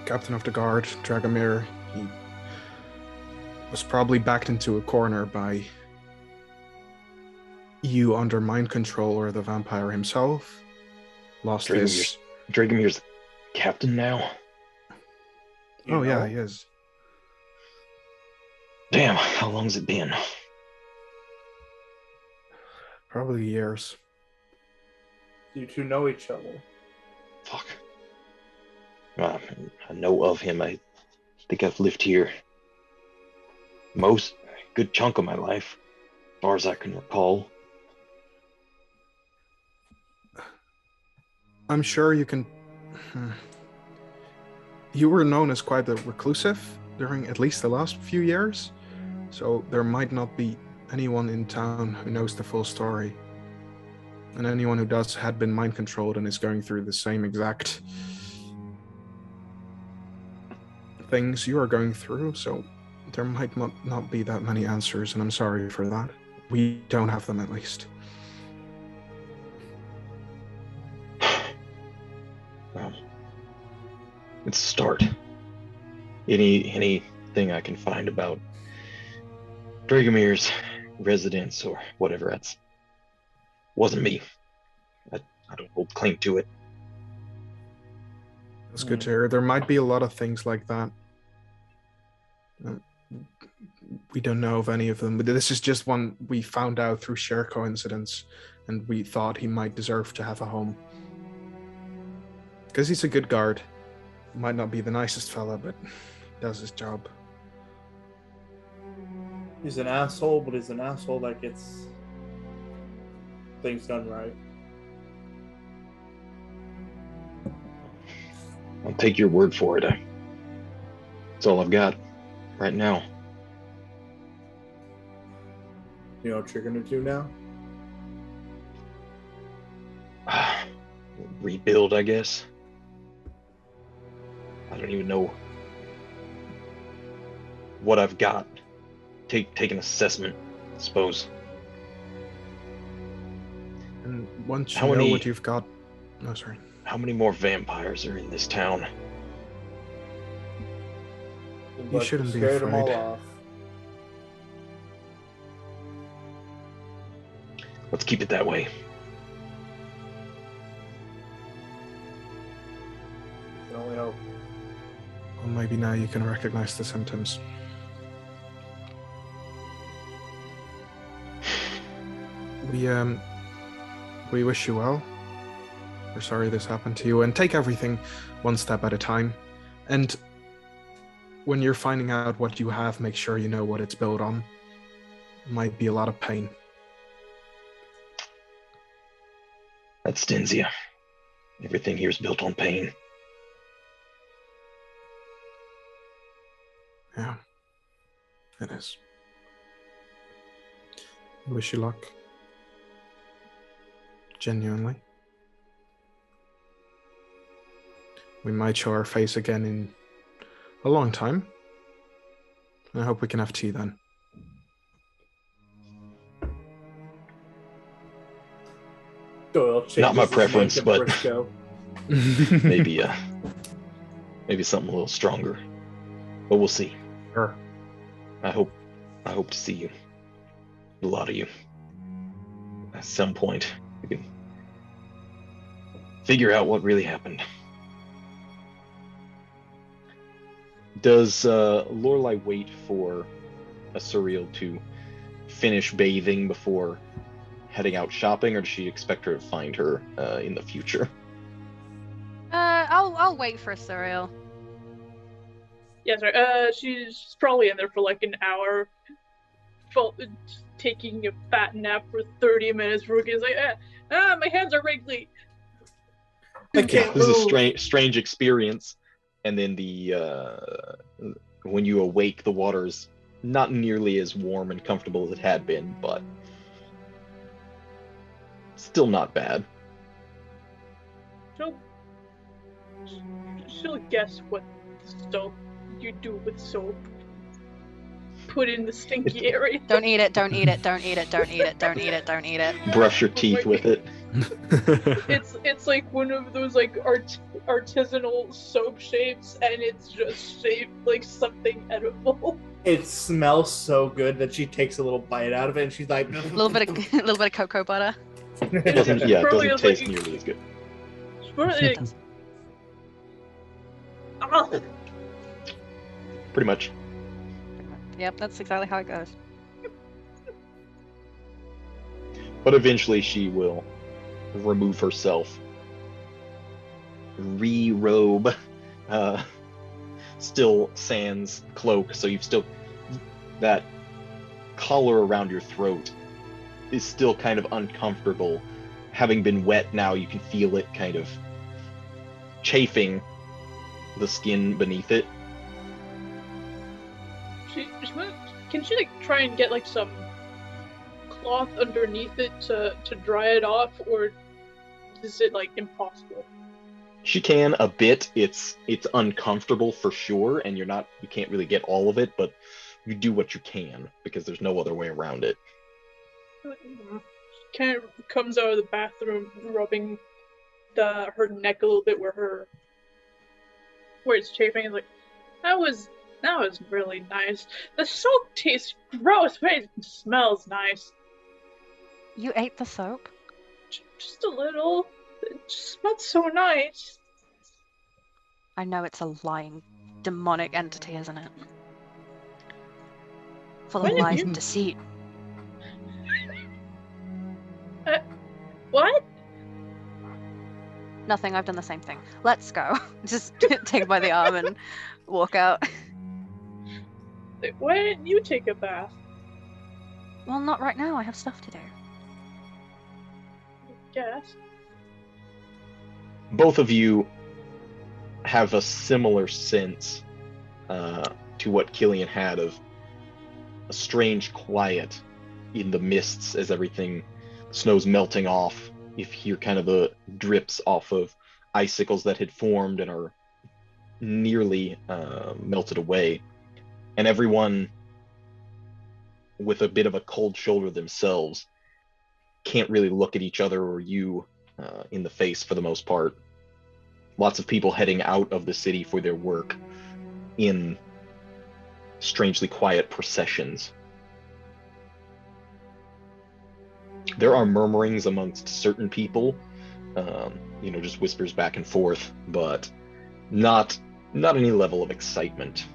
Captain of the Guard, Dragomir, he was probably backed into a corner by you under mind control, or the vampire himself. Lost his... Dragomir's captain now? Oh, yeah, he is. Damn, how long's it been? Probably years. You two know each other. Fuck. I know of him. I think I've lived here good chunk of my life, as far as I can recall. I'm sure you can... You were known as quite a reclusive during at least the last few years, so there might not be anyone in town who knows the full story. And anyone who does had been mind controlled and is going through the same exact things you are going through, so there might not be that many answers, and I'm sorry for that. We don't have them, at least. Well, it's a start. Anything I can find about Dragomir's residence or whatever, wasn't me. I don't hold claim to it. That's good to hear. There might be a lot of things like that. We don't know of any of them, but this is just one we found out through sheer coincidence, and we thought he might deserve to have a home. Because he's a good guard. Might not be the nicest fella, but does his job. He's an asshole, but he's an asshole that gets things done right. I'll take your word for it. That's all I've got right now. You know what you're gonna do now? Rebuild, I guess. I don't even know what I've got. Take an assessment, I suppose. And once you know what you've got... Oh, sorry. How many more vampires are in this town? You shouldn't be Scared them all afraid. off. Let's keep it that way. Can only hope. Well, maybe now you can recognize the symptoms. We wish you well. We're sorry this happened to you, and take everything one step at a time. And when you're finding out what you have, make sure you know what it's built on. Might be a lot of pain. That's Stinsia. Everything here is built on pain. Yeah, it is. I wish you luck. Genuinely. We might show our face again in a long time. I hope we can have tea then. Doyle Not my changes his preference, name to but Briscoe. maybe something a little stronger. But we'll see. Sure. I hope to see you. A lot of you. At some point, we can figure out what really happened. Does Lorelei wait for Asuriel to finish bathing before heading out shopping, or does she expect her to find her in the future? I'll wait for Asuriel. Yeah, sorry. She's probably in there for like an hour, taking a fat nap for 30 minutes. Rookie's like, my hands are wrinkly. I can't This is move. a strange experience. And then when you awake, the water's not nearly as warm and comfortable as it had been, but still not bad. She'll guess what soap you do with soap. Put in the stinky area. Don't eat it, don't eat it, don't eat it, don't eat it, don't eat it, don't eat it. Brush your teeth with it. It's like one of those like artisanal soap shapes, and it's just shaped like something edible. It smells so good that she takes a little bite out of it, and she's like, A little bit of cocoa butter. It doesn't Probably has, taste like, nearly as good. It's probably like, ah, Pretty much. Yep, that's exactly how it goes. But eventually she will remove herself, re-robe, still sans cloak, so you've still, that collar around your throat is still kind of uncomfortable. Having been wet now, you can feel it kind of chafing the skin beneath it. Can she like try and get like some cloth underneath it to dry it off, or is it like impossible? She can a bit. It's uncomfortable for sure, and you can't really get all of it, but you do what you can because there's no other way around it. Kind of comes out of the bathroom, rubbing her neck a little bit where it's chafing, and like, that was really nice. The soap tastes gross, but it smells nice. You ate the soap? Just a little. It just smelled so nice. I know it's a lying, demonic entity, isn't it? Full of lies and deceit. What? Nothing, I've done the same thing. Let's go. Just take it by the arm and walk out. Why didn't you take a bath? Well, not right now. I have stuff to do. Yes. Both of you have a similar sense to what Cillian had of a strange quiet in the mists as everything, snow's melting off. You hear kind of the drips off of icicles that had formed and are nearly melted away. And everyone with a bit of a cold shoulder themselves can't really look at each other or you in the face for the most part. Lots of people heading out of the city for their work in strangely quiet processions. There are murmurings amongst certain people, just whispers back and forth, but not any level of excitement.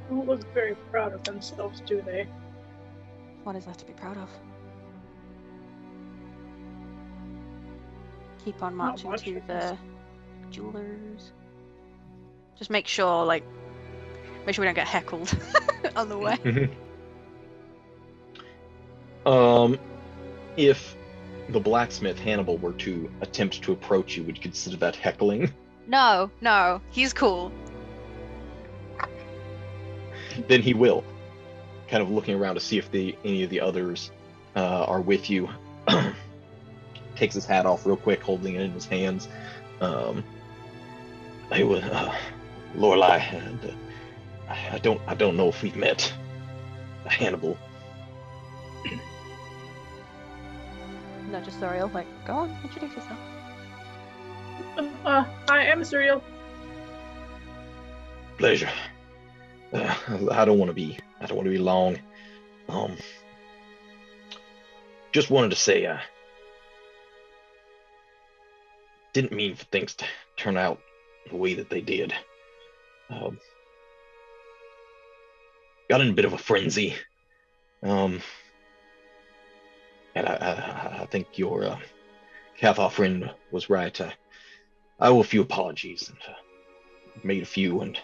Don't look very proud of themselves, do they? What is that to be proud of? keep on Not marching much, to I the guess. jewelers. Just make sure, like, we don't get heckled on the way. If the blacksmith Hannibal were to attempt to approach you, would you consider that heckling? No, he's cool. Then he will, kind of looking around to see if any of the others are with you. Takes his hat off real quick, holding it in his hands. Hey, Lorelei, and I don't know if we've met Hannibal. No, just Asuriel. Like, go on, introduce yourself. I am Asuriel. Pleasure. I don't want to be long. Just wanted to say, didn't mean for things to turn out the way that they did. Got in a bit of a frenzy. And I think your Cathar friend was right. I owe a few apologies and made a few, and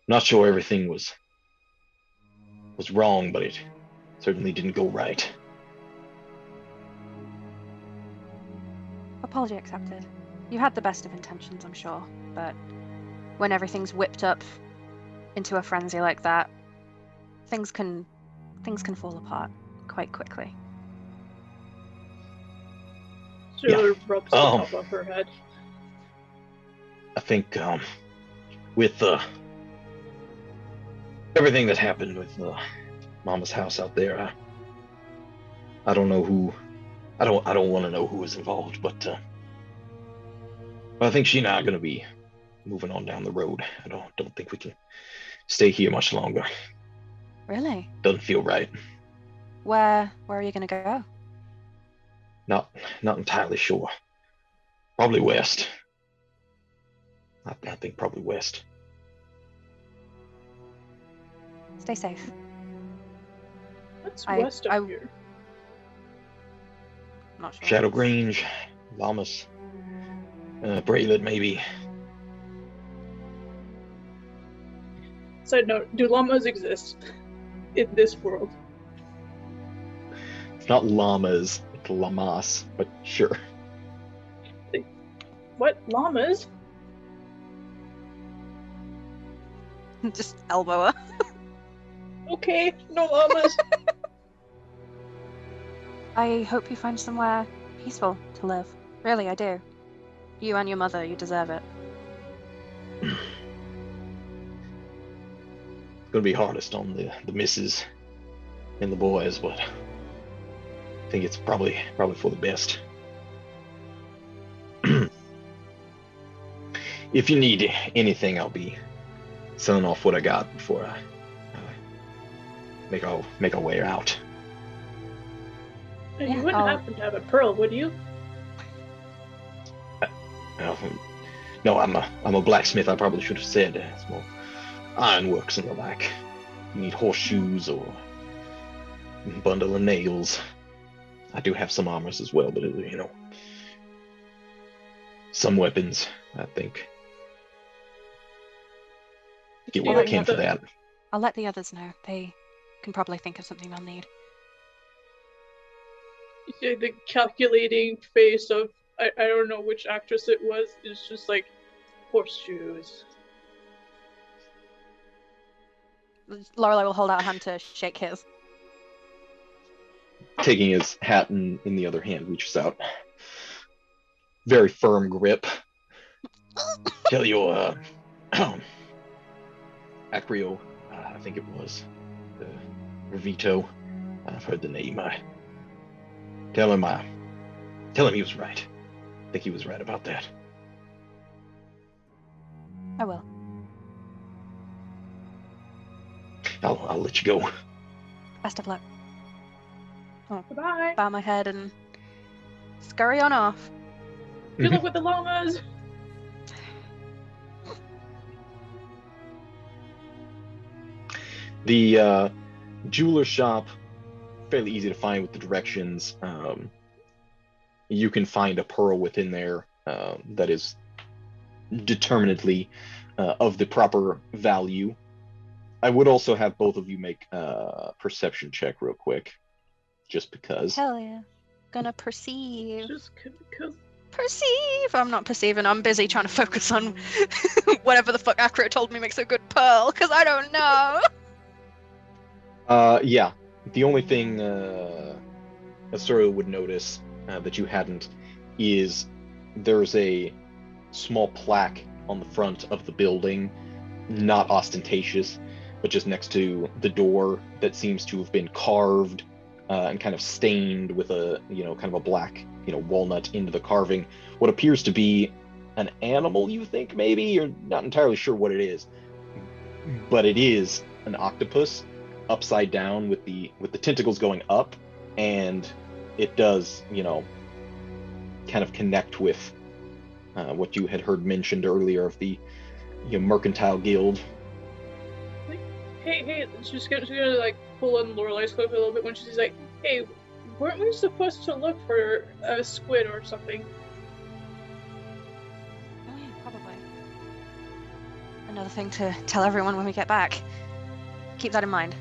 not sure everything was wrong, but it certainly didn't go right. Apology accepted. You had the best of intentions, I'm sure, but when everything's whipped up into a frenzy like that, things can fall apart quite quickly. Asuriel rubs the top of her head. I think with everything that happened with Mama's house out there, I don't know who. I don't want to know who was involved, but I think she and I are going to be moving on down the road. I don't think we can stay here much longer. Really? Doesn't feel right. Where are you going to go? Not entirely sure. Probably west. I think probably west. Stay safe. What's west of here? Not sure. Shadow Grange, Llamas, Braylid maybe. Side note, do llamas exist in this world? It's not llamas, it's lamas, but sure. What? Llamas? Just elbow her. Okay, no llamas. I hope you find somewhere peaceful to live. Really, I do. You and your mother, you deserve it. It's gonna be hardest on the missus and the boys, but I think it's probably for the best. If you need anything, I'll be selling off what I got before I make our way out. You wouldn't happen to have a pearl, would you? No, I'm a blacksmith. I probably should have said it's more ironworks and the like. You need horseshoes or a bundle of nails. I do have some armors as well, but some weapons, I think. Get what I can for that. I'll let the others know. They can probably think of something they'll need. Yeah, the calculating face of I don't know which actress it was is just like horseshoes. Lorelei will hold out a hand to shake his. Taking his hat in the other hand, reaches out. Very firm grip. Tell you, Acrio, I think it was, Revito. I've heard the name. Tell him he was right. I think he was right about that. I will. I'll let you go. Best of luck. Goodbye. Bow my head and scurry on off. Good luck with the llamas. The jeweler shop fairly easy to find with the directions. You can find a pearl within there that is determinedly of the proper value. I would also have both of you make a perception check real quick, just because. Hell yeah. Gonna perceive. Just because. Perceive! I'm not perceiving. I'm busy trying to focus on whatever the fuck Acrio told me makes a good pearl, because I don't know. Yeah. The only thing Asuriel would notice that you hadn't is there's a small plaque on the front of the building, not ostentatious, but just next to the door, that seems to have been carved and kind of stained with a, kind of a black, walnut into the carving. What appears to be an animal, you think, maybe? You're not entirely sure what it is, but it is an octopus upside down with the tentacles going up, and it does, kind of connect with what you had heard mentioned earlier of the mercantile guild. Hey, she's gonna like pull on Lorelei's cloak a little bit when she's like, hey, weren't we supposed to look for a squid or something? Oh yeah, probably. Another thing to tell everyone when we get back. Keep that in mind.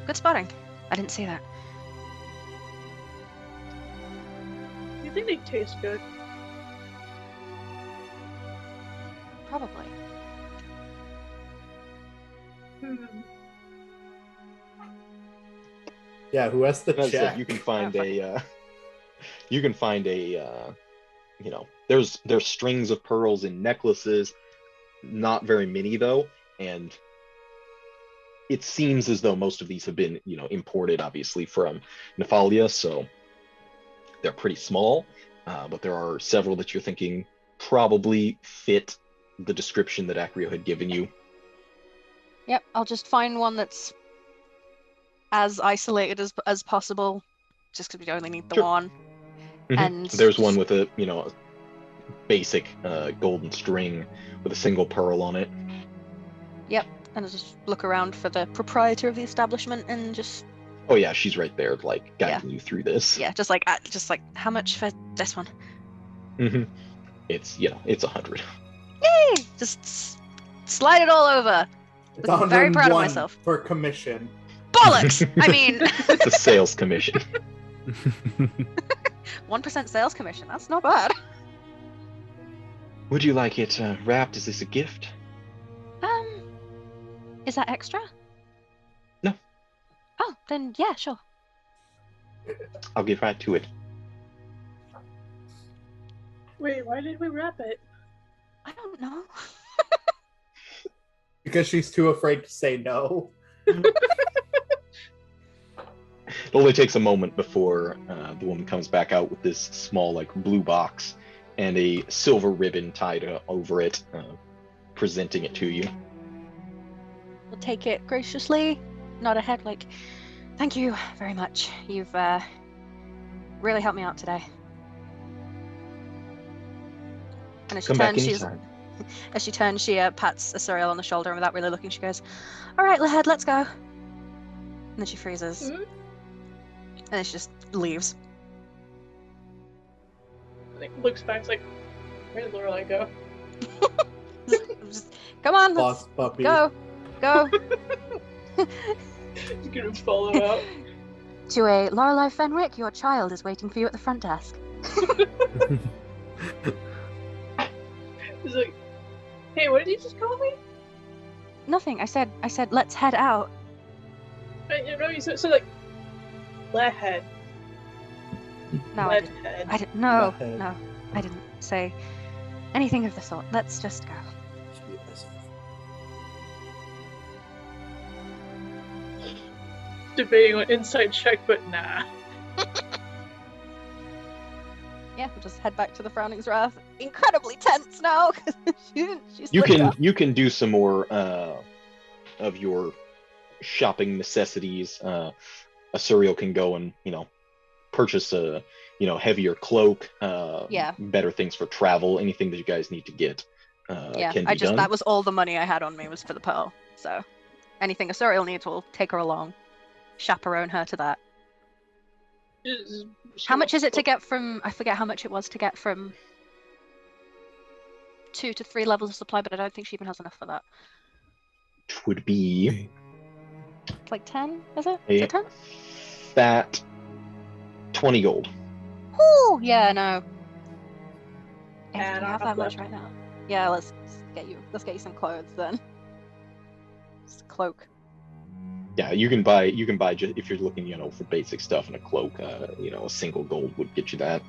Good spotting. I didn't see that. You think they taste good? Probably. Yeah, who has the As I said, check? you can find there's strings of pearls in necklaces, not very many though, and it seems as though most of these have been, imported obviously from Nephalia, so they're pretty small, but there are several that you're thinking probably fit the description that Acrio had given you. Yep, I'll just find one that's as isolated as possible, just because we only need the Sure. one. Mhm. And there's one with a basic golden string with a single pearl on it. Yep, and I'll just look around for the proprietor of the establishment and just. Oh yeah, she's right there, like guiding you through this. Yeah, just like how much for this one? Mm-hmm. It's 100. Yay! Just slide it all over. It's I'm very proud of 101 myself. for commission. Bollocks! I mean, It's a sales commission. 1% sales commission. That's not bad. Would you like it wrapped? Is this a gift? Is that extra? No. Oh, then yeah, sure. I'll get right to it. Wait, why did we wrap it? I don't know. Because she's too afraid to say no. It only takes a moment before the woman comes back out with this small, like, blue box and a silver ribbon tied over it, presenting it to you. We'll take it graciously, nod our head like, thank you very much. You've really helped me out today. And as she Come back turns, she pats Asuriel on the shoulder, and without really looking, she goes, "All right, Lahead, let's go." And then she freezes, and then she just leaves. Like looks back, like, where did Lorelei go? Just, come on, Boss let's puppy. go. Just gonna follow out. To a Lorelei Fenwick, your child is waiting for you at the front desk. He's like, hey, what did you just call me? Nothing. I said, let's head out. You said like, Lahead. No, I didn't. Lahead. I didn't. No, Lahead. no, I didn't say anything of the sort. Let's just go. Debating on inside check, but nah. Yeah, we'll just head back to the Frowning's Wrath. Incredibly tense now. You can do some more of your shopping necessities. Asuriel can go and purchase a heavier cloak. Better things for travel. Anything that you guys need to get. Can be done. That was all the money I had on me was for the pearl. So anything Asuriel needs, will take her along, chaperone her to that. How much is it to get from? I forget how much it was to get from 2 to 3 levels of supply, but I don't think she even has enough for that. It would be It's like 10, is it? Is it 10? fat 20 gold. Oh, yeah, no. Yeah, I Do don't have have that much that. right now. Yeah, let's get you some clothes then. Just a cloak. Yeah, you can buy just if you're looking, for basic stuff and a cloak. A single gold would get you that.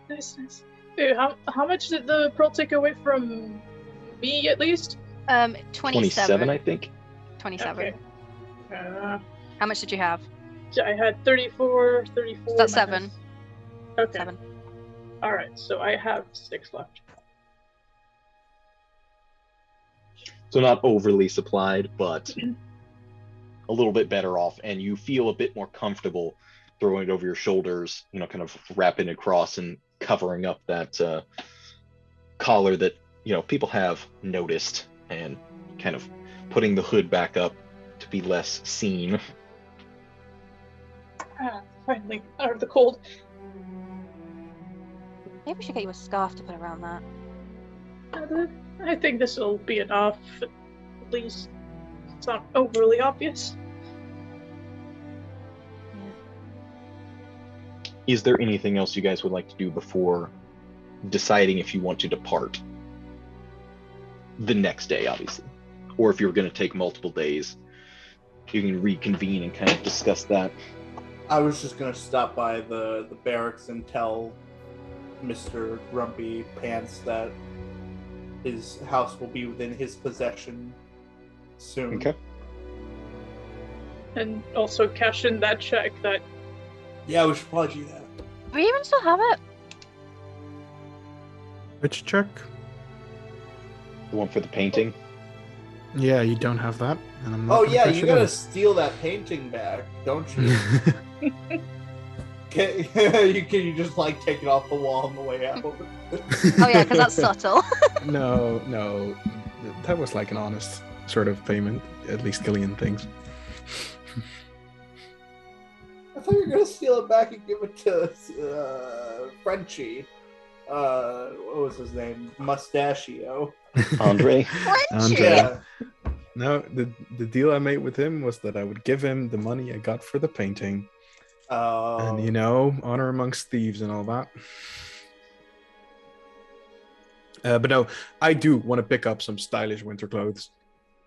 Nice. Hey, how much did the pearl take away from me, at least? 27. I think. 27. Okay. How much did you have? I had 34. That's minus- 7. Okay. 7. All right, so I have 6 left. So not overly supplied, but a little bit better off, and you feel a bit more comfortable throwing it over your shoulders, kind of wrapping it across and covering up that collar that, people have noticed, and kind of putting the hood back up to be less seen. Finally, out of the cold. Maybe we should get you a scarf to put around that. I think this will be enough. At least it's not overly obvious. Is there anything else you guys would like to do before deciding if you want to depart the next day, obviously? Or if you're going to take multiple days, you can reconvene and kind of discuss that. I was just gonna stop by the barracks and tell Mr. Grumpy Pants that his house will be within his possession soon. Okay. And also cash in that check that... Yeah, we should probably do that. Do we even still have it? Which check? The one for the painting. Yeah, you don't have that, and I'm not. Oh gonna yeah, push you it gotta in. steal that painting back, don't you? Can you just take it off the wall on the way out? Oh yeah, because that's subtle. No, that was like an honest sort of payment. At least Cillian thinks. I thought you were gonna steal it back and give it to Frenchie. What was his name? Mustachio. Andre. Andre. Yeah. No, the deal I made with him was that I would give him the money I got for the painting, and honor amongst thieves and all that. But no, I do want to pick up some stylish winter clothes,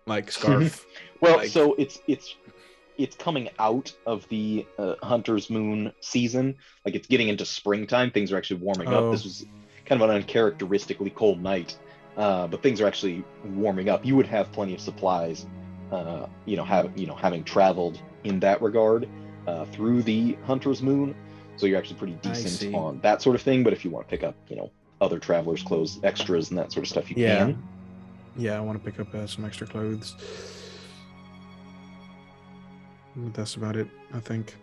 like scarf. Well, so it's coming out of the Hunter's Moon season. Like, it's getting into springtime. Things are actually warming up. This was kind of an uncharacteristically cold night, but things are actually warming up. You would have plenty of supplies, having traveled in that regard through the Hunter's Moon. So you're actually pretty decent on that sort of thing. But if you want to pick up, other travelers' clothes, extras, and that sort of stuff, you can. Yeah, I want to pick up some extra clothes. But that's about it, I think.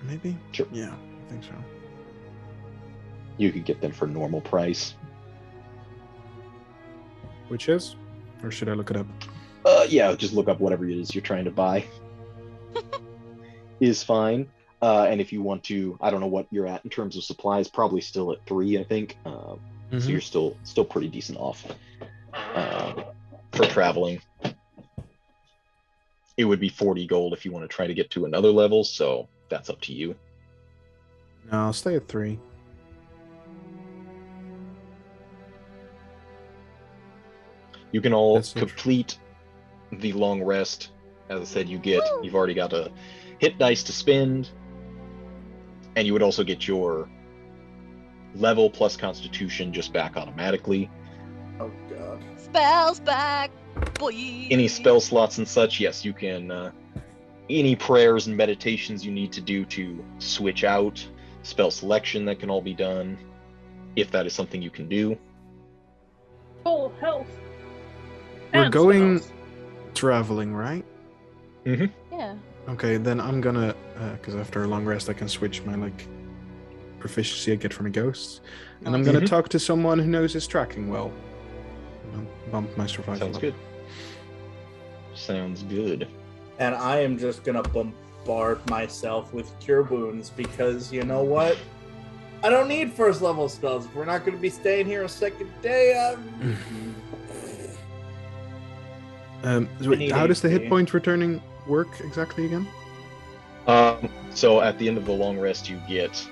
Maybe? Sure. Yeah, I think so. You could get them for normal price. Which is? Or should I look it up? Yeah, just look up whatever it is you're trying to buy. Is fine. And if you want to, I don't know what you're at in terms of supplies, probably still at 3, I think. So you're still pretty decent off for traveling. It would be 40 gold if you want to try to get to another level, so that's up to you. No, I'll stay at 3. You can all complete the long rest. As I said, you've already got a hit dice to spend, and you would also get your level plus constitution just back automatically. Oh god. Spells back, boy. Any spell slots and such, yes, you can. Any prayers and meditations you need to do to switch out, spell selection that can all be done, if that is something you can do. Full health. We're and going spells. traveling, right? Mm-hmm. Yeah. Okay, then I'm gonna, because after a long rest I can switch my proficiency I get from a ghost, and I'm gonna talk to someone who knows his tracking well. Bump my survival. Sounds good. Sounds good. And I am just gonna bump barb myself with cure wounds because you know what? I don't need first level spells. If we're not going to be staying here a second day, How does the hit point returning work exactly again? So at the end of the long rest, you get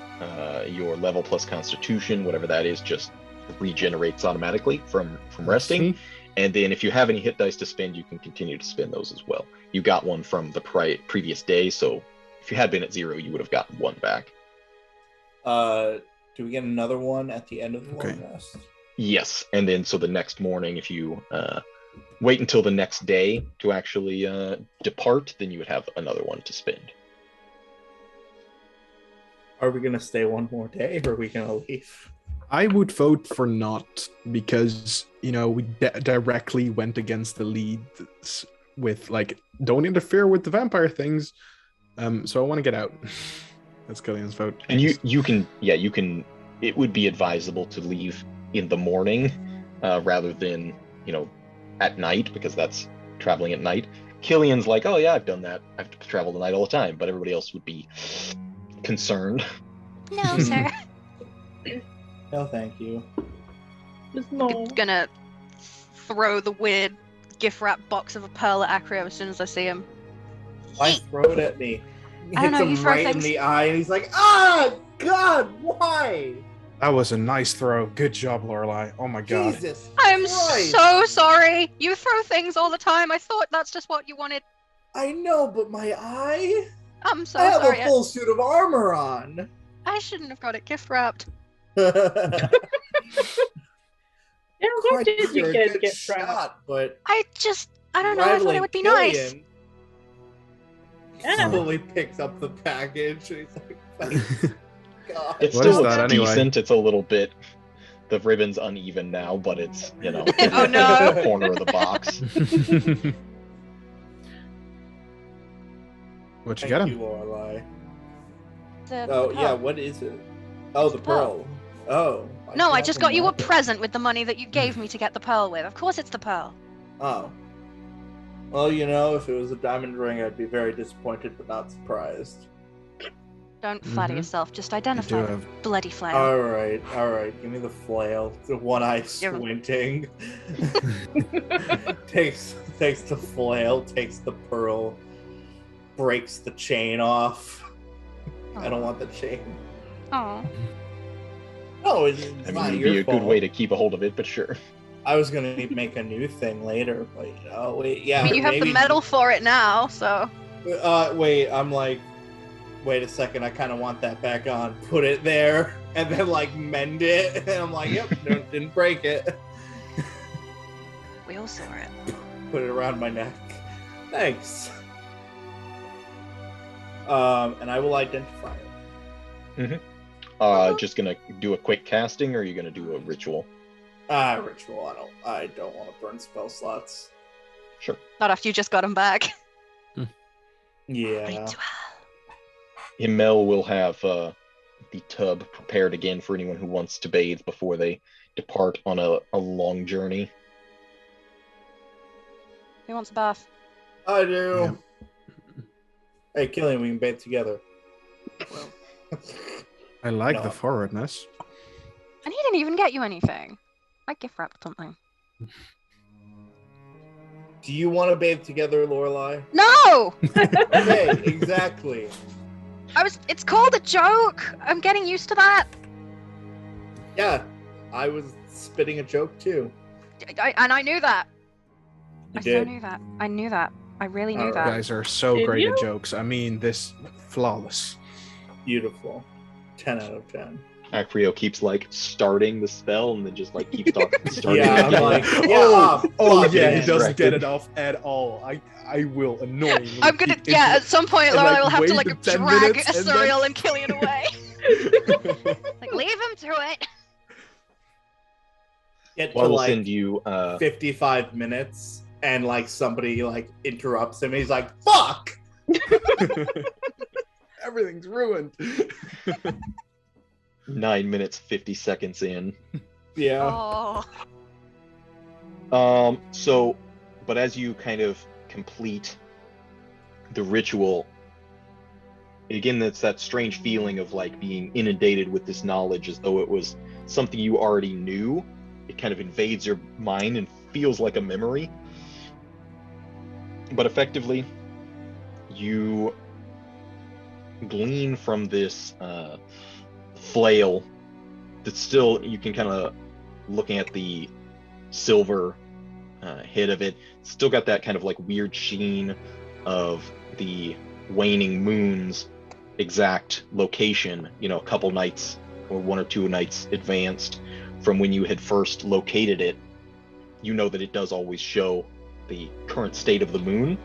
your level plus Constitution, whatever that is, just regenerates automatically from resting. And then if you have any hit dice to spend, you can continue to spend those as well. You got one from the previous day, so if you had been at 0, you would have gotten one back. Do we get another one at the end of the long rest? Yes, and then so the next morning, if you wait until the next day to actually depart, then you would have another one to spend. Are we going to stay one more day, or are we going to leave? I would vote for not, because, you know, we directly went against the leads with, like, don't interfere with the vampire things. So I want to get out. That's Cillian's vote. And you can, it would be advisable to leave in the morning rather than, you know, at night, because that's traveling at night. Cillian's like, oh yeah, I've done that. I've traveled at night all the time, but everybody else would be concerned. No, sir. No, thank you. I'm gonna throw the weird gift wrap box of a pearl at Acrio as soon as I see him. Why throw it at me? I don't Hits know, him you throw right things. in the eye, and he's like, "Ah, God, why?" That was a nice throw. Good job, Lorelei. Oh my god. Jesus I'm Christ. so sorry. You throw things all the time. I thought that's just what you wanted. I know, but my eye. I'm so I have sorry. a full suit of armor on. I shouldn't have got it gift wrapped. Yeah, where Quite did you a get good gift wrap? shot, but I don't know. I thought it would be nice. Yeah. Slowly picks up the package. And he's like, "Thanks, God." It What still is looks that anyway? decent. It's a little bit, the ribbon's uneven now, but it's, you know, Oh, no. in the corner of the box. What you Thank get you, him? Lorelei. The Oh pearl. yeah, what is it? Oh, the pearl. pearl. Oh. No, can I have just them got you a whenever. present with the money that you gave me to get the pearl with. Of course it's the pearl. Oh. Well, you know, if it was a diamond ring, I'd be very disappointed, but not surprised. Don't flatter Mhm. yourself. Just I do identify the have. bloody flail. All right. Give me the flail. The one eye squinting. takes the flail, takes the pearl, breaks the chain off. I don't want the chain. Oh. No, it's I mean, not it would your be a fault. good way to keep a hold of it, but sure. I was gonna make a new thing later, but wait, yeah. But you have the maybe- medal for it now, so. Wait, I'm like, wait a second. I kind of want that back on. Put it there, and then like mend it. And I'm like, yep, didn't break it. We all saw it. Put it around my neck. Thanks. And I will identify it. Just gonna do a quick casting, or are you gonna do a ritual? Ritual. I don't want to burn spell slots. Sure. Not after you just got him back. Yeah. Ritual. Immel will have the tub prepared again for anyone who wants to bathe before they depart on a long journey. Who wants a bath? I do. Hey, Cillian, we can bathe together. I like No. the forwardness. And he didn't even get you anything. I gift wrapped something. Do you want to bathe together, Lorelei? No! Okay, exactly. It's called a joke! I'm getting used to that. Yeah, I was spitting a joke too. And I knew that. You I did. so knew that. I knew that. I really knew Alright. that. You guys are so Did great you? at jokes. I mean, this flawless. Beautiful. 10 out of 10. Acrio keeps like starting the spell and then just like keeps starting. Yeah, it I'm again. like, yeah, Oh fuck yeah, it. he doesn't get Distracted. it off at all. I will annoyingly. I'm gonna, keep yeah, at some point, and, Lorelei like, will have to, wait like, the 10 drag minutes and then- Asuriel and Cillian away. Like, leave him to it. Get Well, to we'll like send you 55 minutes and like somebody like interrupts him and he's like, fuck! Everything's ruined. 9 minutes 50 seconds in. Yeah. Oh. But as you kind of complete the ritual, again, that's that strange feeling of like being inundated with this knowledge as though it was something you already knew. It kind of invades your mind and feels like a memory. But effectively, you glean from this flail that's still, you can kind of, looking at the silver head of it, still got that kind of like weird sheen of the waning moon's exact location, you know, a couple nights or 1 or 2 nights advanced from when you had first located it. You know that it does always show the current state of the moon.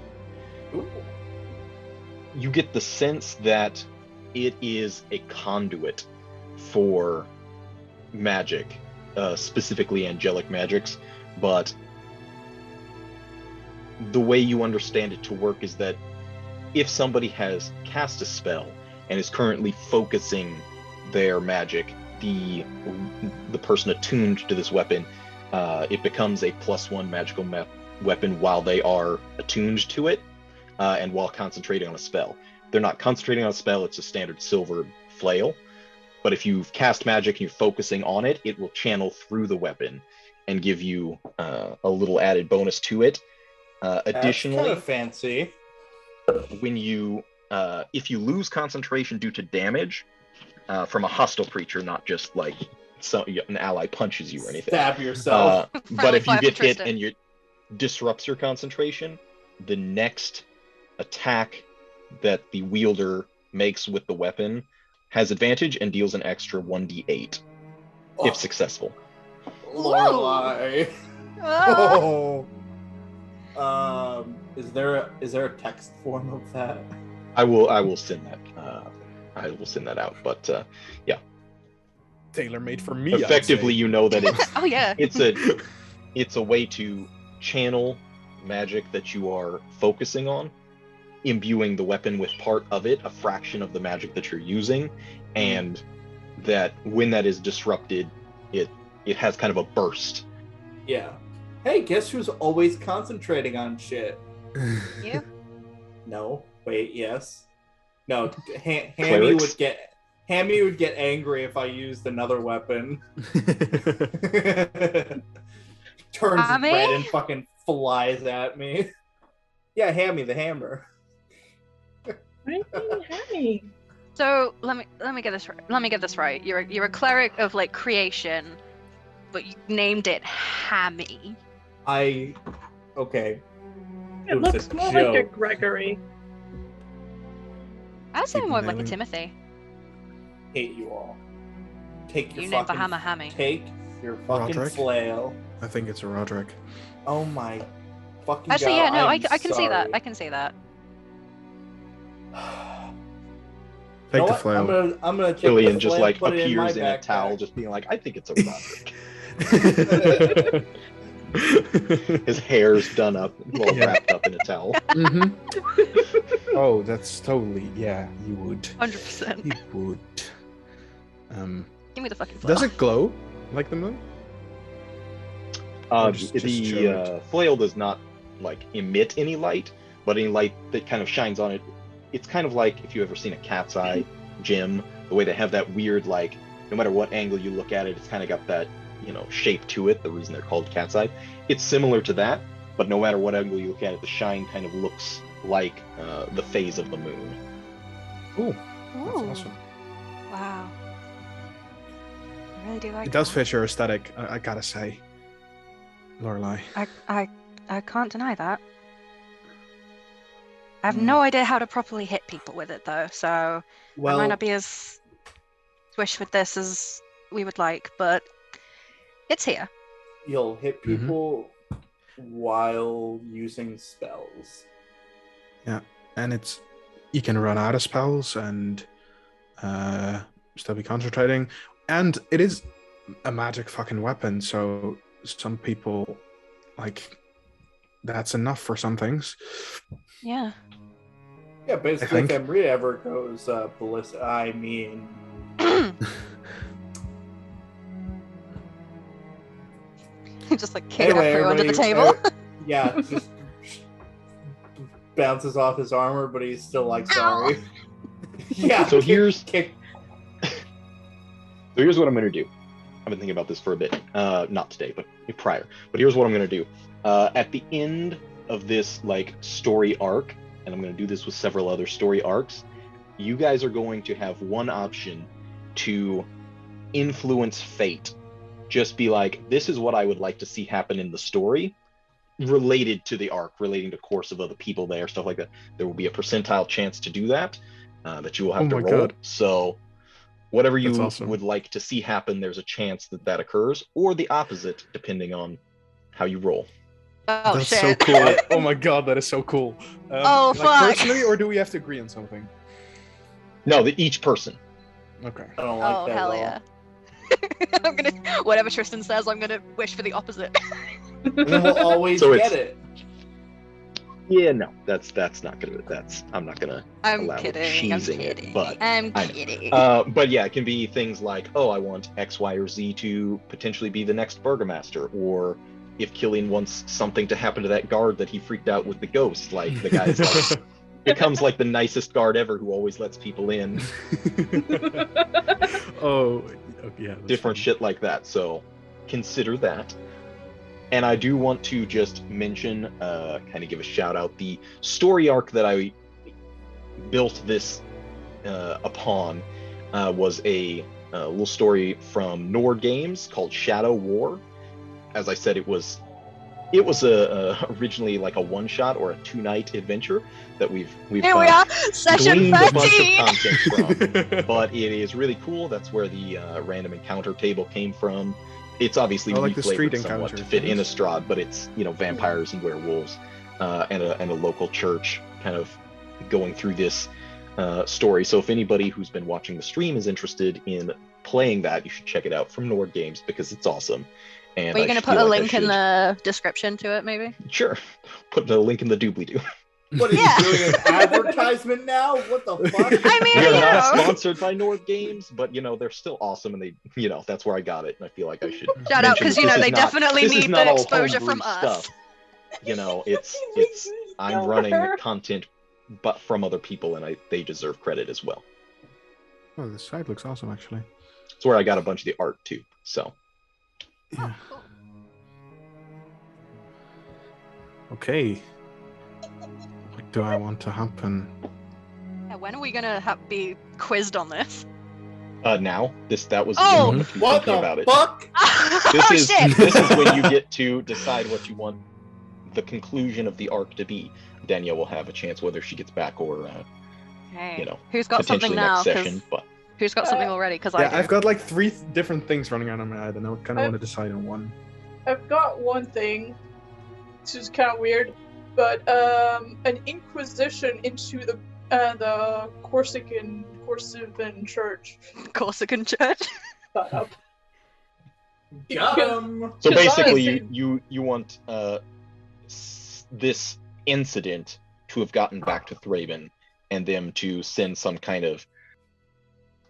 Ooh. You get the sense that it is a conduit for magic, specifically angelic magics, but the way you understand it to work is that if somebody has cast a spell and is currently focusing their magic, the person attuned to this weapon, it becomes a +1 magical weapon while they are attuned to it, and while concentrating on a spell. If they're not concentrating on a spell, it's a standard silver flail. But if you've cast magic and you're focusing on it, it will channel through the weapon and give you a little added bonus to it. Additionally, kind of fancy. when you if you lose concentration due to damage from a hostile creature, not just like an ally punches you or anything, Stab yourself. but if you fire for get hit Tristan. and it disrupts your concentration, the next attack that the wielder makes with the weapon has advantage and deals an extra 1d8 Oh, if successful. Lorelei. Ah. Oh. Is there a text form of that? I will send that. I will send that out. But yeah, Tailor made for me. I'd effectively, say. you know that it's Oh yeah. it's a way to channel magic that you are focusing on, imbuing the weapon with part of it, a fraction of the magic that you're using, and that when that is disrupted, it has kind of a burst. Yeah. Hey, guess who's always concentrating on shit? You? No. Wait. Yes. No. Hammy Clerics? would get angry if I used another weapon. Turns Hammy? red and fucking flies at me. Yeah, Hammy the hammer. Hey. So let me get this right. Let me get this right. You're a cleric of like creation, but you named it Hammy. Okay. It was looks a more like a joke. Gregory. I'd say Keep more like a nailing. Timothy. Hate you all. Take your You named the fucking hammer Hammy. Take your fucking Roderick? flail. I think it's a Roderick. Oh my fucking Actually, god. yeah, no, I I'm can see that. sorry. I can see that. Take You know the what? flail. I'm gonna take the Cillian just flail, like put it in my appears in a backpack. towel, just being like, I think it's a Roderick. His hair's done up, all Yeah. wrapped up in a towel. Mhm. Oh, that's totally, yeah, you would. 100%. You would. Give me the fucking flail. Does it glow like the moon? Just show The it. flail does not like emit any light, but any light that kind of shines on it, it's kind of like if you've ever seen a cat's eye gem, the way they have that weird, like, no matter what angle you look at it, it's kind of got that, you know, shape to it, the reason they're called cat's eye. It's similar to that, but no matter what angle you look at it, the shine kind of looks like the phase of the moon. Oh, that's Ooh. awesome. Wow. I really do like It does that. fit your aesthetic, I gotta say. Lorelei. I can't deny that. I have no idea how to properly hit people with it though, so I might Well, not be as swish with this as we would like, but it's here. you'll hit Mhm. people while using spells. And it's, you can run out of spells and still be concentrating. And it is a magic fucking weapon, so some people, like, that's enough for some things. Yeah. Yeah, basically, if think. Amrita ever goes ballistic, I mean, Just like kick anyway, Acrio under the everybody- table. yeah, just bounces off his armor, but he's still like, Ow. sorry. Yeah. So here's kick. So here's what I'm gonna do. I've been thinking about this for a bit. Not today, but prior. But here's what I'm gonna do. At the end of this like story arc, and I'm gonna do this with several other story arcs, you guys are going to have one option to influence fate. Just be like, this is what I would like to see happen in the story, related to the arc, relating to course of other people there, stuff like that. There will be a percentile chance to do that, that you will have to roll. God. So whatever you That's awesome. would like to see happen, there's a chance that that occurs, or the opposite, depending on how you roll. Oh That's shit. so cool. Oh my god, that is so cool. Oh, like fuck. Personally, or do we have to agree on something? No, each person. Okay. I don't like Oh that hell at all. yeah. I'm gonna whatever Tristan says, I'm gonna wish for the opposite. And then we'll always So get it's- it. Yeah, no, that's not gonna. I'm not gonna I'm allow kidding. I'm cheesing kidding. it, but I'm I know. kidding. But yeah, it can be things like, oh, I want X, Y, or Z to potentially be the next Burgomaster, or if Cillian wants something to happen to that guard that he freaked out with the ghost, like the guy's like becomes like the nicest guard ever who always lets people in, Oh, yeah. that's different funny. shit like that. So consider that. And I do want to just mention, kind of give a shout out, the story arc that I built this upon was a little story from Nord Games called Shadow War. As I said, it was originally like a one-shot or a two-night adventure that we've Here we are, session gleaned a bunch of 13. content from. But it is really cool. That's where the random encounter table came from. It's obviously I like the street reflavored somewhat to encounters, fit yes. Innistrad, but it's vampires and werewolves, and a local church kind of going through this story. So if anybody who's been watching the stream is interested in playing that, you should check it out from Nord Games because it's awesome. And Were you I gonna feel put a like I link in should- the description to it, maybe? Sure, put the link in the doobly-doo. What are Yeah. you doing, an advertisement now? What the fuck? I mean, We are you not know. sponsored by Nord Games, but they're still awesome, and they, that's where I got it, and I feel like I should Shout out, mention because that you know this they is not- definitely this is need not the all exposure homebrew from us. stuff. It's I'm running content, but from other people, and they deserve credit as well. Oh, the side looks awesome, actually. It's where I got a bunch of the art too. So Yeah. Okay. What do I want to happen? Yeah, when are we gonna be quizzed on this? now that was Oh! one of you What thinking the about it. fuck? This Oh is shit! this is when you get to decide what you want the conclusion of the arc to be. Danielle will have a chance whether she gets back or Okay. Who's got something potentially now? next 'Cause session. But who's got something already? Because I Yeah, do. I've got like three different things running around in my head, and I kind of want to decide on one. I've got one thing, which is kind of weird, but an inquisition into the Corsican church. Corsican church. Shut up. Got him. so Because basically, honestly- you want this incident to have gotten back to Thraben, and them to send some kind of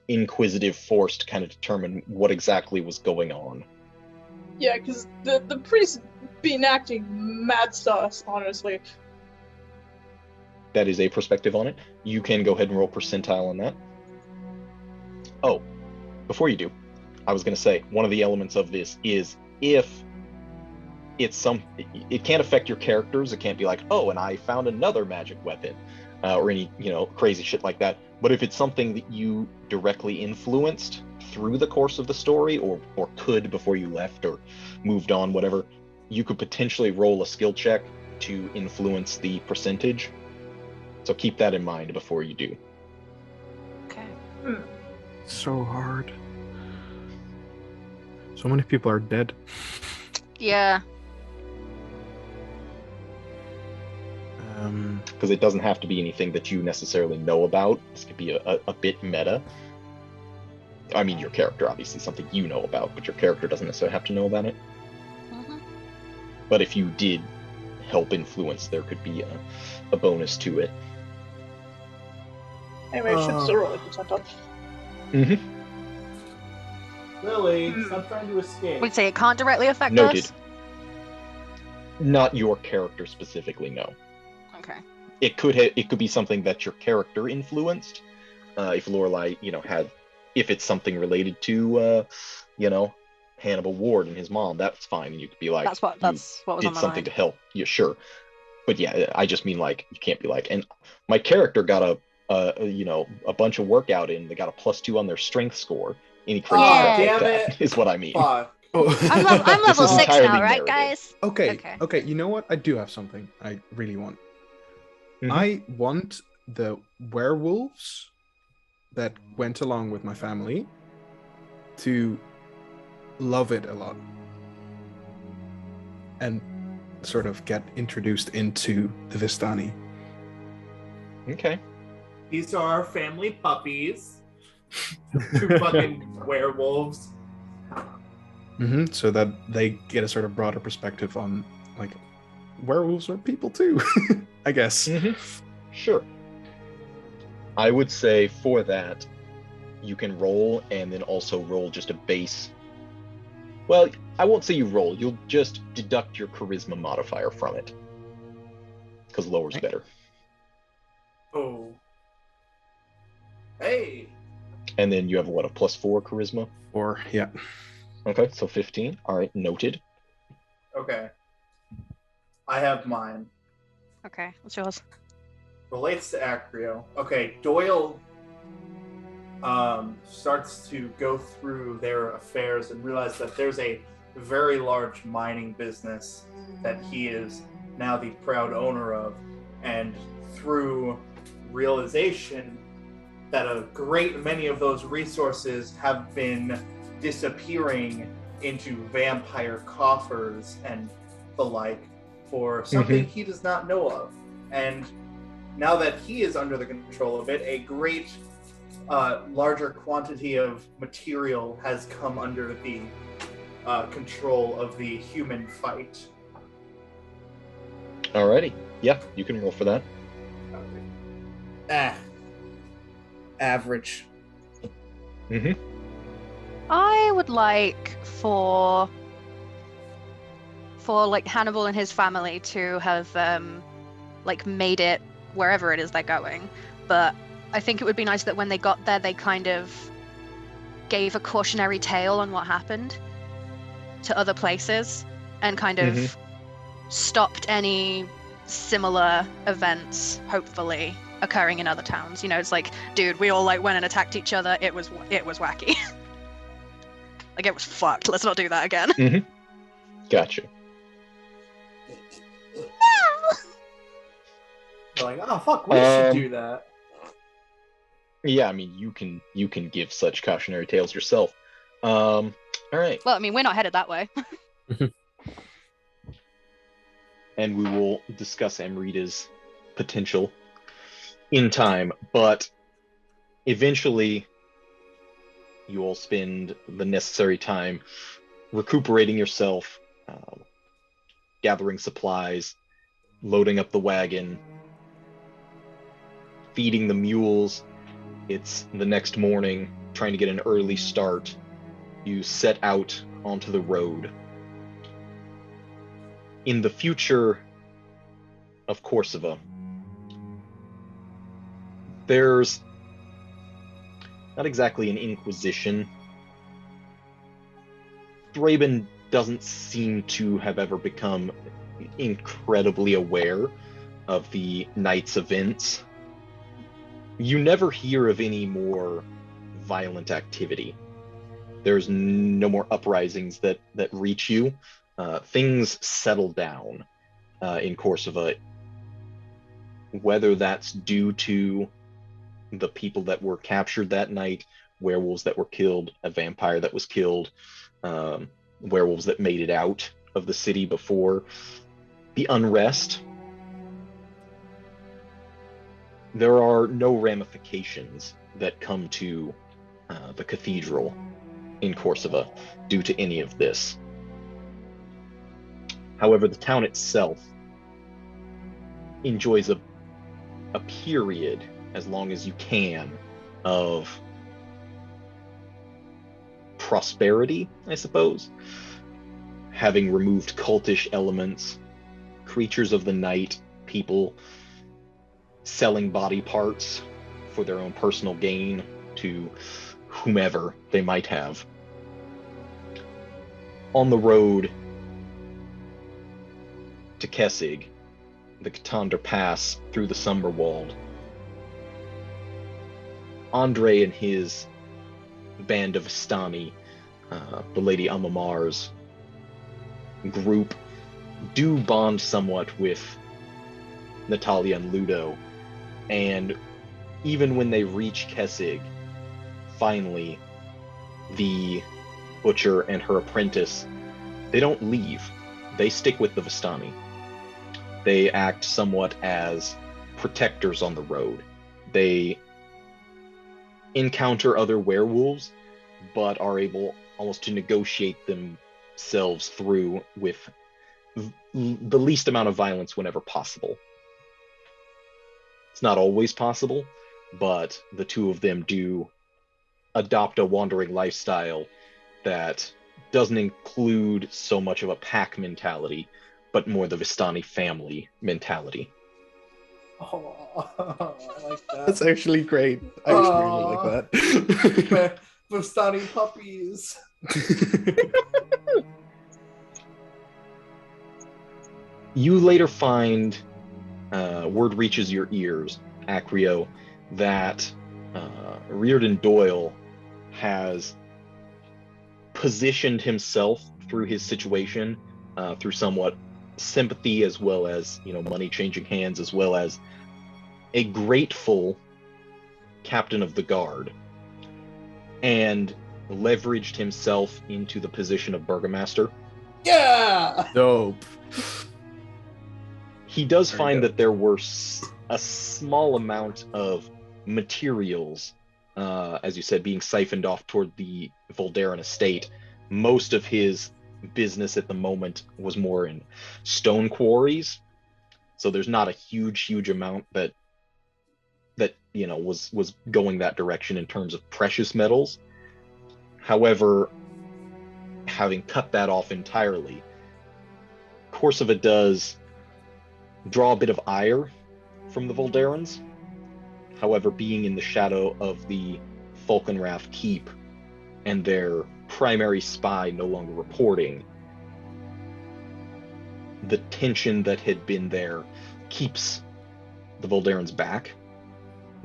inquisitive force to kind of determine what exactly was going on. Yeah, because the priest been acting mad sus, honestly. That is a perspective on it. You can go ahead and roll percentile on that. Oh, before you do, I was going to say, one of the elements of this is if it can't affect your characters. It can't be like, oh, and I found another magic weapon, or any, crazy shit like that. But if it's something that you directly influenced through the course of the story, or could before you left or moved on, whatever, you could potentially roll a skill check to influence the percentage. So keep that in mind before you do. Okay. So hard. So many people are dead. Yeah. Because it doesn't have to be anything that you necessarily know about. This could be a bit meta. I mean, your character, obviously, something you know about, but your character doesn't necessarily have to know about it. Mhm. But if you did help influence, there could be a bonus to it. Anyway, I should still roll a percentile. Lily, stop trying to escape. We'd say it can't directly affect Noted. us. Not your character specifically, no. Okay. It could be something that your character influenced, if Lorelei, if it's something related to, Hannibal Ward and his mom, that's fine. And you could be like, That's what was did on my something mind. to help. Yeah, sure. But yeah, I just mean like, you can't be like, and my character got a bunch of workout in. They got a +2 on their strength score. Any crazy Yeah. crap like Damn that it. is what I mean. Fuck. I'm This level is 6 now, entirely right, narrative. guys? Okay. You know what? I do have something I really want. Mhm. I want the werewolves that went along with my family to love it a lot and sort of get introduced into the Vistani. Okay. These are our family puppies. 2 fucking werewolves. So that they get a sort of broader perspective on, like, werewolves are people too, I guess. Sure. I would say for that, you can roll and then also roll just a base. Well, I won't say you roll. You'll just deduct your charisma modifier from it. Because lower's better. Oh. Hey. And then you have what, a +4 charisma? Or, yeah. Okay, so 15. All right, noted. Okay. I have mine. Okay, what's yours? Relates to Acrio. Okay, Doyle starts to go through their affairs and realize that there's a very large mining business that he is now the proud owner of, and through realization that a great many of those resources have been disappearing into vampire coffers and the like for something he does not know of. And now that he is under the control of it, a great larger quantity of material has come under the control of the human fight. Alrighty. Yeah, you can roll for that. Average. I would like for like Hannibal and his family to have like made it wherever it is they're going, but I think it would be nice that when they got there they kind of gave a cautionary tale on what happened to other places and kind of stopped any similar events, hopefully, occurring in other towns. It's like, dude, we all like went and attacked each other. It was wacky. Like, it was fucked. Let's not do that again. Gotcha. They're like, oh fuck, we should do that. Yeah, I mean, you can give such cautionary tales yourself. All right. Well, I mean, we're not headed that way. And we will discuss Amrita's potential in time, but eventually you all spend the necessary time recuperating yourself, gathering supplies, loading up the wagon, feeding the mules. It's the next morning, trying to get an early start. You set out onto the road. In the future of Corsiva, there's not exactly an inquisition. Thraben doesn't seem to have ever become incredibly aware of the night's events. You never hear of any more violent activity. There's no more uprisings that reach you. Things settle down in Corsiva. Whether that's due to the people that were captured that night, werewolves that were killed, a vampire that was killed, werewolves that made it out of the city before the unrest, there are no ramifications that come to the cathedral in Corsiva due to any of this. However, the town itself enjoys a period, as long as you can, of prosperity, I suppose. Having removed cultish elements, creatures of the night, people selling body parts for their own personal gain to whomever they might have. On the road to Kessig, the Katander Pass through the Summerwald, Andre and his band of Vistani, the Lady Amamar's group, do bond somewhat with Natalia and Ludo, and even when they reach Kessig, finally, the butcher and her apprentice, they don't leave. They stick with the Vistani. They act somewhat as protectors on the road. They encounter other werewolves, but are able almost to negotiate themselves through with the least amount of violence whenever possible. It's not always possible, but the two of them do adopt a wandering lifestyle that doesn't include so much of a pack mentality, but more the Vistani family mentality. Oh, I like that. That's actually great. I actually really like that. Vistani puppies. You later find, word reaches your ears, Acrio, that Reardon Doyle has positioned himself through his situation, through somewhat sympathy as well as, money changing hands, as well as a grateful captain of the guard, and leveraged himself into the position of burgomaster. Yeah! Dope. He does Very find dope. that there were a small amount of materials, as you said, being siphoned off toward the Voldaran estate. Most of his business at the moment was more in stone quarries, so there's not a huge amount that was going that direction in terms of precious metals. However, having cut that off entirely, Corsiva does draw a bit of ire from the Voldarans. However, being in the shadow of the Falkenrath Keep and their primary spy no longer reporting, the tension that had been there keeps the Voldarans back.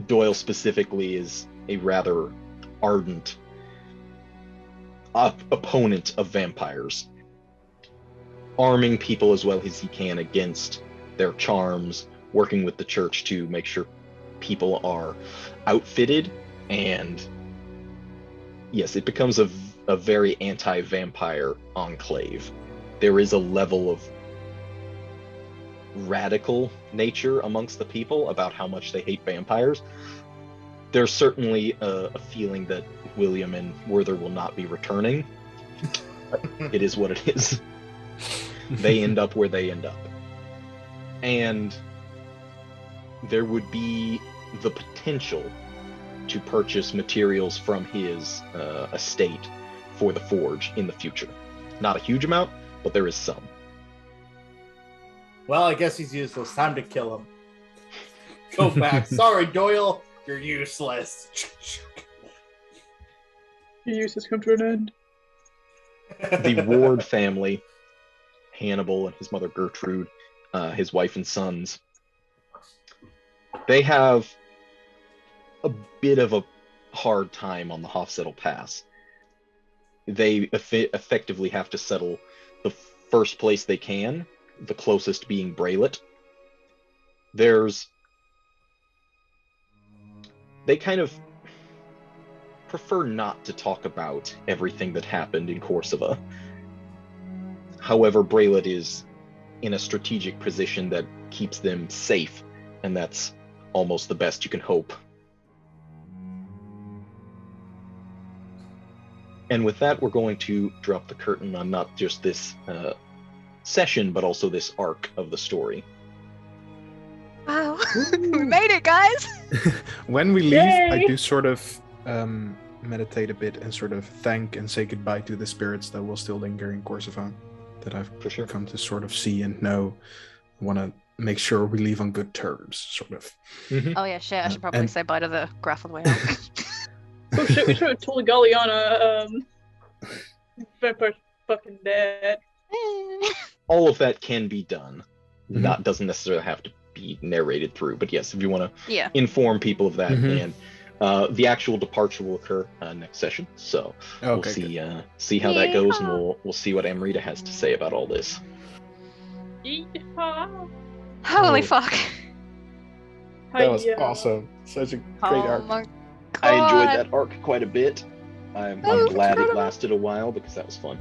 Doyle specifically is a rather ardent opponent of vampires, arming people as well as he can against their charms, working with the church to make sure people are outfitted, and yes, it becomes a very anti-vampire enclave. There is a level of radical nature amongst the people about how much they hate vampires. There's certainly a feeling that William and Werther will not be returning. It is what it is. They end up where they end up. And there would be the potential to purchase materials from his estate for the forge in the future. Not a huge amount, but there is some. Well, I guess he's useless. Time to kill him. Go back. Sorry, Doyle. You're useless. Your use has come to an end. The Ward family, Hannibal and his mother Gertrude, his wife and sons, they have a bit of a hard time on the Hofzettel Pass. They effectively have to settle the first place they can, the closest being Braylet. They kind of prefer not to talk about everything that happened in Corsiva. However, Braylet is in a strategic position that keeps them safe, and that's almost the best you can hope. And with that, we're going to drop the curtain on not just this session, but also this arc of the story. Wow, we made it, guys! When we leave, I Yay! do sort of meditate a bit and sort of thank and say goodbye to the spirits that will still linger in Corsiva, that I've For sure. come to sort of see and know. I want to make sure we leave on good terms, sort of. Oh yeah, shit. I should probably And- say bye to the graph on the way out. Oh shit, we should have told Galliana, Vampire's fucking dead. All of that can be done. Not doesn't necessarily have to be narrated through, but yes, if you want to Yeah. inform people of that, Mhm. and the actual departure will occur next session. So we'll Okay, see how that goes, and Yeehaw. we'll see what Amrita has to say about all this. Yeehaw. Holy Oh. fuck. That was Hiya. awesome. Such a great Oh arc. my god. I enjoyed that arc quite a bit. I'm Oh, glad it incredible. lasted a while because that was fun.